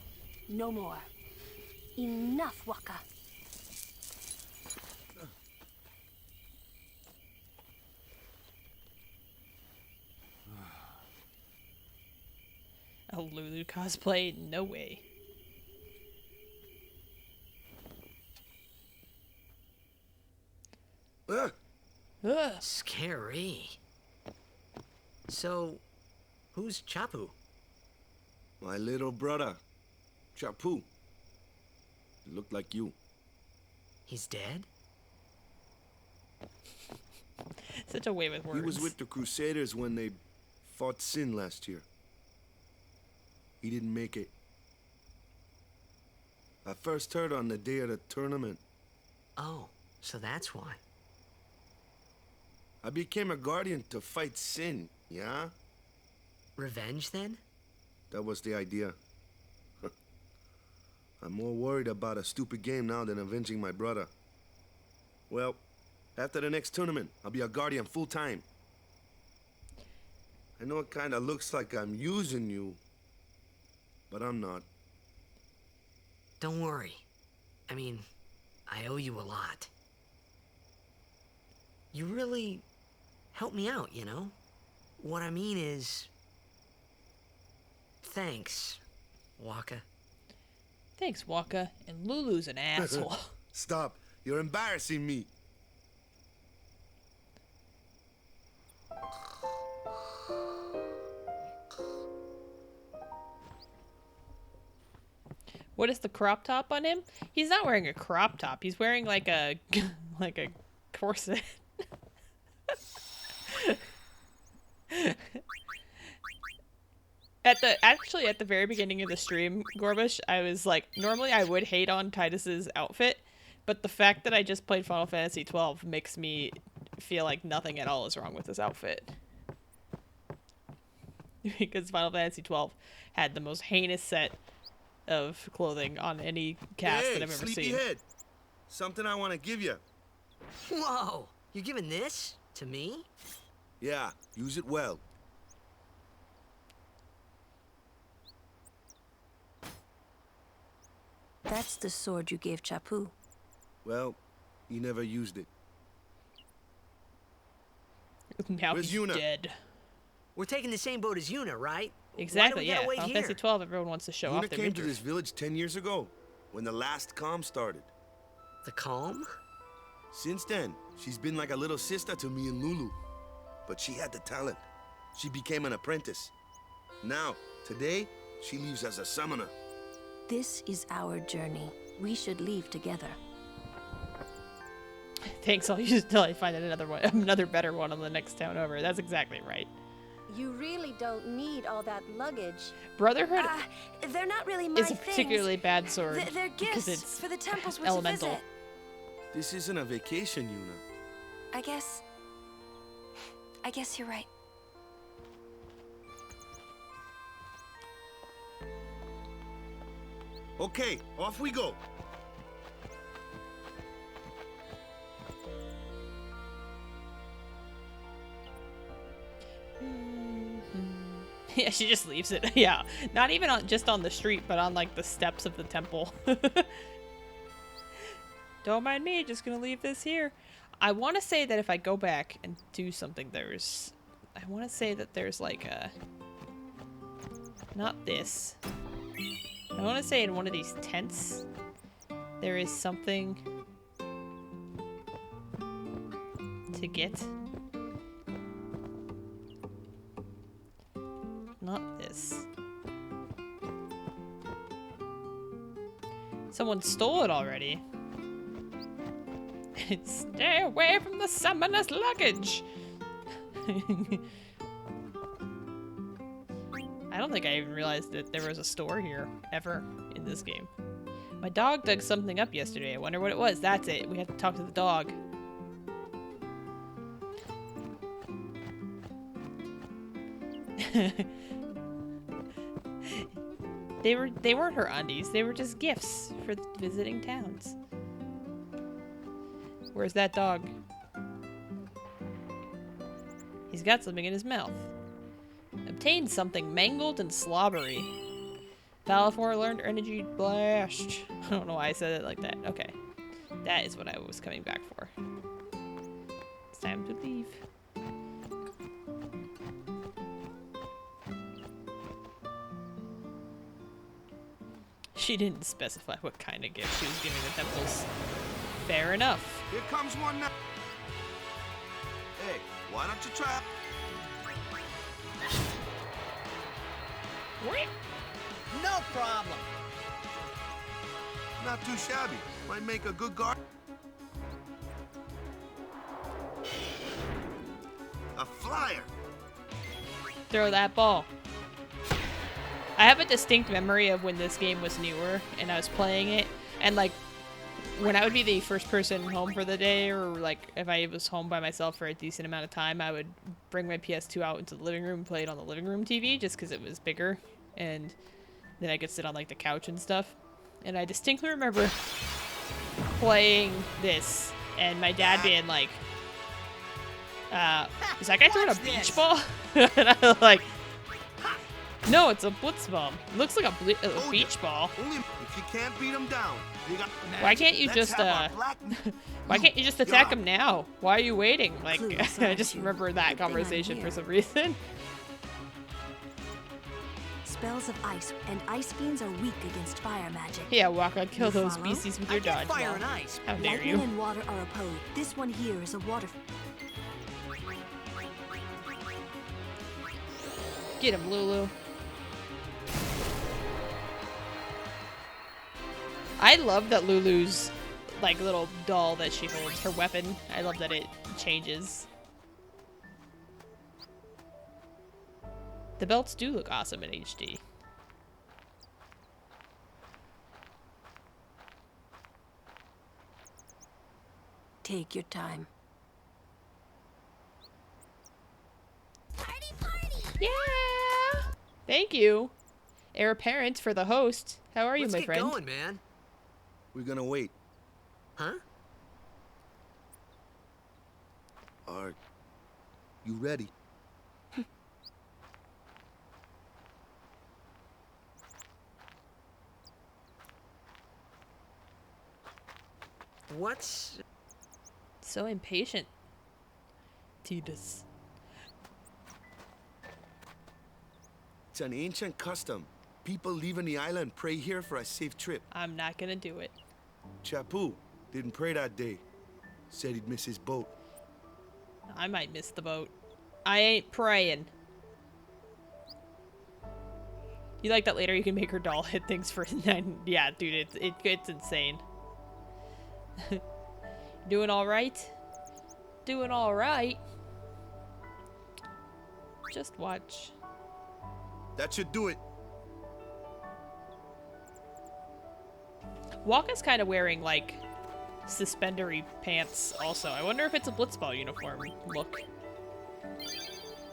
No more. Enough, Waka.
A Lulu cosplay? No way.
Ugh. Scary. So, who's Chapu?
My little brother, Chapu. He looked like you.
He's dead?
Such a way with words.
He was with the Crusaders when they fought Sin last year. He didn't make it. I first heard on the day of the tournament.
Oh, so that's why.
I became a guardian to fight Sin, yeah?
Revenge, then?
That was the idea. I'm more worried about a stupid game now than avenging my brother. Well, after the next tournament, I'll be a guardian full-time. I know it kinda looks like I'm using you, but I'm not.
Don't worry. I mean, I owe you a lot. You really helped me out, you know? What I mean is... Thanks, Waka.
Thanks, Waka. And Lulu's an asshole.
Stop. You're embarrassing me.
What is the crop top on him? He's not wearing a crop top. He's wearing like a like a corset. At the very beginning of the stream, Gorbush, I was like, normally I would hate on Titus's outfit, but the fact that I just played Final Fantasy XII makes me feel like nothing at all is wrong with this outfit. Because Final Fantasy XII had the most heinous set of clothing on any cast that I've ever seen.
Sleepyhead. Something I want to give you.
Whoa! You're giving this to me?
Yeah, use it well.
That's the sword you gave Chapu.
Well, he never used it.
Now
Where's
he's
Yuna?
dead.
We're taking the same boat as Yuna, right?
Exactly,
Why do we
yeah.
gotta wait
Final
here?
Fantasy XII, everyone wants to show
Yuna
off their
came to
victory.
this village 10 years ago, when the last calm started.
The calm?
Since then, she's been like a little sister to me and Lulu. But she had the talent. She became an apprentice. Now, today, she leaves as a summoner.
This is our journey. We should leave together.
Thanks, I'll use it till I find another one, another better one on the next town over. That's exactly right.
You really don't need all that luggage.
Brotherhood
They're not really my
is a
things.
particularly bad sword
They're
because
gifts
it's
for the temples we're
elemental.
to visit.
This isn't a vacation, Yuna.
I guess you're right.
Okay, off we go.
Yeah, she just leaves it. Yeah, not even just on the street, but on like the steps of the temple. Don't mind me, just gonna leave this here. I want to say that if I go back and do something, I want to say that there's like a... Not this. I want to say in one of these tents, there is something to get. Not this. Someone stole it already. Stay away from the summoner's luggage! I don't think I even realized that there was a store here, ever, in this game. My dog dug something up yesterday. I wonder what it was. That's it. We have to talk to the dog. They weren't her undies. They were just gifts for visiting towns. Where's that dog? He's got something in his mouth. Obtained something mangled and slobbery. Valifor learned energy blast. I don't know why I said it like that. Okay. That is what I was coming back for. It's time to leave. She didn't specify what kind of gift she was giving the temples. Fair enough.
Here comes one now. Hey, why don't you try?
No problem.
Not too shabby. Might make a good guard. A flyer.
Throw that ball. I have a distinct memory of when this game was newer and I was playing it, and like when I would be the first person home for the day, or like if I was home by myself for a decent amount of time, I would bring my PS2 out into the living room and play it on the living room TV just because it was bigger, and then I could sit on like the couch and stuff. And I distinctly remember playing this and my dad being like, is that guy throwing a beach ball? And I was like, no, it's a blitzball. It looks like a beach ball.
Only if you can't beat him down. You got
why can't you just why can't you just attack him now? Why are you waiting? Like, I just remember that conversation for some reason.
Spells of ice and ice fiends are weak against fire magic.
Yeah, Waka, kill those species with your dodge.
Fire and ice.
How dare
Lightning
you?
and water are opposed. This one here is a water.
Get him, Lulu. I love that Lulu's like little doll that she holds, her weapon. I love that it changes. The belts do look awesome in HD.
Take your time.
Party, party!
Yeah! Thank you, heir apparent, for the host. How are you, my friend?
Let's get going, man.
We're gonna wait.
Huh?
Are you ready?
What's...
So impatient. Tidus.
It's an ancient custom. People leaving the island pray here for a safe trip.
I'm not gonna do it.
Chapu didn't pray that day. Said he'd miss his boat.
I might miss the boat. I ain't praying. You like that later you can make her doll hit things for 9... Yeah, dude, it's insane. Doing alright? Doing alright. Just watch.
That should do it.
Waka's kind of wearing, like, suspendery pants also. I wonder if it's a blitzball uniform look.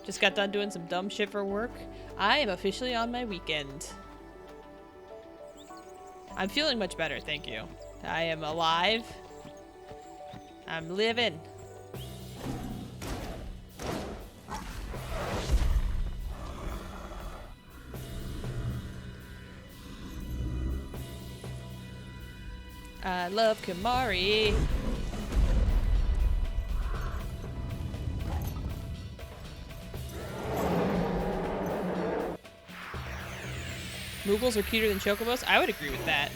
Just got done doing some dumb shit for work. I am officially on my weekend. I'm feeling much better, thank you. I am alive. I'm living. I love Kimari. Moogles are cuter than Chocobos? I would agree with that.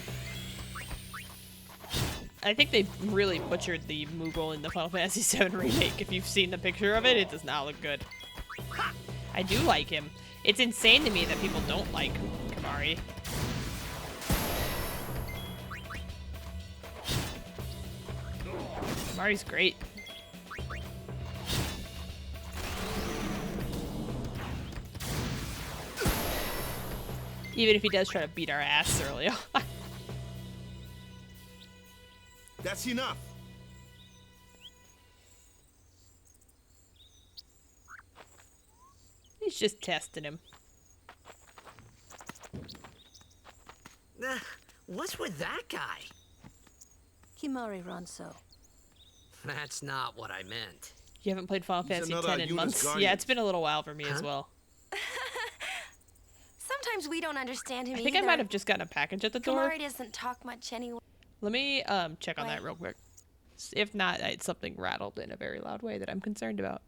I think they really butchered the Moogle in the Final Fantasy VII Remake. If you've seen the picture of it, it does not look good. I do like him. It's insane to me that people don't like Kimari. Kimari's great. Even if he does try to beat our ass early on.
That's enough.
He's just testing him.
What's with that guy?
Kimari Ronso.
That's not what I meant.
You haven't played Final Fantasy
another
X in months?
Guardians.
Yeah, it's been a little while for me as well.
Sometimes we don't understand him
I think
either.
I might have just gotten a package at the door.
Kimari doesn't talk much anyway.
Let me check on that real quick. If not, it's something rattled in a very loud way that I'm concerned about.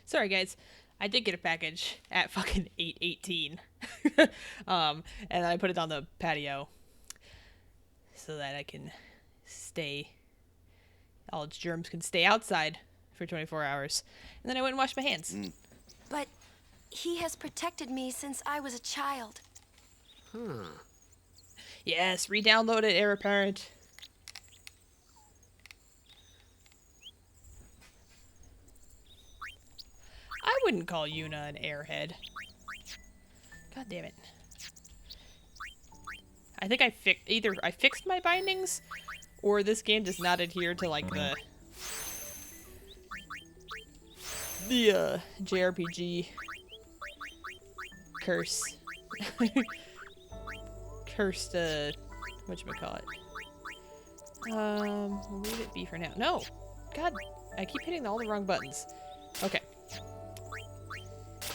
Sorry, guys. I did get a package at fucking 8:18. And I put it on the patio so that I can stay, all its germs can stay outside for 24 hours. And then I went and washed my hands.
But he has protected me since I was a child.
Yes, re-download it, Heir Apparent. I wouldn't call Yuna an airhead. God damn it. I think either I fixed my bindings, or this game does not adhere to like the JRPG curse. Cursed, whatchamacallit. We'll leave it be for now. No! God, I keep hitting all the wrong buttons. Okay.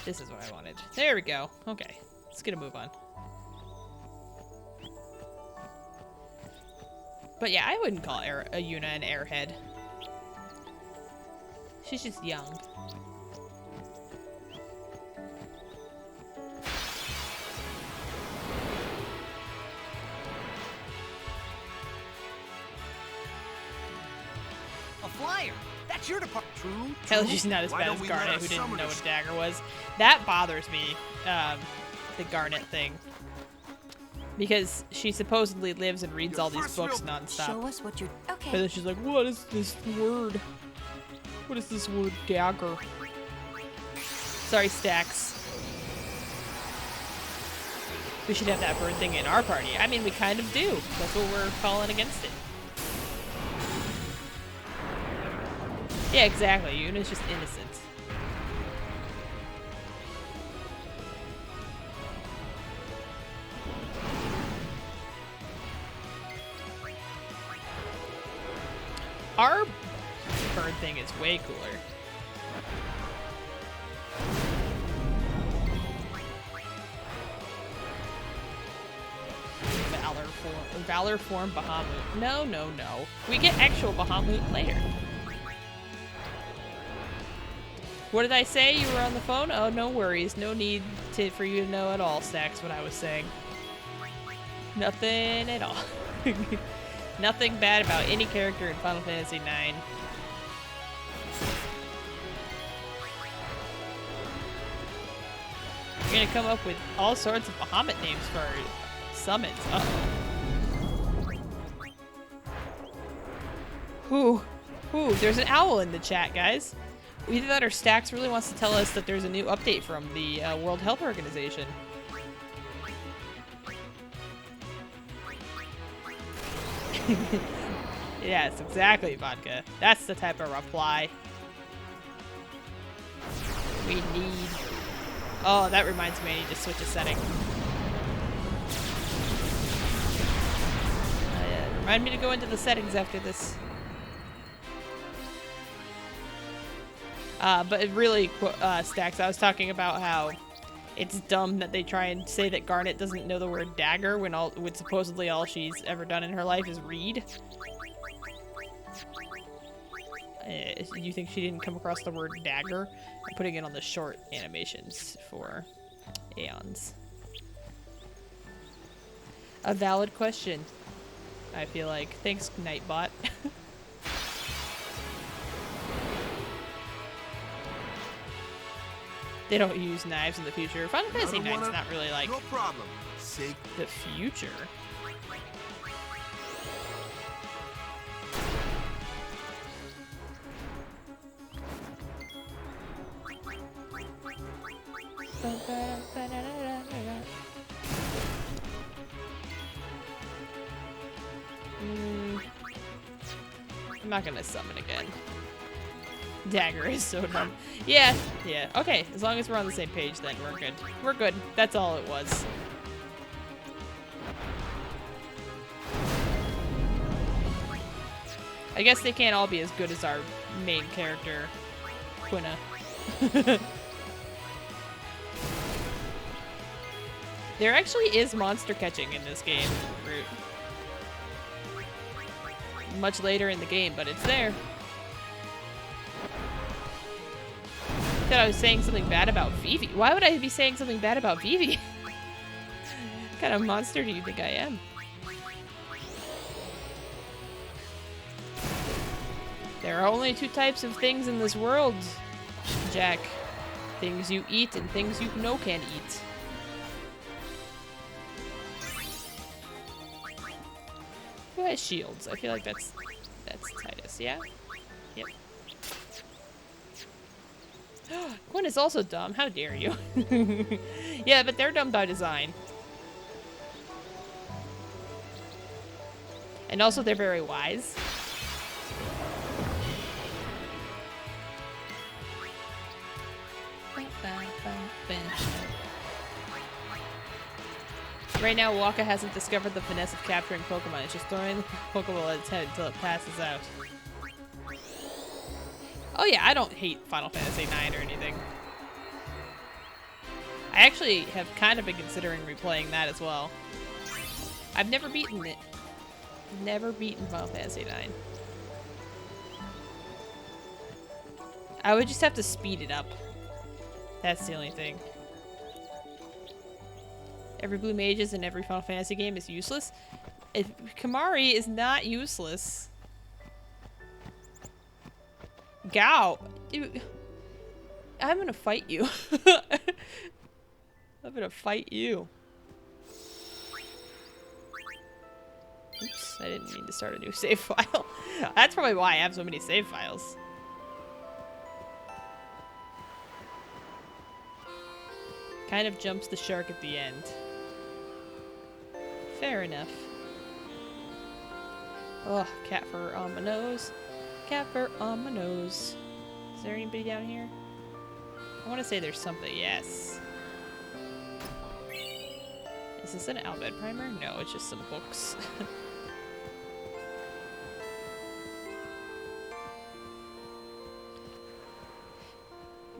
This is what I wanted. There we go. Okay. Let's get a move on. But yeah, I wouldn't call Yuna an airhead. She's just young.
A flyer!
That's your department. True.
Hell, she's not as bad as Garnet, who didn't know what a dagger was. That bothers me, the Garnet thing. Because she supposedly lives and reads all these books nonstop.
Show us what you're... Okay.
And then she's like, what is this word? What is this word, dagger? Sorry, Stacks. We should have that bird thing in our party. I mean, we kind of do. That's what we're calling against it. Yeah, exactly. Yuna's just innocent. Our bird thing is way cooler. Valor form Bahamut. No, no, no. We get actual Bahamut later. What did I say? You were on the phone? Oh, no worries. No need for you to know at all, Stacks, what I was saying. Nothing at all. Nothing bad about any character in Final Fantasy IX. You're gonna come up with all sorts of Bahamut names for summons. Uh-oh. Ooh, there's an owl in the chat, guys. Either that or Stax really wants to tell us that there's a new update from the World Health Organization. Yes, exactly, Vodka. That's the type of reply we need. Oh, that reminds me, I need to switch a setting. Yeah, remind me to go into the settings after this. But it really, Stacks, I was talking about how it's dumb that they try and say that Garnet doesn't know the word dagger when supposedly all she's ever done in her life is read. You think she didn't come across the word dagger? I'm putting it on the short animations for Aeons. A valid question, I feel like. Thanks, Nightbot. They don't use knives in the future. Final Fantasy IX's not really like
no problem.
The future. I'm not gonna summon again. Dagger is so dumb. Yeah. Okay, as long as we're on the same page, then we're good. We're good. That's all it was. I guess they can't all be as good as our main character, Quina. There actually is monster catching in this game, Root. Much later in the game, but it's there. I thought I was saying something bad about Vivi. Why would I be saying something bad about Vivi? What kind of monster do you think I am? There are only two types of things in this world, Jack. Things you eat and things you know can't eat. Who has shields? I feel like that's Titus, yeah? Yep. Quinn is also dumb. How dare you? Yeah, but they're dumb by design. And also they're very wise. Right now, Waka hasn't discovered the finesse of capturing Pokemon. It's just throwing the Pokeball at its head until it passes out. Oh yeah, I don't hate Final Fantasy IX or anything. I actually have kind of been considering replaying that as well. I've never beaten it. Never beaten Final Fantasy IX. I would just have to speed it up. That's the only thing. Every Blue Mages in every Final Fantasy game is useless. Kamari is not useless. Gao, dude, I'm gonna fight you. I'm gonna fight you. Oops, I didn't mean to start a new save file. That's probably why I have so many save files. Kind of jumps the shark at the end. Fair enough. Ugh, cat fur on my nose. Cat fur on my nose. Is there anybody down here? I want to say there's something. Yes. Is this an Albed primer? No, it's just some books.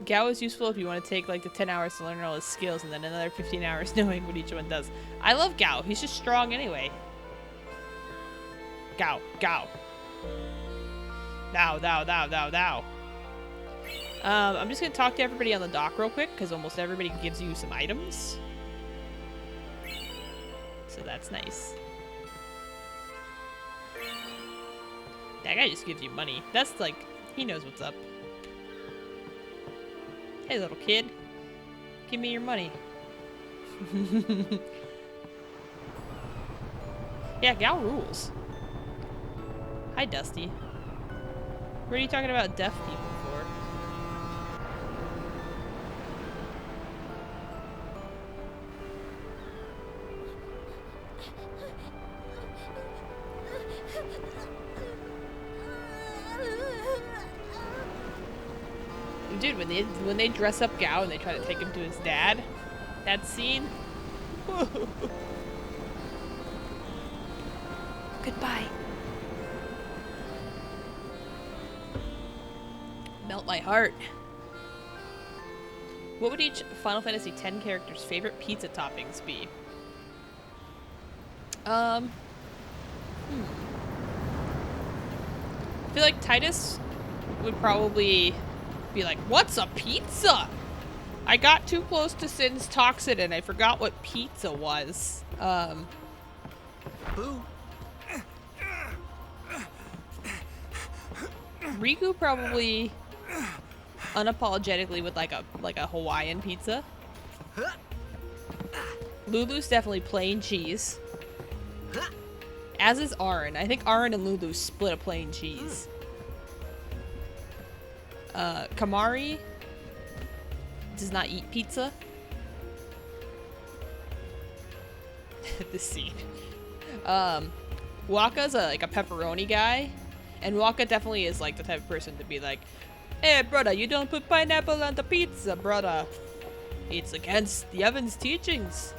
Gao is useful if you want to take like the 10 hours to learn all his skills and then another 15 hours knowing what each one does. I love Gao. He's just strong anyway. Gao. Gao. Thou. I'm just going to talk to everybody on the dock real quick because almost everybody gives you some items. So that's nice. That guy just gives you money. That's like, he knows what's up. Hey, little kid. Give me your money. Yeah, Gao rules. Hi, Dusty. What are you talking about deaf people for? Dude, when they dress up Gao and they try to take him to his dad, that scene.
Goodbye.
Melt my heart. What would each Final Fantasy X character's favorite pizza toppings be? I feel like Titus would probably be like, what's a pizza? I got too close to Sin's toxin and I forgot what pizza was.
Boo.
Riku probably unapologetically with like a Hawaiian pizza. Lulu's definitely plain cheese. As is Aaron. I think Aaron and Lulu split a plain cheese. Kamari does not eat pizza. This scene. Waka's like a pepperoni guy. And Waka definitely is like the type of person to be like, hey brother, you don't put pineapple on the pizza, brother. It's against the Evans teachings.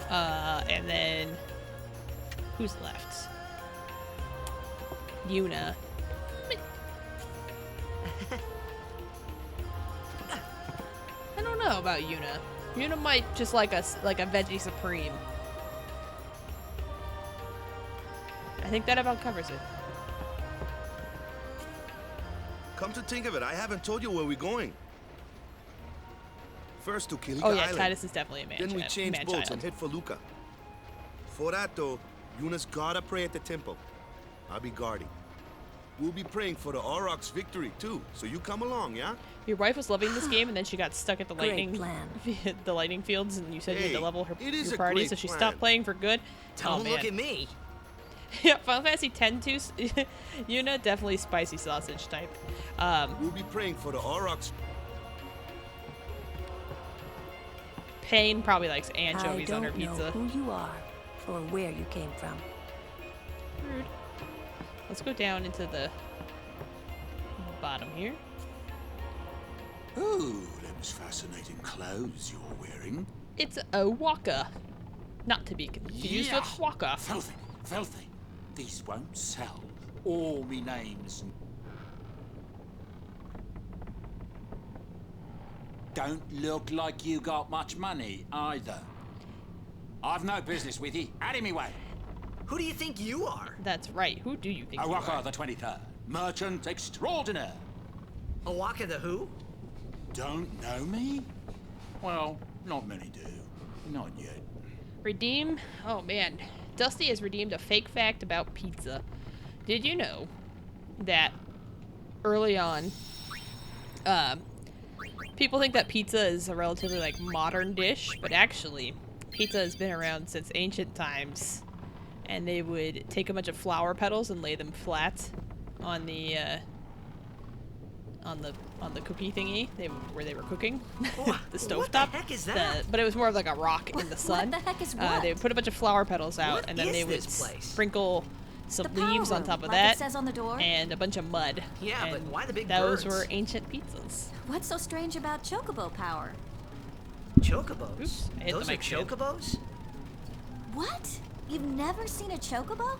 And then who's left? Yuna. I don't know about Yuna. Yuna might just like a veggie supreme. I think that about covers it.
Come to think of it, I haven't told you where we're going. First to Kilika
Oh yeah,
Island.
Titus is definitely a man.
Then we change boats
man-child.
and head for Luca. For that though, Yuna's gotta pray at the temple. I'll be guarding. We'll be praying for the Aurochs' victory too, so you come along, yeah?
Your wife was loving this game, and then she got stuck at the
Great plan.
the lightning fields, and you said you had to level her
it is
your
a
party,
great
so she
plan.
stopped playing for good.
Don't look at me.
Yeah, Final Fantasy X too. Yuna definitely spicy sausage type.
We'll be praying for the Aurochs.
Pain probably likes anchovies
I
on her
don't
pizza.
know who you are or where you came from.
Rude. Let's go down into the bottom here.
Oh, them's fascinating clothes you're wearing.
It's a Waka. Not to be confused with Waka.
Filthy, filthy. These won't sell. All me names. Don't look like you got much money, either. I've no business with you. Out of me way.
Who do you think you are?
That's right. Who do you think you
Awaka
are?
the 23rd. Merchant extraordinaire.
Awaka the who?
Don't know me? Well, not many do. Not yet.
Redeem? Oh man. Dusty has redeemed a fake fact about pizza. Did you know that early on, people think that pizza is a relatively like modern dish, but actually, pizza has been around since ancient times, and they would take a bunch of flower petals and lay them flat on the cookie thingy where they were cooking, the stovetop.
What the heck is that?
But it was more of like a rock in the sun.
What the heck is what?
They would put a bunch of flower petals out,
What
and then
is
they would
this place?
sprinkle some
The power
leaves on
room,
top of
like
that,
it says on the door?
and a bunch of mud.
Yeah, but
and
why the big
those
birds?
were ancient pizzas.
What's so strange about chocobo power?
Chocobos?
Oops, I hit the
Those are
mic stand.
chocobos?
What? You've never seen a chocobo?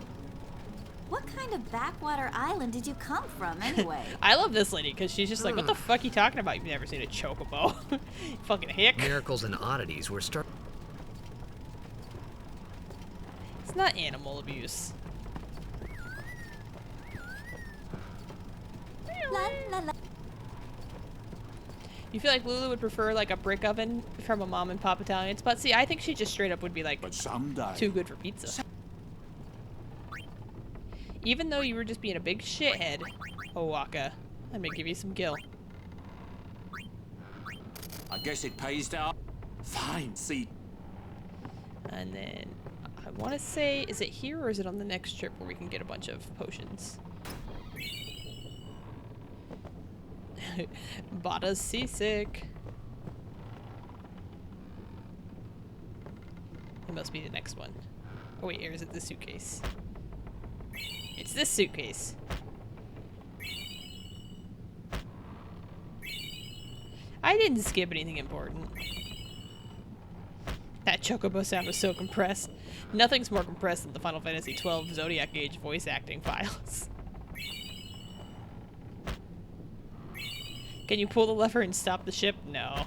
What kind of backwater island did you come from, anyway?
I love this lady because she's just like, "What the fuck are you talking about? You've never seen a chocobo, fucking hick."
Miracles and oddities were
It's not animal abuse.
La, la, la.
You feel like Lulu would prefer like a brick oven from a mom and pop Italian spot? See, I think she just straight up would be like too good for pizza. Even though you were just being a big shithead, Owaka, I'm gonna give you some gil.
I guess it pays to... Fine, see.
And then I want to say, is it here or is it on the next trip where we can get a bunch of potions? Bada's seasick. It must be the next one. Oh wait, or is it the suitcase? It's this suitcase. I didn't skip anything important. That chocobo sound was so compressed. Nothing's more compressed than the Final Fantasy XII Zodiac Age voice acting files. Can you pull the lever and stop the ship? No.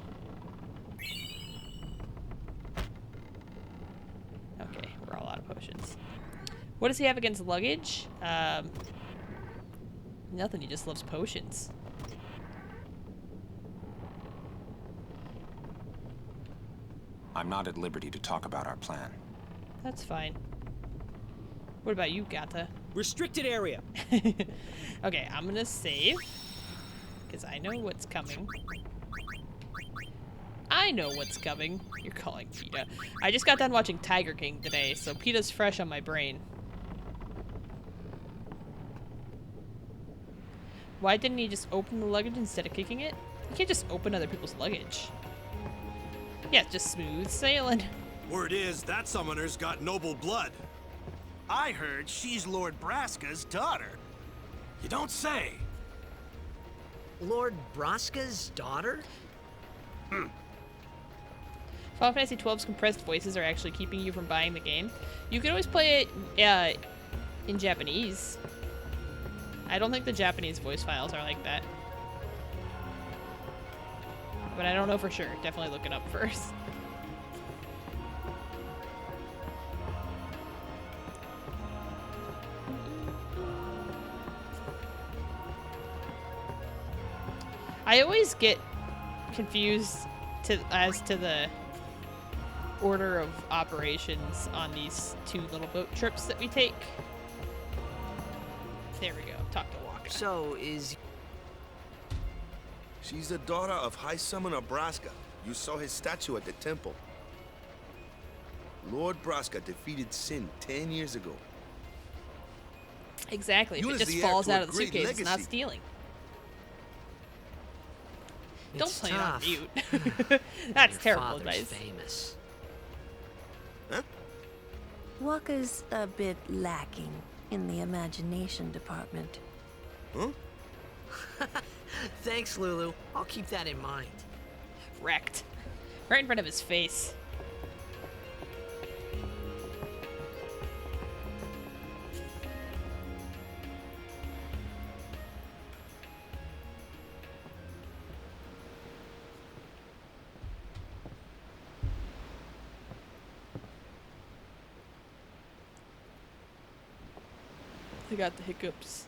Okay, we're all out of potions. What does he have against luggage? Nothing, he just loves potions.
I'm not at liberty to talk about our plan.
That's fine. What about you, Gata?
Restricted area.
Okay, I'm gonna save. Because I know what's coming. I know what's coming. You're calling PETA. I just got done watching Tiger King today, so PETA's fresh on my brain. Why didn't he just open the luggage instead of kicking it? You can't just open other people's luggage. Yeah, just smooth sailing.
Word is that summoner's got noble blood. I heard she's Lord Braska's daughter. You don't say.
Lord Braska's daughter?
Hmm.
Final Fantasy XII's compressed voices are actually keeping you from buying the game. You could always play it in Japanese. I don't think the Japanese voice files are like that. But I don't know for sure. Definitely look it up first. I always get confused as to the order of operations on these two little boat trips that we take. There we go. Talk to Waka.
So, is...
She's the daughter of High Summoner Braska. You saw his statue at the temple. Lord Braska defeated Sin 10 years ago.
Exactly. If it just falls out of the suitcase, it's not stealing. Don't play it on mute. That's terrible advice.
Famous.
Huh?
Waka's a bit lacking in the imagination department.
Huh?
Thanks, Lulu. I'll keep that in mind.
Wrecked. Right in front of his face. I got the hiccups.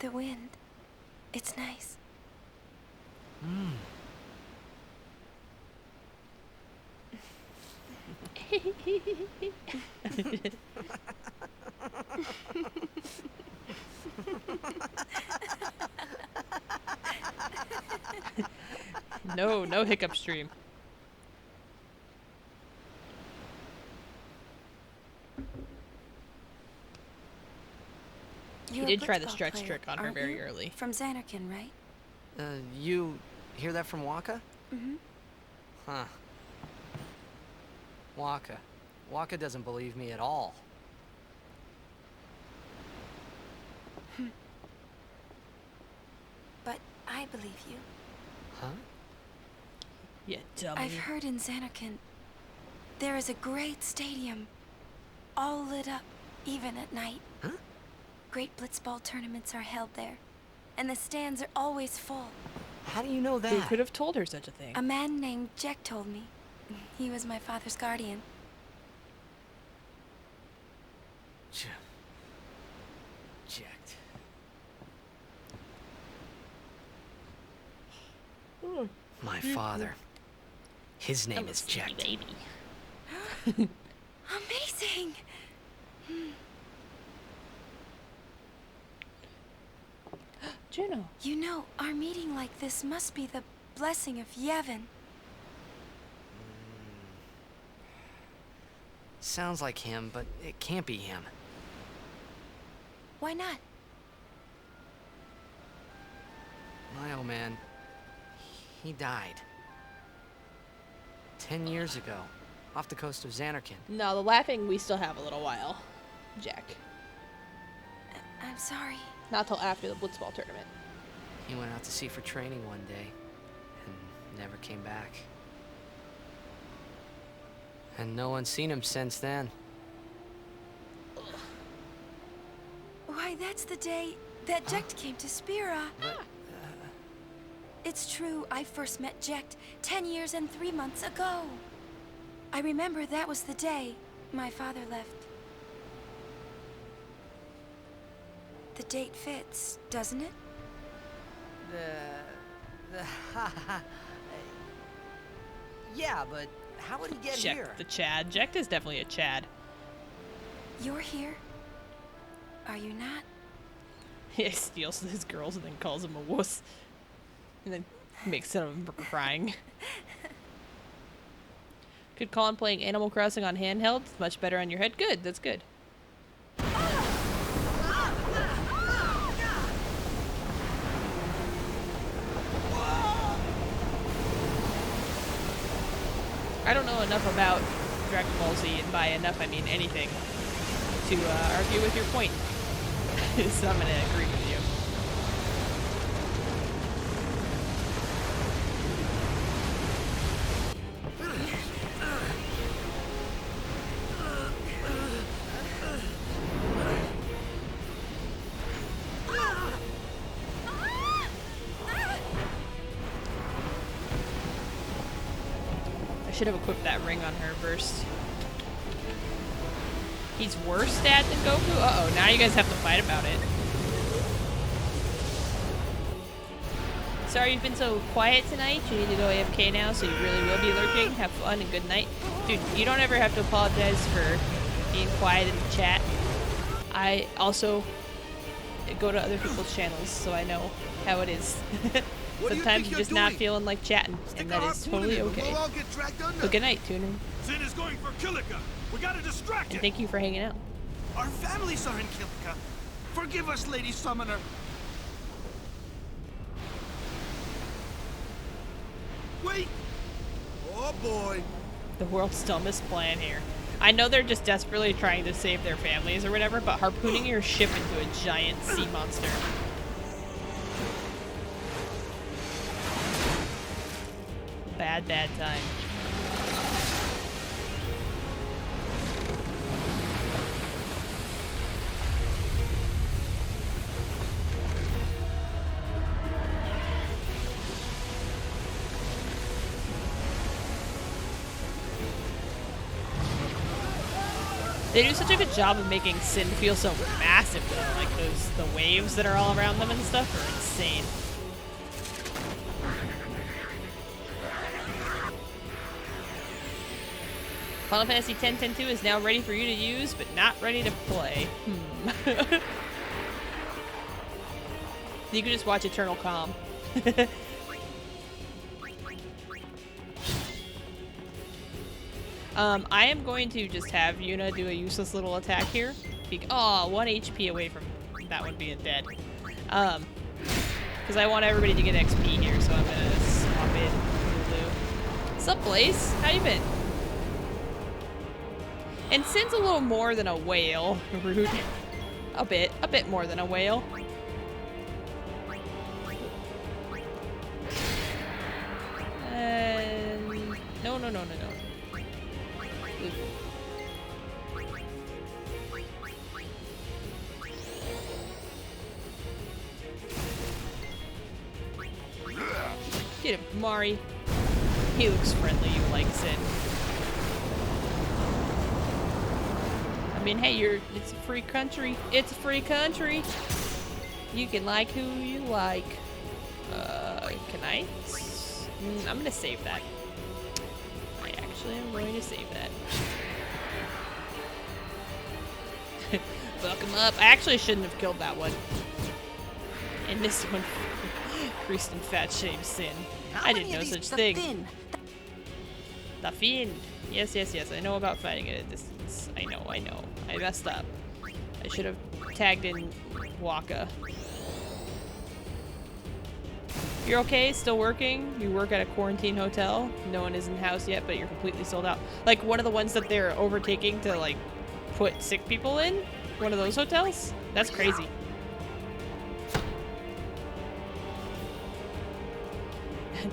The wind. It's nice.
No hiccup stream. He did try the stretch trick on her very early.
From Zanarkand, right?
You hear that from Waka?
Mm-hmm.
Huh. Waka. Waka doesn't believe me at all.
But I believe you.
Huh?
Yeah, dummy.
I've heard in Zanarkand there is a great stadium, all lit up, even at night.
Huh?
Great blitzball tournaments are held there, and the stands are always full.
How do you know that?
Who could have told her such a thing?
A man named Jack told me. He was my father's guardian.
Jacked. My father. His name is Jack.
Baby.
Amazing!
Juno.
You know, our meeting like this must be the blessing of Yevon.
Sounds like him, but it can't be him.
Why not?
My old man, he died. 10 years ago, off the coast of Zanarkand.
No, the laughing, we still have a little while, Jack.
I'm sorry.
Not till after the blitzball tournament.
He went out to sea for training one day, and never came back. And no one's seen him since then.
Why, that's the day that Jecht came to Spira.
But,
It's true, I first met Jecht 10 years and 3 months ago. I remember that was the day my father left. The date fits, doesn't it?
Yeah, but how would he get
Jecht,
here?
the Chad. Jecht is definitely a Chad.
You're here. Are you not?
He steals his girls and then calls him a wuss. And then makes fun of him for crying. Could call on playing Animal Crossing on handheld. It's much better on your head. Good, that's good. I don't know enough about Dragon Ball Z, and by enough I mean anything, to argue with your point. So I'm gonna agree with you. I should have equipped that ring on her first. He's worse stat than Goku? Uh-oh, now you guys have to fight about it. Sorry you've been so quiet tonight. You need to go AFK now, so you really will be lurking. Have fun and good night. Dude, you don't ever have to apologize for being quiet in the chat. I also go to other people's channels, so I know how it is. Sometimes you're just not feeling like chatting, and that is totally okay. But good night, Tuner.
Zin is going for Kilika. We gotta distract
And
him.
thank you for hanging out.
Our families are in Kilika. Forgive us, Lady Summoner. Wait! Oh boy!
The world's dumbest plan here. I know they're just desperately trying to save their families or whatever, but harpooning your ship into a giant sea monster. Bad, bad time. They do such a good job of making Sin feel so massive, though. Like the waves that are all around them and stuff are insane. Final Fantasy X-10-2 is now ready for you to use, but not ready to play. You can just watch Eternal Calm. I am going to just have Yuna do a useless little attack here. Oh, 1 HP away from that one being dead. Because I want everybody to get XP here, so I'm gonna swap in Lulu. What's up, Blaze? How you been? And Sin's a little more than a whale. Rude. A bit more than a whale. No. Get him, Mari. He looks friendly, you like Sin. I mean, hey, it's a free country. It's a free country. You can like who you like. Can I? I'm gonna save that. I actually am going to save that. Fuck him up. I actually shouldn't have killed that one. And this one, Priest and Fat Shame Sin. I didn't know such thing. The Fiend. Yes. I know about fighting at a distance. I know. I messed up. I should have tagged in Waka. You're okay? Still working? You work at a quarantine hotel? No one is in the house yet, but you're completely sold out. Like one of the ones that they're overtaking to like put sick people in? One of those hotels? That's crazy.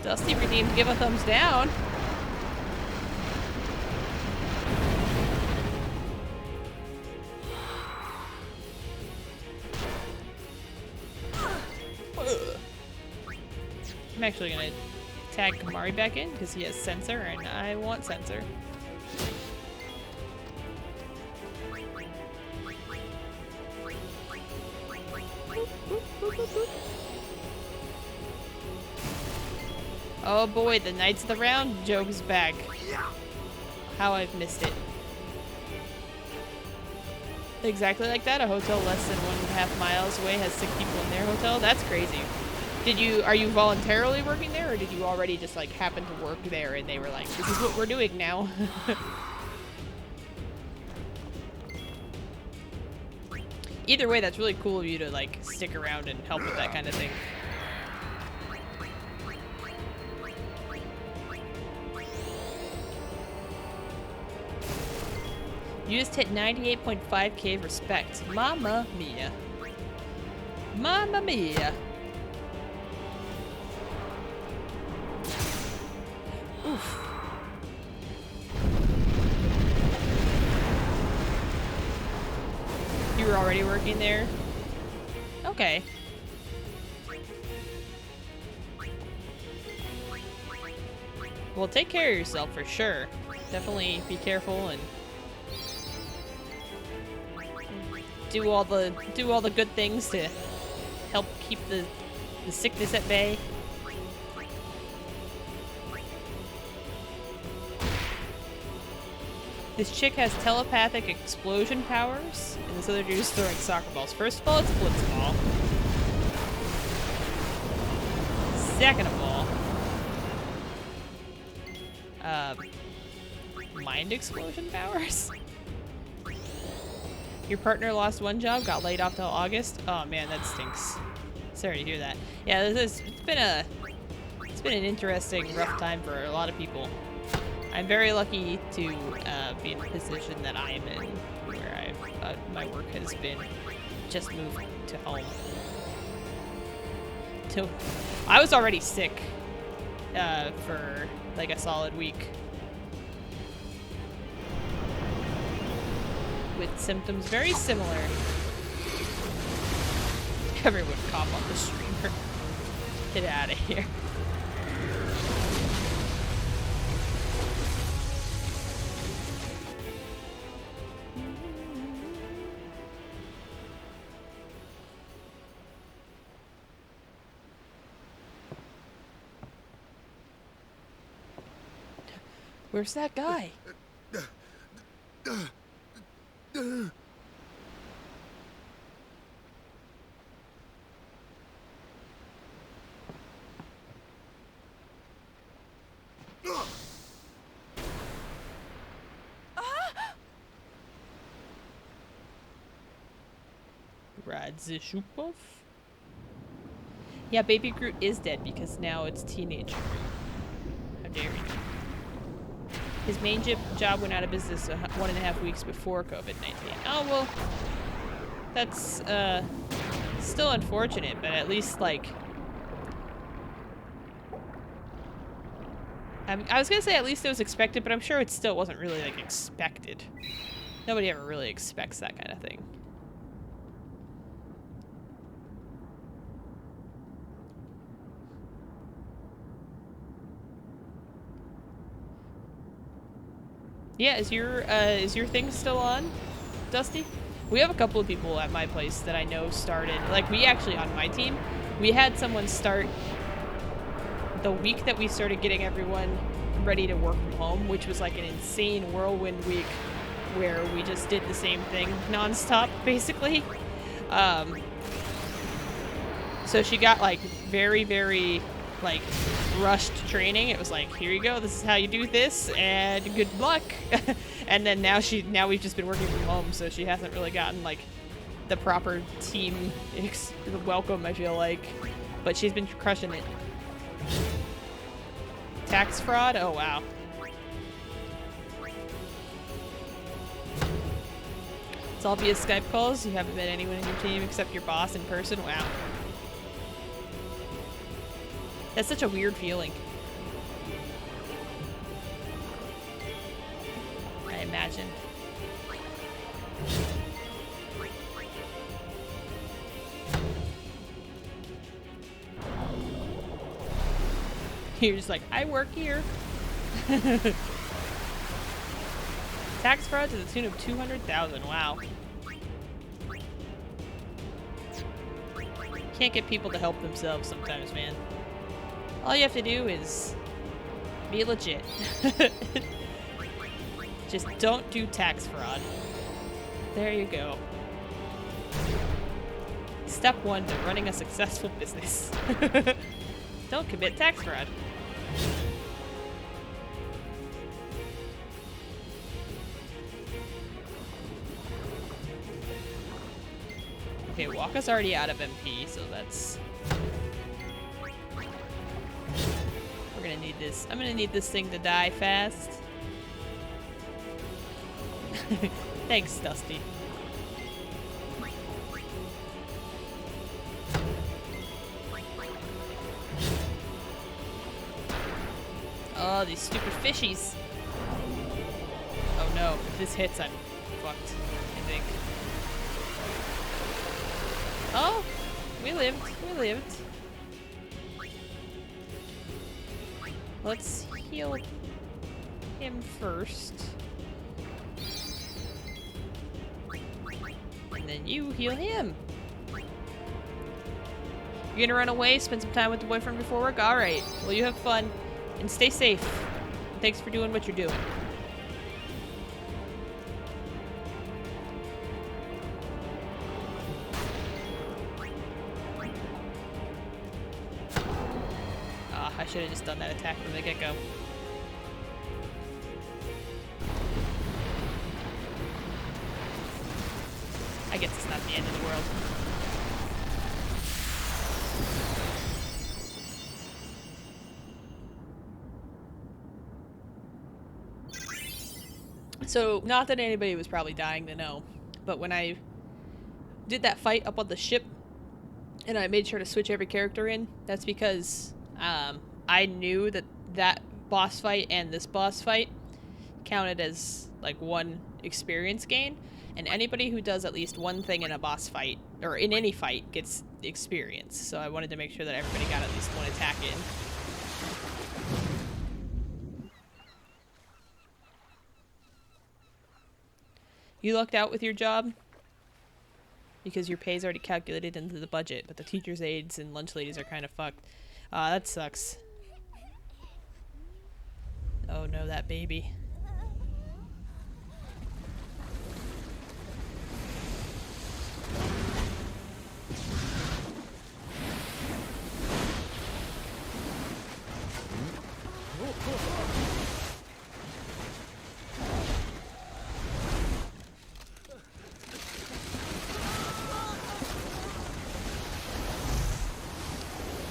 Dusty redeemed, give a thumbs down. I'm actually gonna tag Kamari back in because he has sensor and I want sensor. Oh boy, the Knights of the Round joke is back. How I've missed it. Exactly like that, a hotel less than 1.5 miles away has sick people in their hotel? That's crazy. Are you voluntarily working there, or did you already just like happen to work there and they were like, this is what we're doing now? Either way, that's really cool of you to like stick around and help with that kind of thing. You just hit 98.5k respect. Mamma mia. Mamma mia. Oof. You were already working there? Okay. Well, take care of yourself for sure. Definitely be careful and do all the good things to help keep the sickness at bay. This chick has telepathic explosion powers, and this other dude is throwing soccer balls. First of all, it's blitzball. Second of all, mind explosion powers? Your partner lost one job, got laid off till August? Oh man, that stinks. Sorry to hear that. Yeah, it's been an interesting, rough time for a lot of people. I'm very lucky to be in the position that I am in, where my work has been just moved to home. So I was already sick for like a solid week with symptoms very similar. Everyone cough on the streamer. Get out of here. Where's that guy? Radzishupov? Yeah, Baby Groot is dead because now it's teenage Groot. How dare you. His main job went out of business 1.5 weeks before COVID-19. Oh, well, that's still unfortunate, but at least, like, I was gonna say at least it was expected, but I'm sure it still wasn't really, like, expected. Nobody ever really expects that kind of thing. Yeah, is your thing still on, Dusty? We have a couple of people at my place that I know started, like, we actually, on my team, we had someone start the week that we started getting everyone ready to work from home, which was like an insane whirlwind week where we just did the same thing nonstop, basically. So she got, like, very, very, like, rushed training. It was like, here you go, this is how you do this, and good luck. And then now we've just been working from home, so she hasn't really gotten, like, the proper team welcome, I feel like. But she's been crushing it. Tax fraud? Oh, wow. It's all via Skype calls? You haven't met anyone in your team except your boss in person? Wow. That's such a weird feeling. I imagine. You're just like, I work here. Tax fraud to the tune of 200,000. Wow. Can't get people to help themselves sometimes, man. All you have to do is be legit. Just don't do tax fraud. There you go. Step 1 to running a successful business. Don't commit tax fraud. Okay, Waka's already out of MP, so that's... We're gonna need this. I'm gonna need this thing to die fast. Thanks, Dusty. Oh, these stupid fishies. Oh no, if this hits, I'm fucked, I think. Oh, we lived, we lived. Let's heal him first. And then you heal him. You're gonna run away, spend some time with the boyfriend before work? Alright, well you have fun. And stay safe. And thanks for doing what you're doing. Ah, I should have just done that attack from the get-go. I guess it's not the end of the world. So, not that anybody was probably dying to know, but when I did that fight up on the ship, and I made sure to switch every character in, that's because I knew that that boss fight and this boss fight counted as, like, one experience gain, and anybody who does at least one thing in a boss fight, or in any fight, gets experience. So I wanted to make sure that everybody got at least one attack in. You lucked out with your job because your pay's already calculated into the budget, but the teacher's aides and lunch ladies are kind of fucked. That sucks. Oh no, that baby.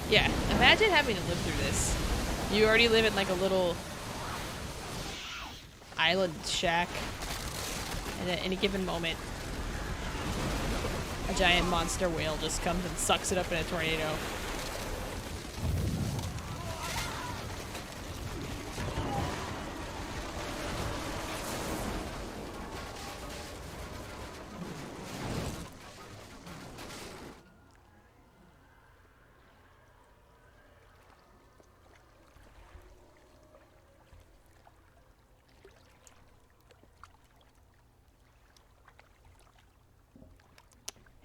Yeah, imagine having to live through this. You already live in like a little island shack, and at any given moment, a giant monster whale just comes and sucks it up in a tornado.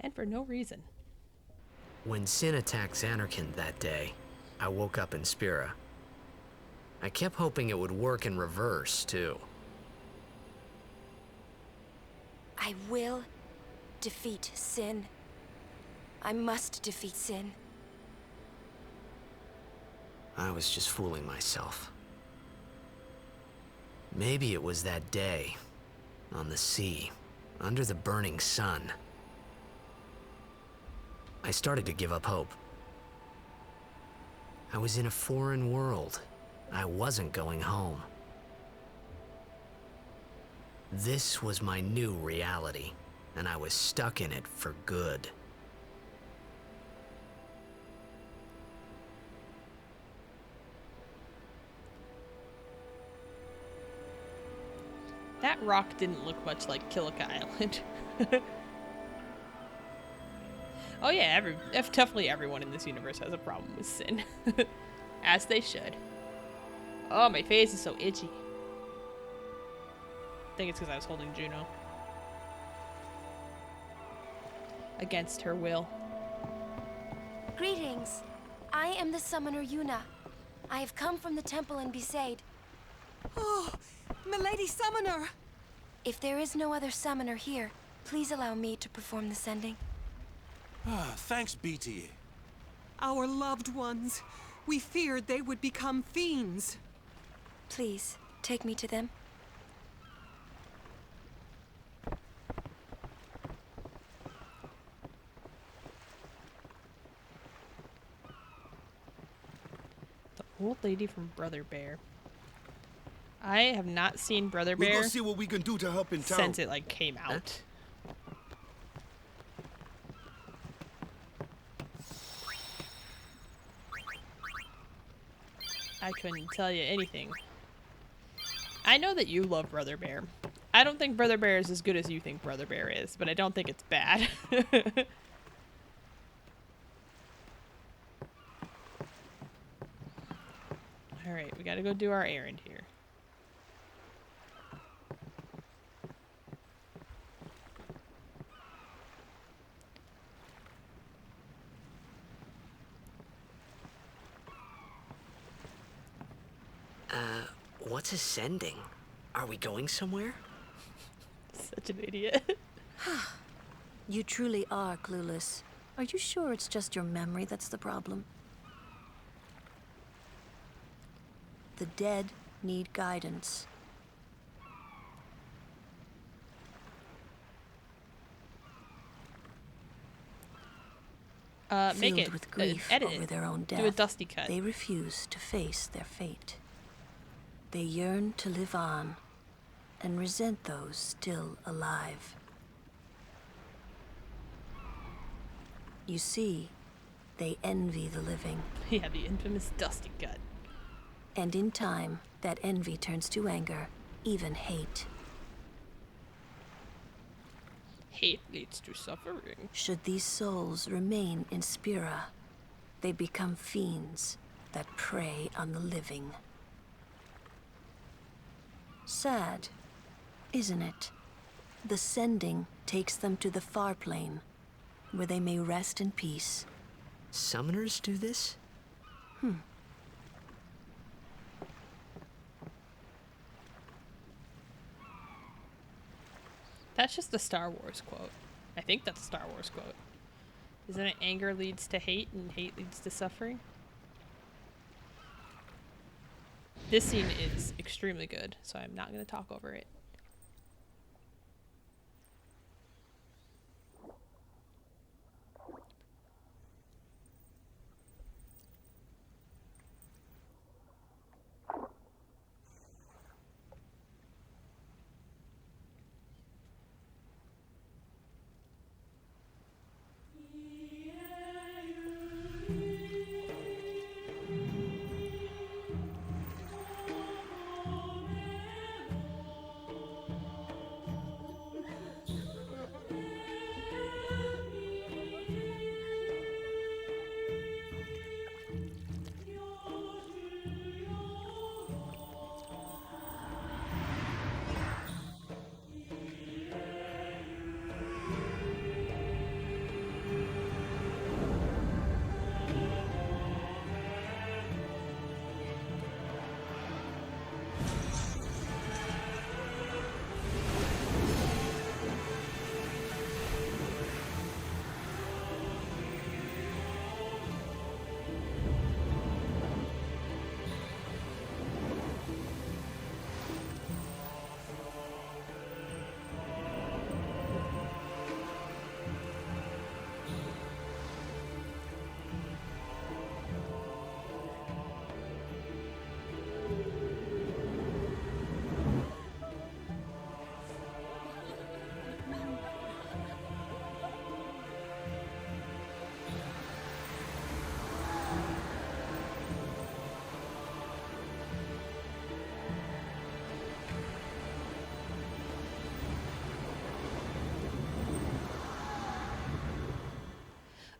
And for no reason.
When Sin attacked Zanarkand that day, I woke up in Spira. I kept hoping it would work in reverse, too.
I will defeat Sin. I must defeat Sin.
I was just fooling myself. Maybe it was that day, on the sea, under the burning sun. I started to give up hope. I was in a foreign world. I wasn't going home. This was my new reality, and I was stuck in it for good.
That rock didn't look much like Kilika Island. Oh yeah, definitely everyone in this universe has a problem with Sin. As they should. Oh, my face is so itchy. I think it's because I was holding Juno. Against her will.
Greetings. I am the summoner Yuna. I have come from the temple in Besaid.
Oh, milady summoner!
If there is no other summoner here, please allow me to perform the sending.
Thanks, BT.
Our loved ones. We feared they would become fiends.
Please, take me to them.
The old lady from Brother Bear. I have not seen Brother
We'll
Bear
go see what we can do to help in town.
since it like came out. I couldn't tell you anything. I know that you love Brother Bear. I don't think Brother Bear is as good as you think Brother Bear is, but I don't think it's bad. Alright, we gotta go do our errand here.
What's ascending? Are we going somewhere?
Such an idiot.
You truly are clueless. Are you sure it's just your memory that's the problem? The dead need guidance.
Make
Filled
it.
with grief
Edit
over
it.
their own death,
Do a dusty cut.
they refuse to face their fate. They yearn to live on and resent those still alive. You see, they envy the living.
Yeah, the infamous dusty cut.
And in time, that envy turns to anger, even hate.
Hate leads to suffering.
Should these souls remain in Spira, they become fiends that prey on the living. Sad, isn't it? The sending takes them to the far plane, where they may rest in peace.
Summoners do this?
That's just a Star Wars quote. I think that's a Star Wars quote. Isn't it anger leads to hate and hate leads to suffering? This scene is extremely good, so I'm not going to talk over it.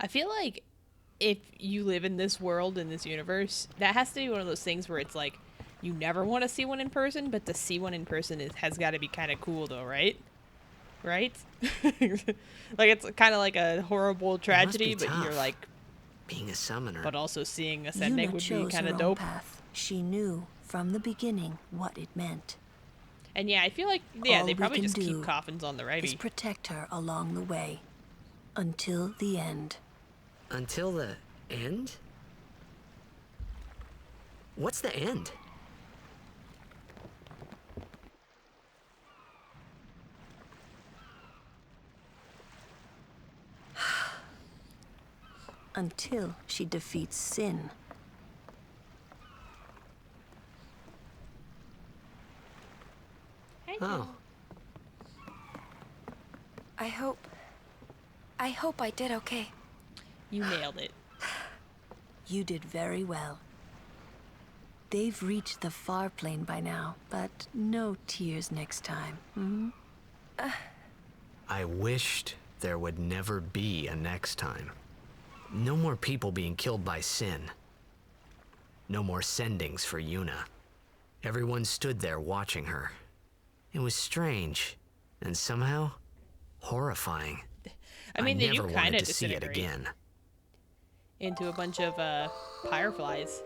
I feel like if you live in this world, in this universe, that has to be one of those things where it's like, you never want to see one in person, but to see one in person has got to be kind of cool though, right? Right? Like, it's kind of like a horrible tragedy, but you're like...
being a summoner.
But also seeing ascending
Yuna
would be
chose
kind
her
of
own
dope.
path. She knew from the beginning what it meant.
And yeah, I feel like, yeah,
All
they
we
probably
can
just keep
do
coffins on the righty.
is protect her along the way. Until the end.
Until the end? What's the end?
Until she defeats sin.
Oh.
I hope I did okay.
You nailed it.
You did very well. They've reached the far plane by now, but no tears next time. Hmm?
I wished there would never be a next time. No more people being killed by sin. No more sendings for Yuna. Everyone stood there watching her. It was strange, and somehow horrifying.
I mean, they do
never
kind
wanted
of
to see it
disintegrate
again.
into a bunch of fireflies.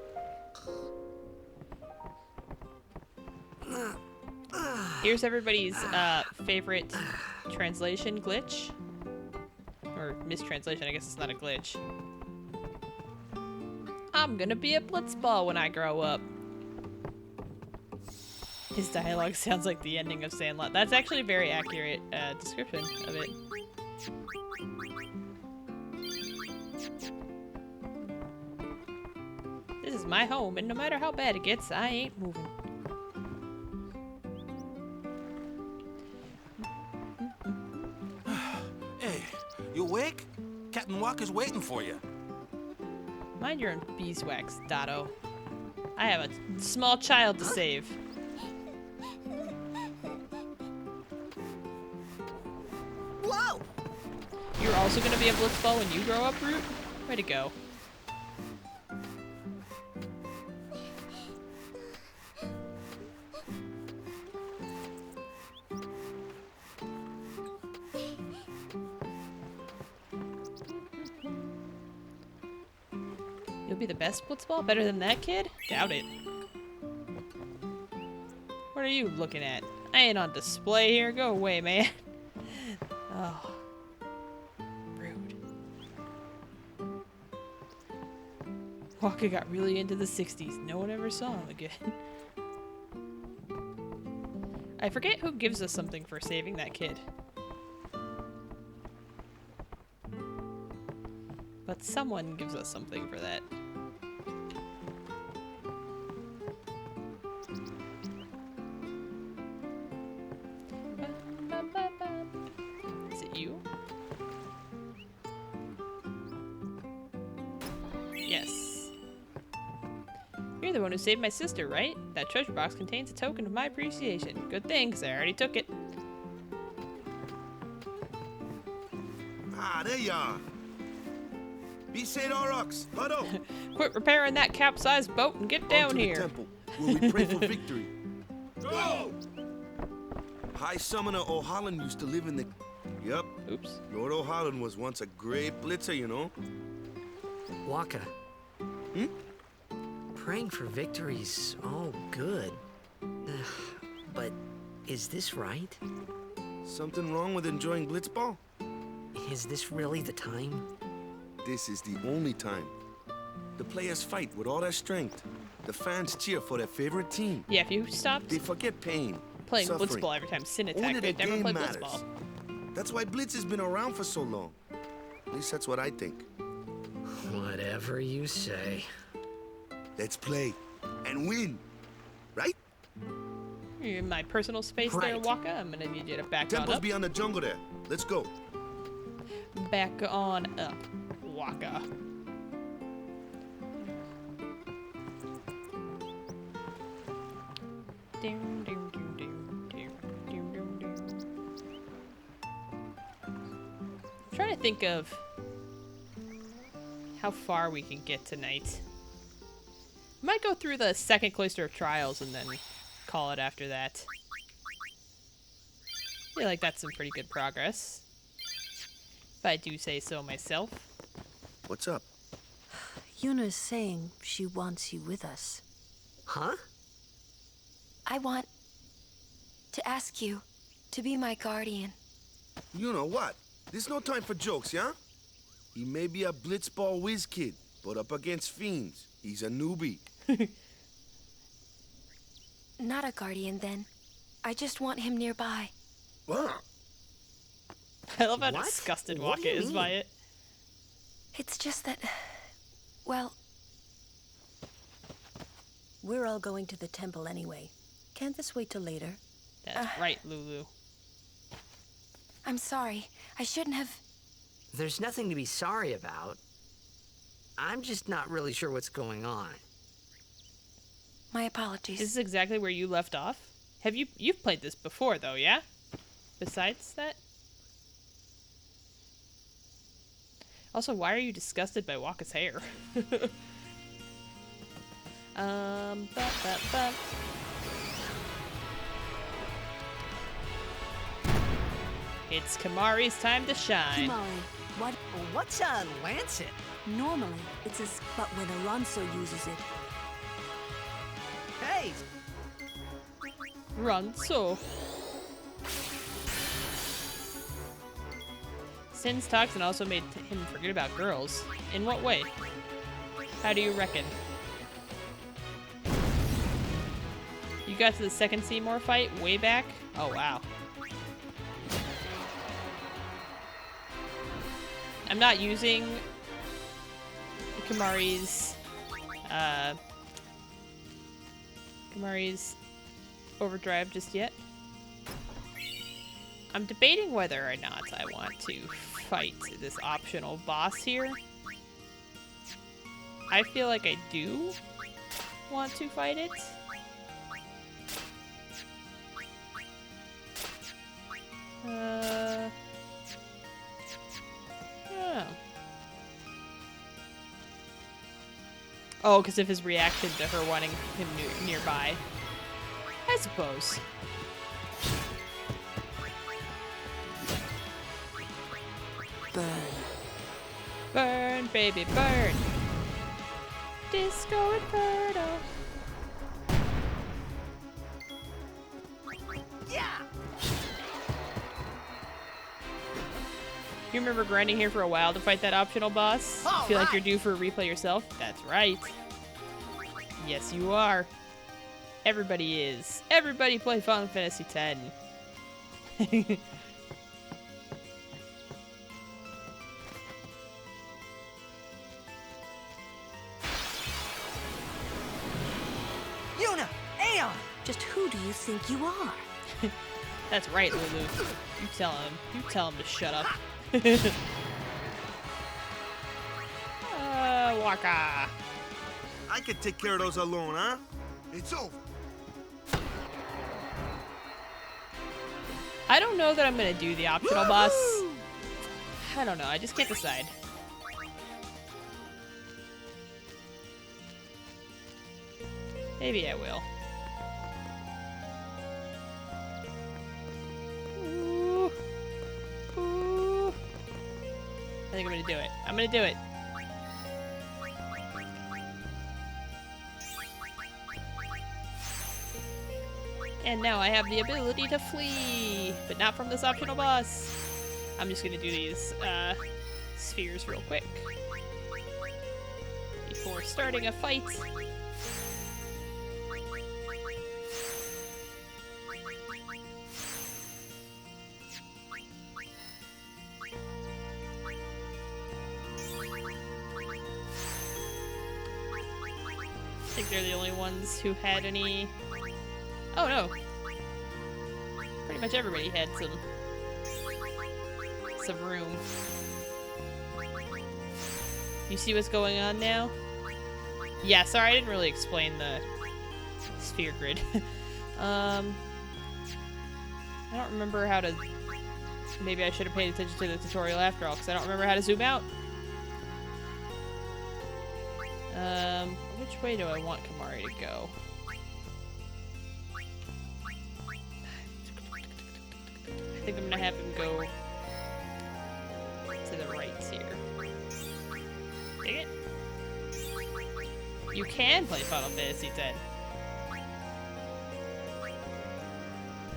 Here's everybody's favorite translation glitch. Or mistranslation, I guess it's not a glitch. I'm gonna be a blitzball when I grow up. His dialogue sounds like the ending of Sandlot. That's actually a very accurate description of it. This is my home, and no matter how bad it gets, I ain't moving.
Hey, you awake? Captain Walker's waiting for you.
Mind your own beeswax, Dotto. I have a small child to save.
Whoa!
You're also gonna be a blitzball when you grow up, Root? Way to go. You'll be the best blitzball? Better than that kid? Doubt it. What are you looking at? I ain't on display here. Go away, man. Waka got really into the 60s. No one ever saw him again. I forget who gives us something for saving that kid. But someone gives us something for that. Is it you? Yes. You're the one who saved my sister, right? That treasure box contains a token of my appreciation. Good thing, because I already took it.
Ah, there you are. Besaid Aurochs, huddle.
Quit repairing that capsized boat and get down
to
here.
The temple, where we pray for victory. Go! High Summoner O'Holland used to live in the... Yep.
Oops.
Lord O'Holland was once a great blitzer, you know?
Waka. Praying for victory's all good. But is this right?
Something wrong with enjoying blitzball?
Is this really the time?
This is the only time. The players fight with all their strength. The fans cheer for their favorite team.
Yeah, if you stopped
They forget pain,
playing
suffering.
blitzball every time Sin
Only
attacked,
the
they'd never
game
play
matters.
blitzball.
That's why Blitz has been around for so long. At least that's what I think.
Whatever you say.
Let's play and win, right?
You're in my personal space there,
Right.
Waka. I'm gonna need you to back on
Temple's
up.
beyond the jungle there. Let's go.
Back on up, Waka. Doom, doom, doom, doom, doom, doom, doom, doom. I'm trying to think of how far we can get tonight. Might go through the second Cloister of Trials and then call it after that. I feel like that's some pretty good progress, if I do say so myself.
What's up?
Yuna's saying she wants you with us.
Huh?
I want to ask you to be my guardian.
You know what? There's no time for jokes, yeah? He may be a blitzball whiz kid, but up against fiends, he's a newbie.
Not a guardian, then. I just want him nearby.
What?
I love how
What?
disgusted
What do
Waka
you
is by
mean?
it.
It's just that... Well,
We're all going to the temple anyway. Can't this wait till later?
That's right, Lulu.
I'm sorry. I shouldn't have...
There's nothing to be sorry about. I'm just not really sure what's going on.
My apologies.
This is exactly where you left off. You've played this before though, yeah? Besides that? Also, why are you disgusted by Waka's hair? But. It's Kamari's time to shine.
Kimari,
what's a lancet?
Normally, it's but when Alonso uses it.
Hey!
Run so. Sin's toxin also made him forget about girls. In what way? How do you reckon? You got to the second Seymour fight way back? Oh, wow. I'm not using Kamari's overdrive just yet. I'm debating whether or not I want to fight this optional boss here. I feel like I do want to fight it. Oh, because of his reaction to her wanting him nearby. I suppose.
Burn.
Burn, baby, burn. Disco Inferno.
Yeah!
You remember grinding here for a while to fight that optional boss? Feel like you're due for a replay yourself? That's right. Yes, you are. Everybody is. Everybody play Final Fantasy X.
Yuna! Aeon! Just who do you think you are?
That's right, Lulu. You tell him. You tell him to shut up. Waka.
I could take care of those alone, huh? It's over.
I don't know that I'm gonna do the optional boss. I don't know. I just can't decide. Maybe I will. Ooh. Ooh. I think I'm gonna do it. I'm gonna do it. And now I have the ability to flee, but not from this optional boss. I'm just gonna do these spheres real quick before starting a fight. I think they're the only ones who had any. Oh no. Pretty much everybody had some room. You see what's going on now? Yeah, sorry I didn't really explain the sphere grid. I don't remember how to. Maybe I should have paid attention to the tutorial after all, because I don't remember how to zoom out. Which way do I want Kamari to go? I think I'm gonna have him go to the right here. Dig it? You can play Final Fantasy X.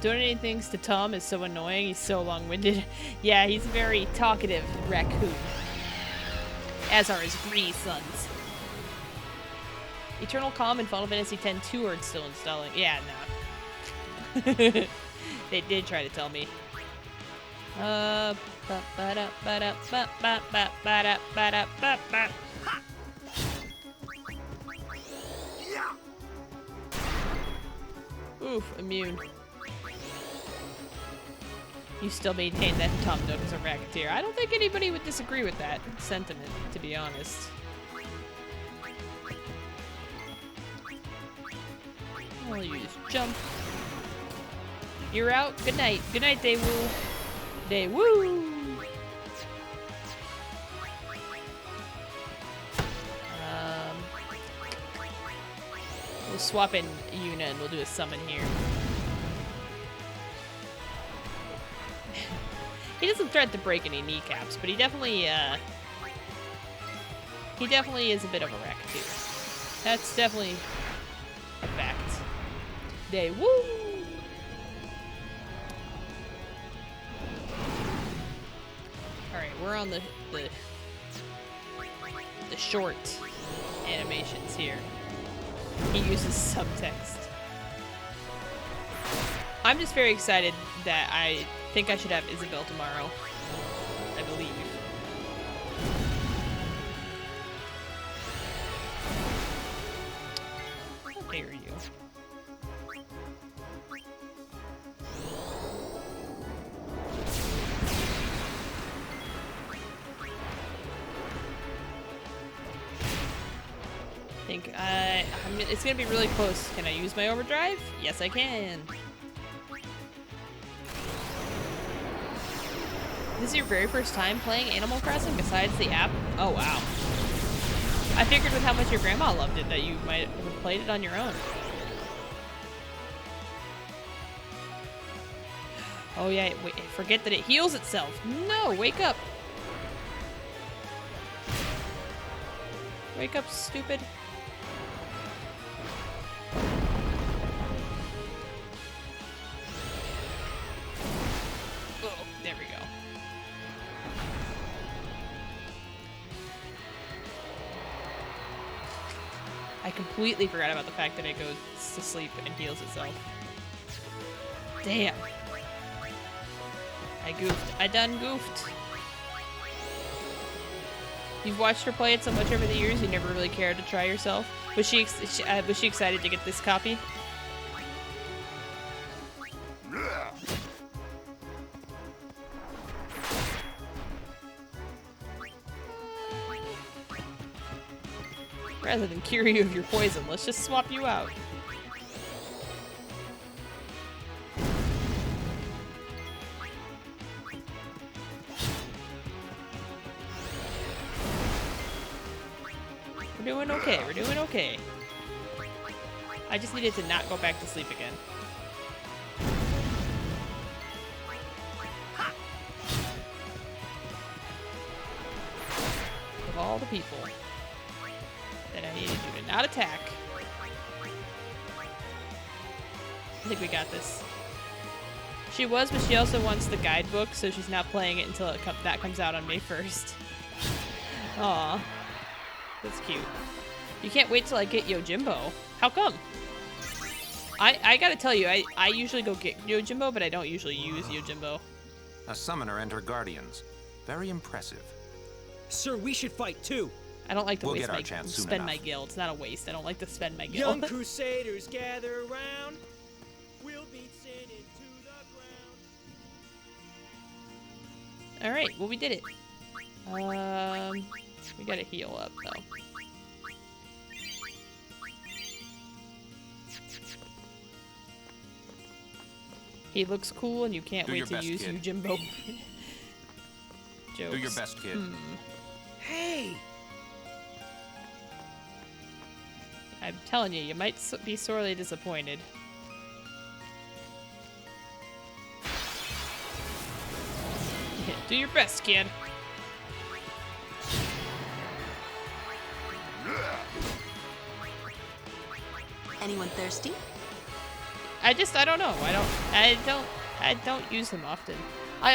Donating things to Tom is so annoying. He's so long-winded. Yeah, he's a very talkative raccoon. As are his greedy sons. Eternal Calm and Final Fantasy X-2 are still installing. Yeah, no. They did try to tell me. Oof, immune. You still maintain that Tom Nook is a racketeer. I don't think anybody would disagree with that sentiment, to be honest. I'll use jump. You're out. Good night. Good night, Daewoo. Daewoo! We'll swap in Yuna and we'll do a summon here. He doesn't threaten to break any kneecaps, but he definitely is a bit of a racketeer. That's definitely a fact. Daewoo! Alright, we're on the short animations here. He uses subtext. I'm just very excited that I think I should have Isabel tomorrow. I believe. How dare you? It's gonna be really close. Can I use my overdrive? Yes, I can. This is your very first time playing Animal Crossing besides the app? Oh, wow. I figured with how much your grandma loved it that you might have played it on your own. Oh yeah, wait, forget that it heals itself. No, wake up. Wake up, stupid. Oh, there we go. completely forgot about the fact that it goes to sleep and heals itself. Damn. I goofed. I done goofed. You've watched her play it so much over the years, you never really cared to try yourself. Was she excited to get this copy? Rather than cure you of your poison, let's just swap you out. We're doing okay, we're doing okay. I just needed to not go back to sleep again. Of all the people that I needed you to not attack. I think we got this. She was, but she also wants the guidebook, so she's not playing it until that comes out on May 1st. Aw. That's cute. You can't wait till I get Yojimbo. How come? I gotta tell you, I usually go get Yojimbo, but I don't usually use Yojimbo.
A summoner and her guardians. Very impressive.
Sir, we should fight too.
I don't like to
We'll
waste
get our chance soon
spend
enough.
my gil. It's not a waste. I don't like to spend my gil.
Young crusaders gather around. We'll beat sin into the ground.
All right, well we did it. We gotta heal up though. He looks cool, and you can't
Do
wait
your
to
best,
use
kid.
Yojimbo. Jokes.
Do your best, kid.
Hey!
I'm telling you, you might be sorely disappointed. Do your best, kid.
Anyone thirsty?
I don't know. I don't use him often. I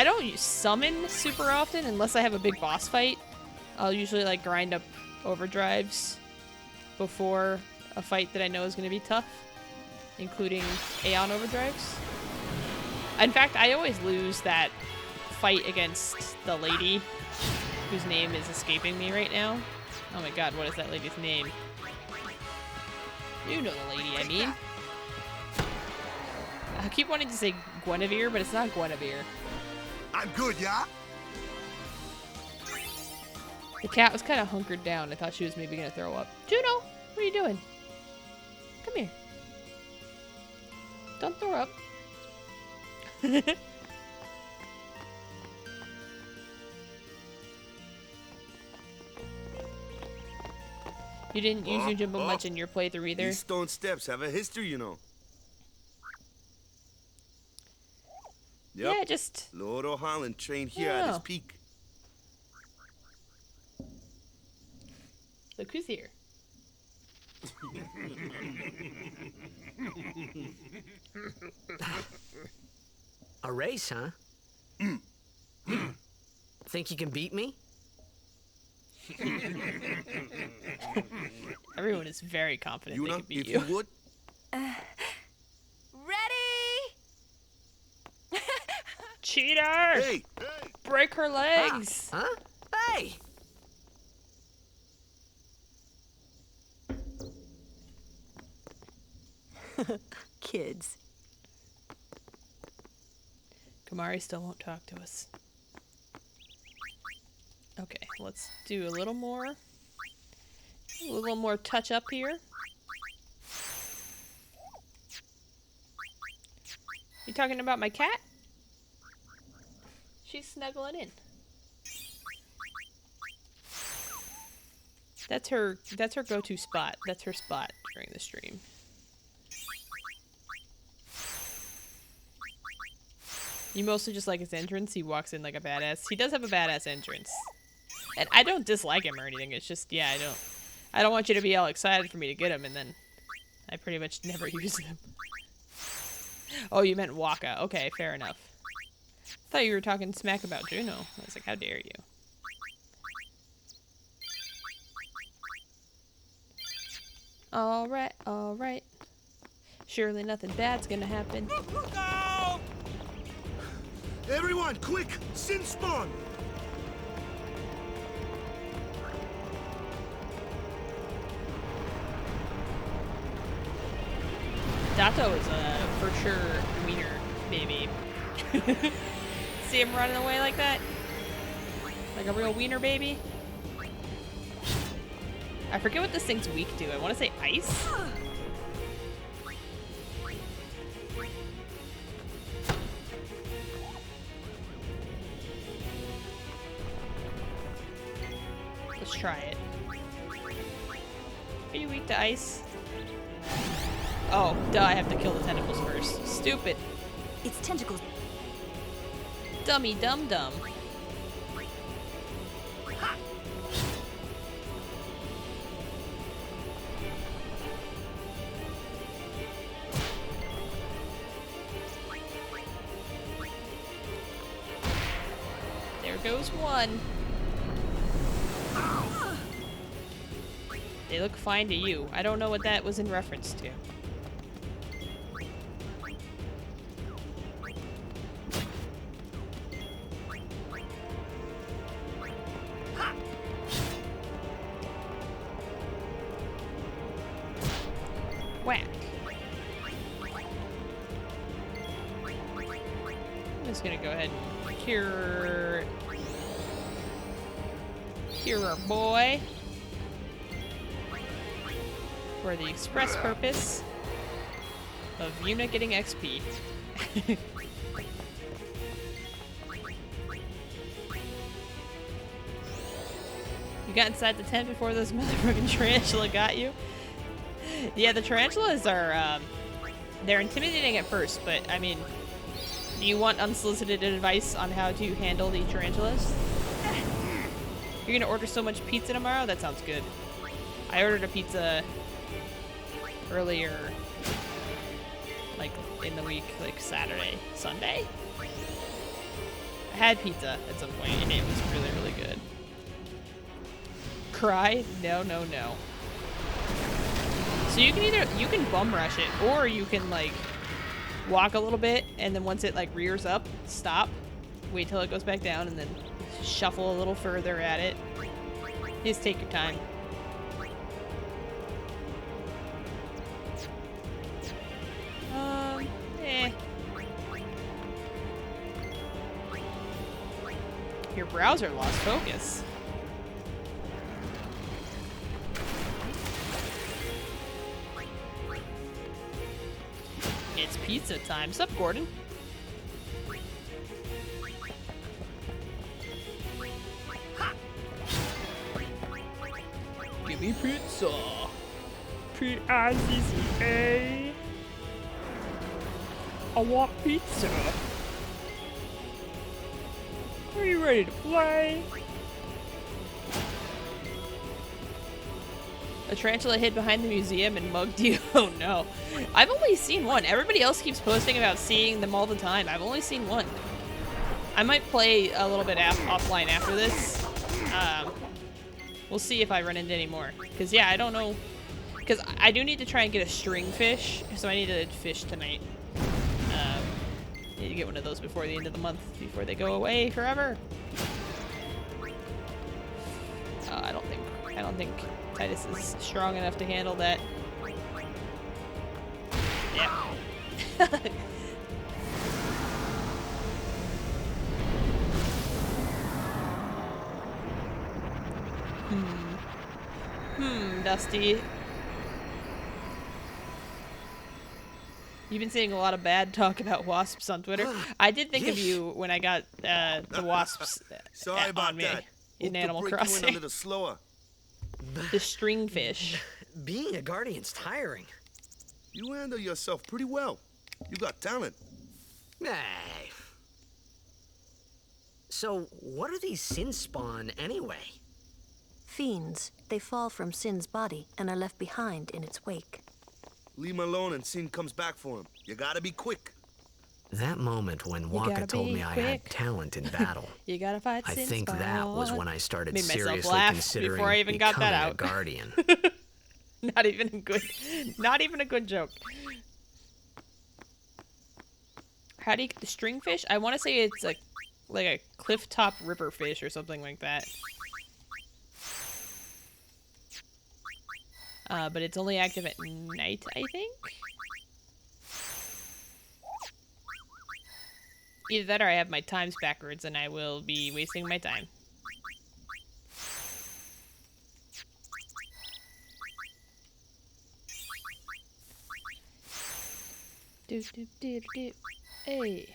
don't use summon super often unless I have a big boss fight. I'll usually like grind up overdrives before a fight that I know is going to be tough, including Aeon overdrives. In fact, I always lose that fight against the lady whose name is escaping me right now. Oh my god, what is that lady's name? You know the lady I mean. I keep wanting to say Guinevere, but it's not Guinevere.
I'm good, yeah?
The cat was kind of hunkered down. I thought she was maybe going to throw up. Juno, what are you doing? Come here. Don't throw up. You didn't use Yojimbo much in your playthrough either?
These stone steps have a history, you know. Yep.
Yeah, just...
Lord O'Holland trained here at his peak.
Look who's here.
A race, huh? Think you can beat me?
Everyone is very confident they can beat
if
you.
you would.
Ready?
Cheater!
Hey!
Break her legs!
Huh? Hey!
Kids.
Kamari still won't talk to us. Okay, let's do a little more touch up here. You talking about my cat? She's snuggling in. That's her go-to spot. That's her spot during the stream. You mostly just like his entrance. He walks in like a badass. He does have a badass entrance. And I don't dislike him or anything. It's just, yeah, I don't want you to be all excited for me to get him, and then I pretty much never use them. Oh, you meant Waka. Okay, fair enough. I thought you were talking smack about Juno. I was like, how dare you? Alright, alright. Surely nothing bad's gonna happen.
Everyone, quick! Sin spawn!
Dato is a for sure wiener baby. See him running away like that? Like a real wiener baby? I forget what this thing's weak to. I want to say ice? Let's try it. Are you weak to ice? Oh, duh, I have to kill the tentacles first. Stupid.
Its tentacles.
Dummy dum dum. There goes one. They look fine to you. I don't know what that was in reference to. Whack. I'm just gonna go ahead and cure our boy for the express purpose of Yuna getting XP. You got inside the tent before those motherfucking tarantula got you? Yeah, the tarantulas are, they're intimidating at first, but, I mean, do you want unsolicited advice on how to handle the tarantulas? You're gonna order so much pizza tomorrow? That sounds good. I ordered a pizza earlier, like, in the week, like, Saturday, Sunday? I had pizza at some point, and it was really, really good. Cry? No, no, no. So you can bum rush it, or you can like walk a little bit, and then once it like rears up, stop, wait till it goes back down, and then shuffle a little further at it. Just take your time. Your browser lost focus. It's pizza time. Sup, Gordon? Give me pizza. P-I-Z-Z-A. I want pizza. Are you ready to play? A tarantula hid behind the museum and mugged you. Oh no. I've only seen one. Everybody else keeps posting about seeing them all the time. I've only seen one. I might play a little bit offline after this. We'll see if I run into any more. Because yeah, I don't know. Because I do need to try and get a string fish. So I need to fish tonight. Need to get one of those before the end of the month. Before they go away forever. I don't think Titus is strong enough to handle that. Yeah. Dusty. You've been seeing a lot of bad talk about wasps on Twitter. I did think of you when I got the wasps
Sorry about
on me
that.
in
Hope
Animal
to break you in
Crossing.
a little slower.
The stringfish.
Being a guardian's tiring.
You handle yourself pretty well. You got talent.
Hey. So, what are these sin spawn anyway?
Fiends. They fall from Sin's body and are left behind in its wake.
Leave him alone and Sin comes back for him. You gotta be quick.
That moment when Waka told me I had talent in battle,
You gotta fight
I
Sin
think that was
Spawn.
when I started
Made myself
seriously
laugh
considering
before I even got that
becoming
out.
a guardian.
Not even a good, not even a good joke. How do you get the stringfish? I want to say it's like a cliff top river fish or something like that. But it's only active at night, I think. Either that or I have my times backwards and I will be wasting my time. Do do do do. Hey.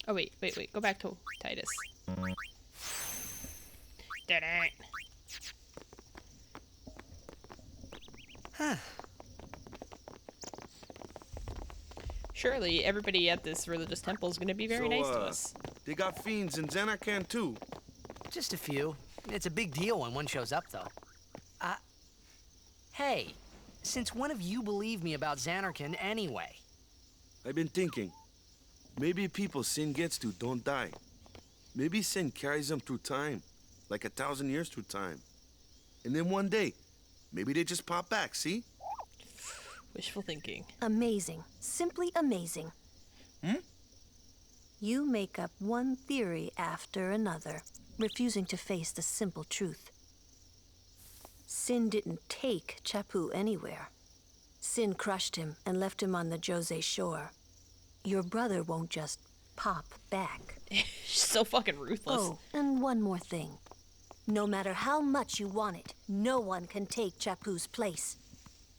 Oh wait. Go back to Titus. Da-da. Huh. Surely everybody at this religious temple is going to be very nice to us.
They got fiends in Zanarkand too.
Just a few. It's a big deal when one shows up, though. Hey, since when have you believed me about Zanarkand anyway?
I've been thinking. Maybe people sin gets to don't die. Maybe sin carries them through time, like 1,000 years through time. And then one day, maybe they just pop back, see?
Wishful thinking.
Amazing. Simply amazing. You make up one theory after another, refusing to face the simple truth. Sin didn't take Chappu anywhere. Sin crushed him and left him on the Jose shore. Your brother won't just pop back.
She's so fucking ruthless.
Oh, and one more thing. No matter how much you want it, no one can take Chappu's place.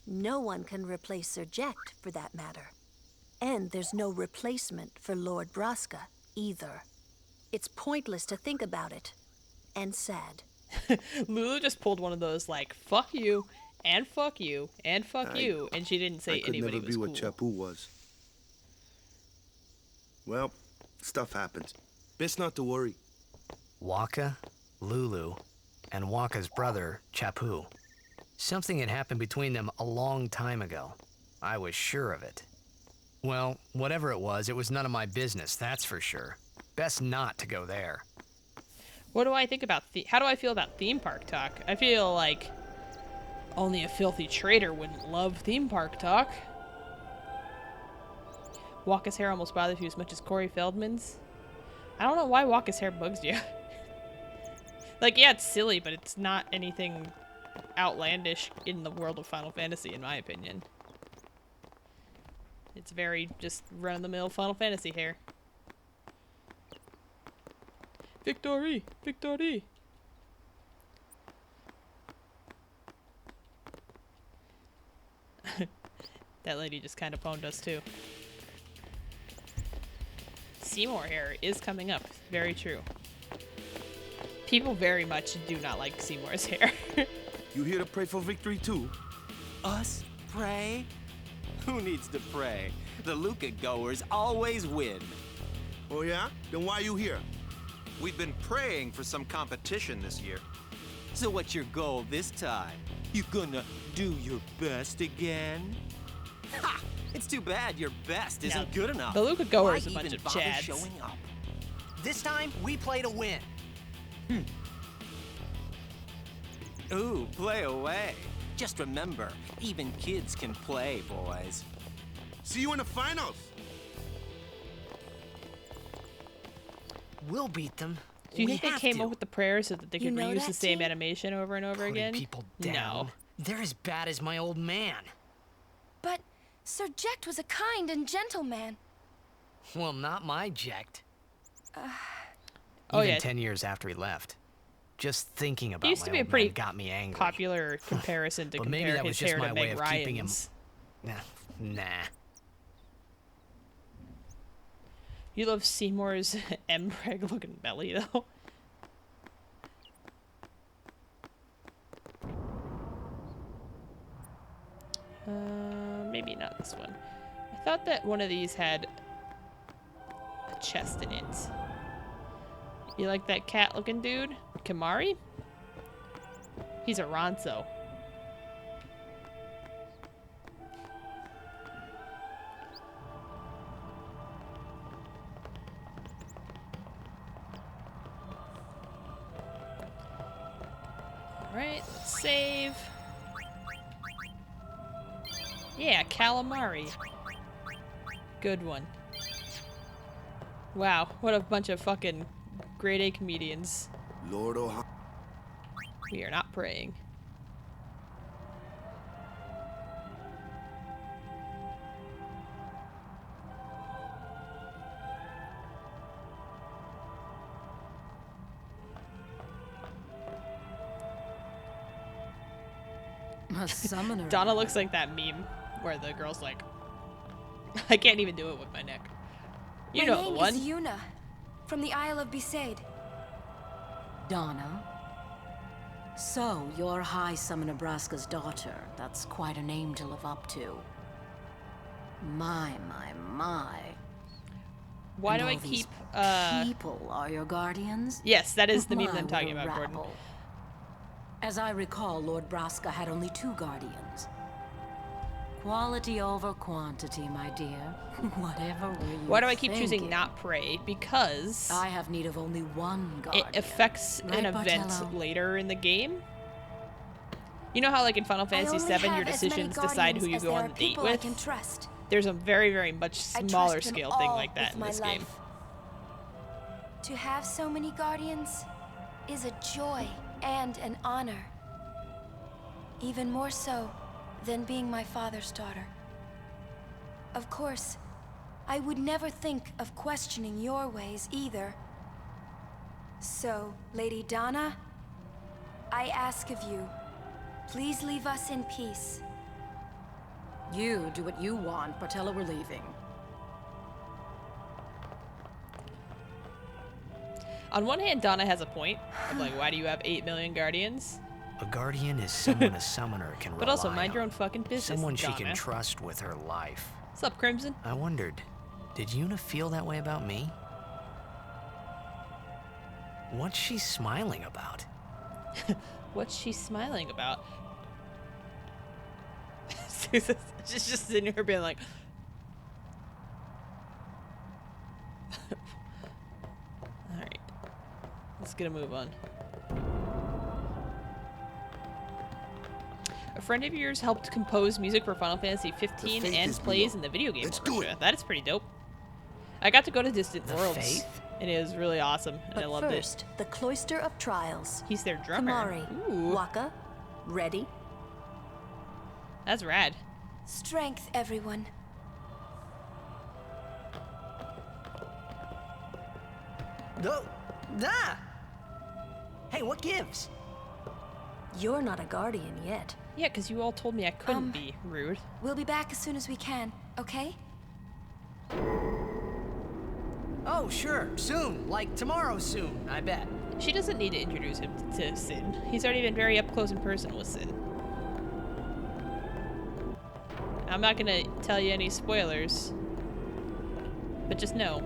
No one can replace Sir Jekt, for that matter. And there's no replacement for Lord Braska, either. It's pointless to think about it. And sad.
Lulu just pulled one of those, like, fuck you, and fuck you, and fuck you, and she didn't say anybody was cool.
I could never be what Chappu was. Well, stuff happens. Best not to worry.
Waka, Lulu, and Waka's brother, Chappu. Something had happened between them a long time ago. I was sure of it. Well, whatever it was none of my business, that's for sure. Best not to go there.
What do I think about how do I feel about theme park talk? I feel like only a filthy traitor wouldn't love theme park talk. Waka's hair almost bothers you as much as Corey Feldman's. I don't know why Waka's hair bugs you. Like, yeah, it's silly, but it's not anything outlandish in the world of Final Fantasy, in my opinion. It's very just run-of-the-mill Final Fantasy hair. Victory! Victory! That lady just kind of pwned us too. Seymour hair is coming up. Very true. People very much do not like Seymour's hair.
You here to pray for victory too?
Us? Pray? Who needs to pray? The Luca goers always win.
Oh yeah? Then why you here?
We've been praying for some competition this year. So what's your goal this time? You gonna do your best again? Ha! It's too bad your best isn't good enough.
The Luca goers
Why
a bunch
even
of
bother
chads.
showing up?
This time, we play to win.
Ooh, play away. Just remember, even kids can play, boys.
See you in the finals.
We'll beat them.
Do you think they came up with the prayer so that they could reuse the
that
same
too?
animation over and over
Putting
again?
people down.
No.
They're as bad as my old man.
But Sir Jekt was a kind and gentle man.
Well, not my Jekt.
Oh,
Even
yeah.
10 years after he left. Just thinking about
It used
my
to be a
old
pretty
man got me angry.
popular comparison to
But maybe
compare
that
his
was just
hair
my
to
way
Meg
of keeping him.
Ryan's.
Nah.
You love Seymour's M-Preg looking belly, though. Maybe not this one. I thought that one of these had a chest in it. You like that cat-looking dude? Kamari? He's a Ronso. Alright, let's save. Yeah, calamari. Good one. Wow, what a bunch of fucking grade A comedians.
Lord O'Hara.
We are not praying.
A summoner.
Donna looks like that meme where the girl's like, I can't even do it with my neck. You know the one.
My name is Yuna, from the Isle of Besaid.
Donna? So, you're High Summoner Braska's daughter. That's quite a name to live up to. My.
Why
And
do I
all these
keep,
people are your guardians?
Yes, that is the meme
My,
I'm talking
what a
about, Gordon.
rabble. As I recall, Lord Braska had only 2 guardians. Quality over quantity, my dear. Whatever were you
Why do I keep choosing
thinking?
not pray? Because
I have need of only 1 guardian.
it affects an
Right,
event
Bartello?
later in the game. You know how, like in Final Fantasy VII, your decisions decide who you go on the date with?
Can trust.
There's a very, very much
I
smaller
trust them
scale thing
all
like that
with
in
my
this game.
life. To have so many guardians is a joy and an honor. Even more so than being my father's daughter. Of course, I would never think of questioning your ways either. So, Lady Donna, I ask of you, please leave us in peace.
You do what you want, Bartello, we're leaving.
On one hand, Donna has a point. I'm like, why do you have 8 million guardians?
A guardian is someone a summoner can
But also,
rely
mind your
on.
own fucking business,
Someone she
Donna.
can trust with her life.
What's up, Crimson?
I wondered, did Yuna feel that way about me? What's she smiling about?
What's she smiling about? She's just sitting here being like... Alright. Let's get a move on. A friend of yours helped compose music for Final Fantasy 15 and plays in the video game orchestra. That is pretty dope. I got to go to Distant Worlds,
Faith?
and it was really awesome, and
But
I loved
first, the Cloister of Trials.
He's their drummer.
Kamari,
Ooh.
Waka, ready?
That's rad.
Strength, everyone.
No. Nah. Hey, what gives?
You're not a guardian yet.
Yeah, because you all told me I couldn't be rude.
We'll be back as soon as we can, okay?
Oh, sure. Soon. Like tomorrow soon, I bet.
She doesn't need to introduce him to Sin. He's already been very up close and personal with Sin. I'm not gonna tell you any spoilers, but just know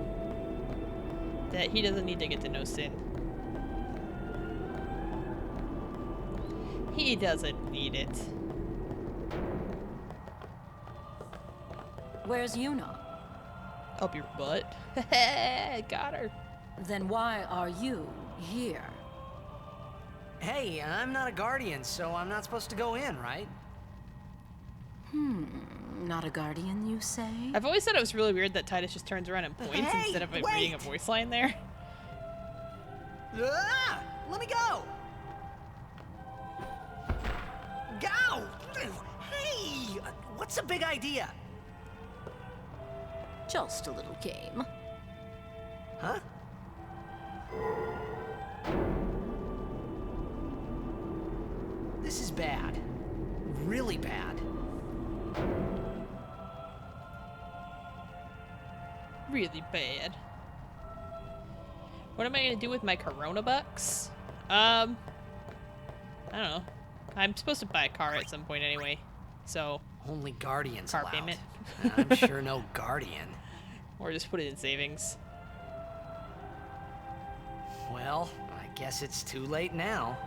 that he doesn't need to get to know Sin. He doesn't need it.
Where's Yuna?
Up your butt. Got her.
Then why are you here?
Hey, I'm not a guardian, so I'm not supposed to go in, right?
Not a guardian, you say?
I've always thought it was really weird that Titus just turns around and points
Hey,
instead of like,
wait!
reading a voice line there.
Ah! Let me go! Go! Hey! What's the big idea?
Just a little game.
Huh? This is bad. Really bad.
Really bad. What am I gonna do with my Corona bucks? I don't know. I'm supposed to buy a car at some point anyway, so
Only guardians
car
allowed.
payment.
I'm sure no guardian.
Or just put it in savings.
Well, I guess it's too late now.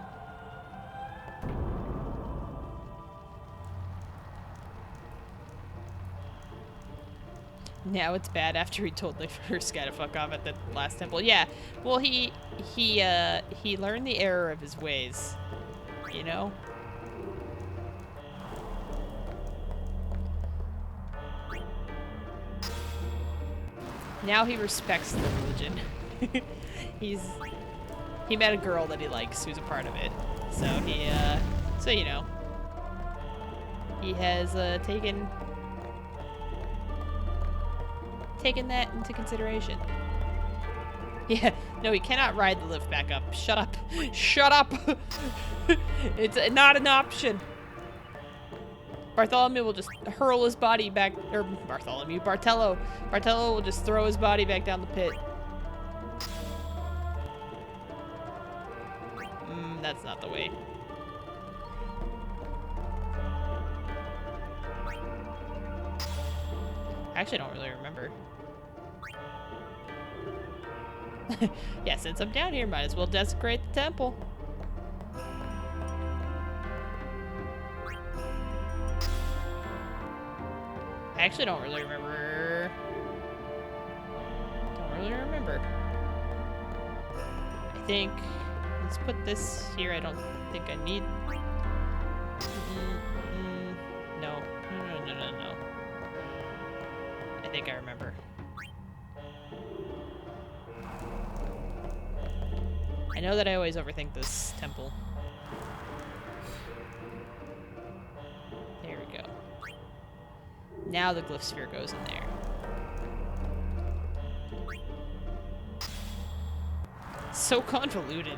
Now it's bad after he told the first guy to fuck off at the last temple. Yeah, well he learned the error of his ways, you know? Now he respects the religion. He met a girl that he likes who's a part of it. So so you know. He has taken that into consideration. Yeah, no, he cannot ride the lift back up. Shut up. Shut up! It's not an option. Bartholomew will just hurl his body back, or Bartello. Bartello will just throw his body back down the pit. That's not the way. I actually don't really remember. Yeah, since I'm down here, might as well desecrate the temple. I actually don't really remember. I think, let's put this here. I don't think I need. No. I think I remember. I know that I always overthink this temple. There we go. Now the glyph sphere goes in there. So convoluted.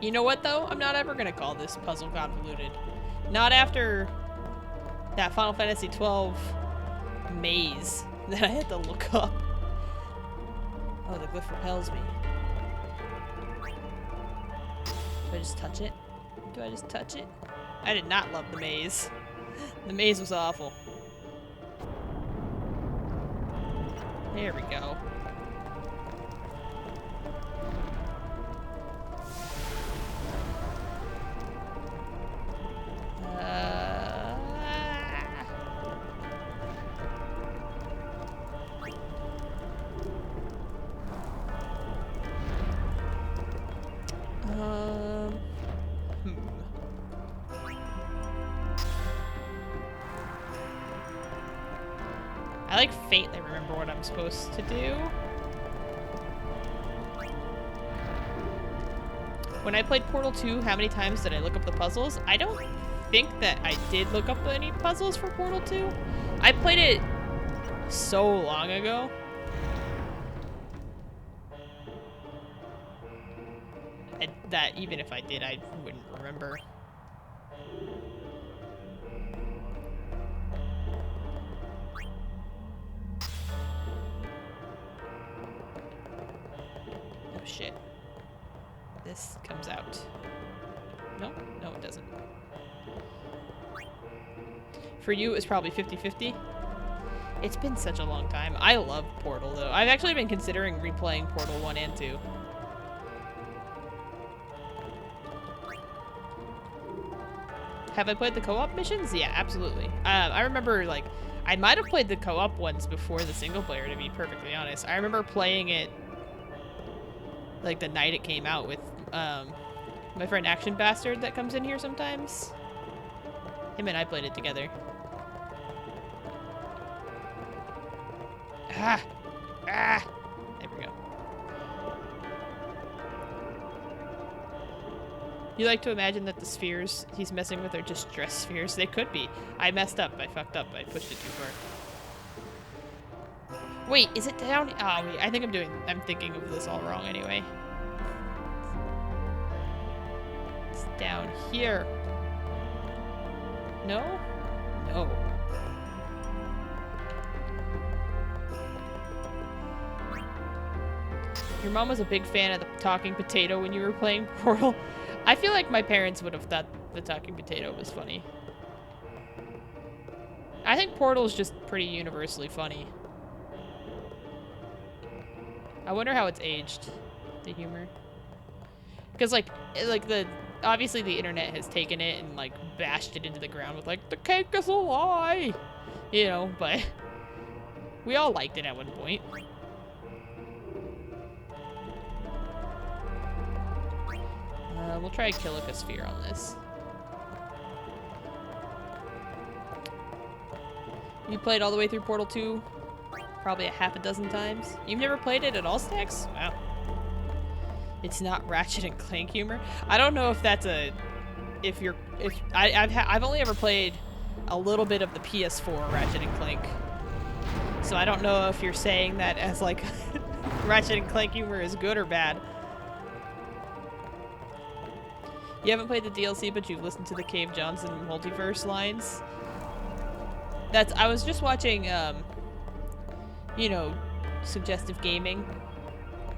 You know what though? I'm not ever gonna call this puzzle convoluted. Not after that Final Fantasy XII maze that I had to look up. Oh, the glyph repels me. Do I just touch it? Do I just touch it? I did not love the maze. The maze was awful. There we go. I like faintly remember what I'm supposed to do. When I played Portal 2, how many times did I look up the puzzles? I don't think that I did look up any puzzles for Portal 2. I played it so long ago. That even if I did, I wouldn't remember. Oh shit. This comes out. No, it doesn't. For you, it was probably 50-50. It's been such a long time. I love Portal, though. I've actually been considering replaying Portal 1 and 2. Have I played the co-op missions? Yeah, absolutely. I remember, like, I might have played the co-op ones before the single player, to be perfectly honest. I remember playing it, like, the night it came out with, my friend Action Bastard that comes in here sometimes. Him and I played it together. Ah! Ah! There we go. You like to imagine that the spheres he's messing with are just stress spheres? They could be. I messed up. I fucked up. I pushed it too far. Wait, is it down? Oh, wait. I think I'm thinking of this all wrong anyway. It's down here. No? No. Your mom was a big fan of the talking potato when you were playing Portal. I feel like my parents would have thought the talking potato was funny. I think Portal is just pretty universally funny. I wonder how it's aged, the humor. Because obviously the internet has taken it and like bashed it into the ground with like, the cake is a lie! You know, but we all liked it at one point. We'll try a Kilika sphere on this. You played all the way through Portal 2 probably a half a dozen times. You've never played it at all, Stacks? Wow. It's not Ratchet and Clank humor. I don't know if that's a... I've only ever played a little bit of the PS4 Ratchet and Clank. So I don't know if you're saying that as like Ratchet and Clank humor is good or bad. You haven't played the DLC, but you've listened to the Cave Johnson multiverse lines. I was just watching, you know, Suggestive Gaming.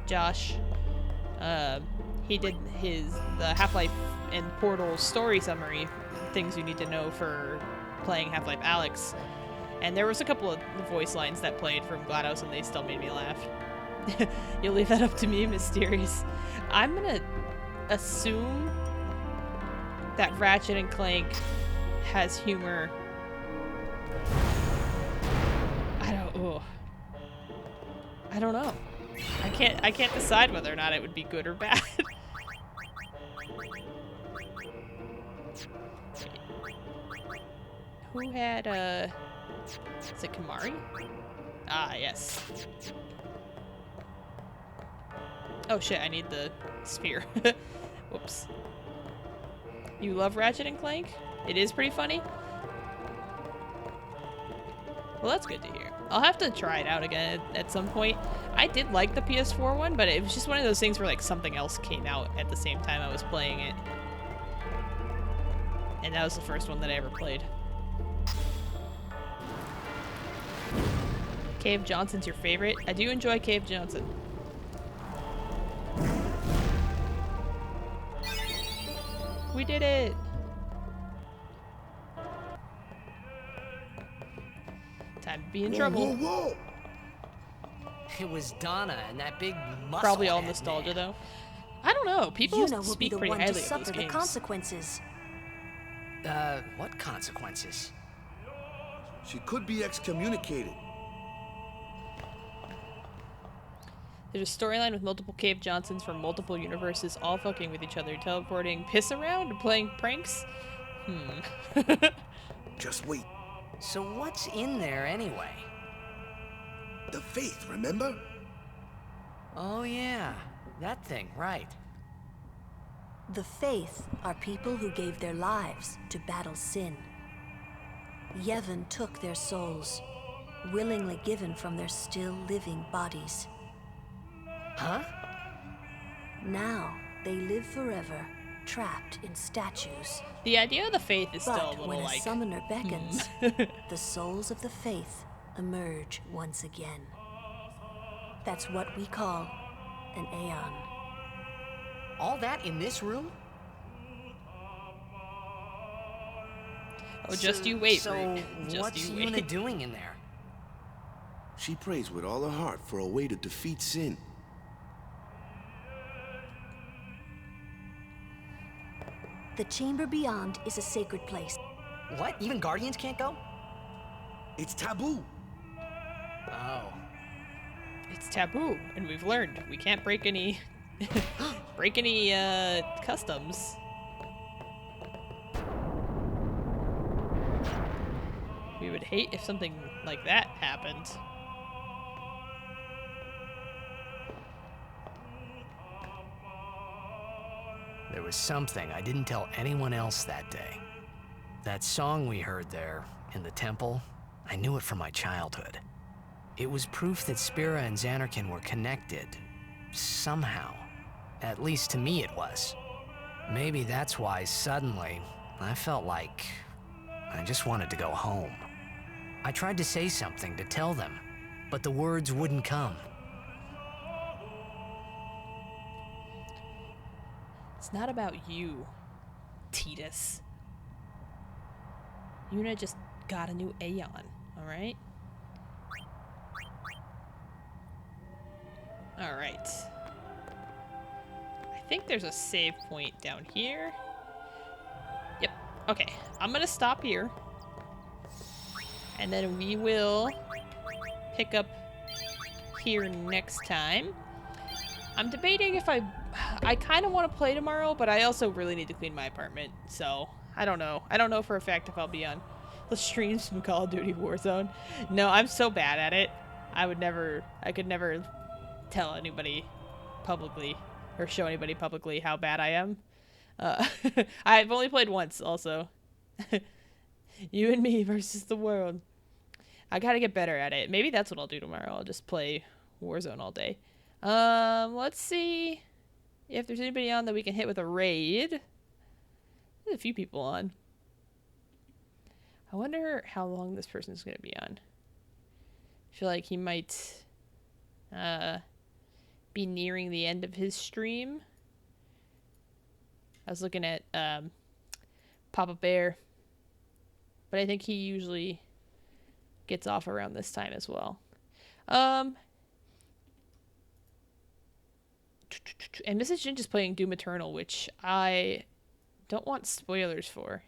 Josh. He did the Half-Life and Portal story summary, things you need to know for playing Half-Life Alyx. And there was a couple of voice lines that played from GLaDOS and they still made me laugh. You'll leave that up to me, Mysterious. I'm gonna assume that Ratchet and Clank has humor. I don't know. I can't decide whether or not it would be good or bad. Who had is it Kamari? Ah, yes. Oh shit, I need the sphere. Whoops. You love Ratchet and Clank? It is pretty funny? Well, that's good to hear. I'll have to try it out again at some point. I did like the PS4 one, but it was just one of those things where like something else came out at the same time I was playing it. And that was the first one that I ever played. Cave Johnson's your favorite? I do enjoy Cave Johnson. We did it! Time to be in trouble.
Whoa, whoa. It was Donna and that big muscle.
Probably all nostalgia, though. I don't know. People speak pretty highly of those
suffer the
games.
consequences.
What consequences?
She could be excommunicated.
There's a storyline with multiple Cave Johnsons from multiple universes all fucking with each other, teleporting piss around and playing pranks?
Just wait.
So what's in there anyway?
The faith, remember?
Oh yeah, that thing, right.
The Faith are people who gave their lives to battle sin. Yevon took their souls, willingly given from their still living bodies.
Huh?
Now, they live forever, trapped in statues.
The idea of the faith is still a
But
little
when a
like...
summoner beckons, the souls of the faith emerge once again. That's what we call an Aeon.
All that in this room?
Oh, just you wait,
So
Rick. Just
what's
you wait.
Yuna doing in there?
She prays with all her heart for a way to defeat sin.
The chamber beyond is a sacred place.
What? Even Guardians can't go?
It's taboo.
Oh.
It's taboo, and we've learned we can't break any customs. We would hate if something like that happened.
There was something I didn't tell anyone else that day. That song we heard there, in the temple, I knew it from my childhood. It was proof that Spira and Zanarkand were connected. Somehow. At least to me it was. Maybe that's why suddenly, I felt like I just wanted to go home. I tried to say something to tell them, but the words wouldn't come.
It's not about you, Titus. Yuna just got a new Aeon, alright? Alright. I think there's a save point down here. Yep. Okay, I'm gonna stop here. And then we will pick up here next time. I'm debating if I kind of want to play tomorrow, but I also really need to clean my apartment, so I don't know. I don't know for a fact if I'll be on. the streams from Call of Duty Warzone. No, I'm so bad at it. I could never tell anybody publicly or show anybody publicly how bad I am. I've only played once also. You and me versus the world. I gotta get better at it. Maybe that's what I'll do tomorrow. I'll just play Warzone all day. Let's see if there's anybody on that we can hit with a raid. There's a few people on. I wonder how long this person's gonna be on. I feel like he might be nearing the end of his stream. I was looking at Papa Bear, but I think he usually gets off around this time as well. And Mrs. Ginge is playing Doom Eternal, which I don't want spoilers for.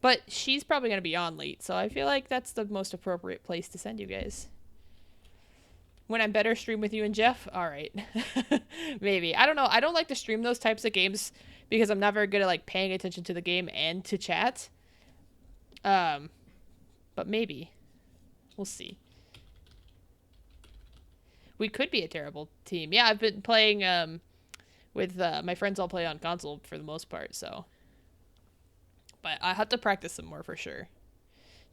But she's probably going to be on late, so I feel like that's the most appropriate place to send you guys. When I'm better, stream with you and Jeff? Alright. Maybe. I don't know. I don't like to stream those types of games because I'm not very good at like paying attention to the game and to chat. But maybe. We'll see. We could be a terrible team. Yeah, I've been playing with my friends. All play on console for the most part, so. But I have to practice some more for sure.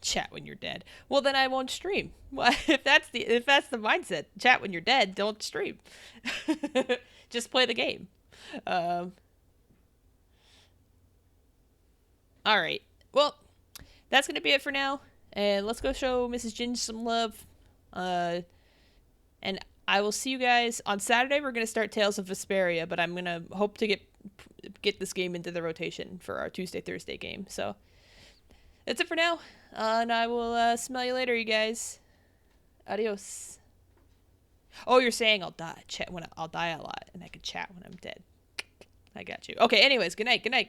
Chat when you're dead. Well, then I won't stream. Well, if that's the mindset, chat when you're dead, don't stream. Just play the game. All right. Well, that's gonna be it for now. And let's go show Mrs. Ginge some love. And I will see you guys on Saturday. We're gonna start Tales of Vesperia, but I'm gonna hope to get this game into the rotation for our Tuesday-Thursday game. So that's it for now. And I will smell you later, you guys. Adios. Oh, you're saying I'll die. I'll die a lot, and I can chat when I'm dead. I got you. Okay. Anyways, good night. Good night.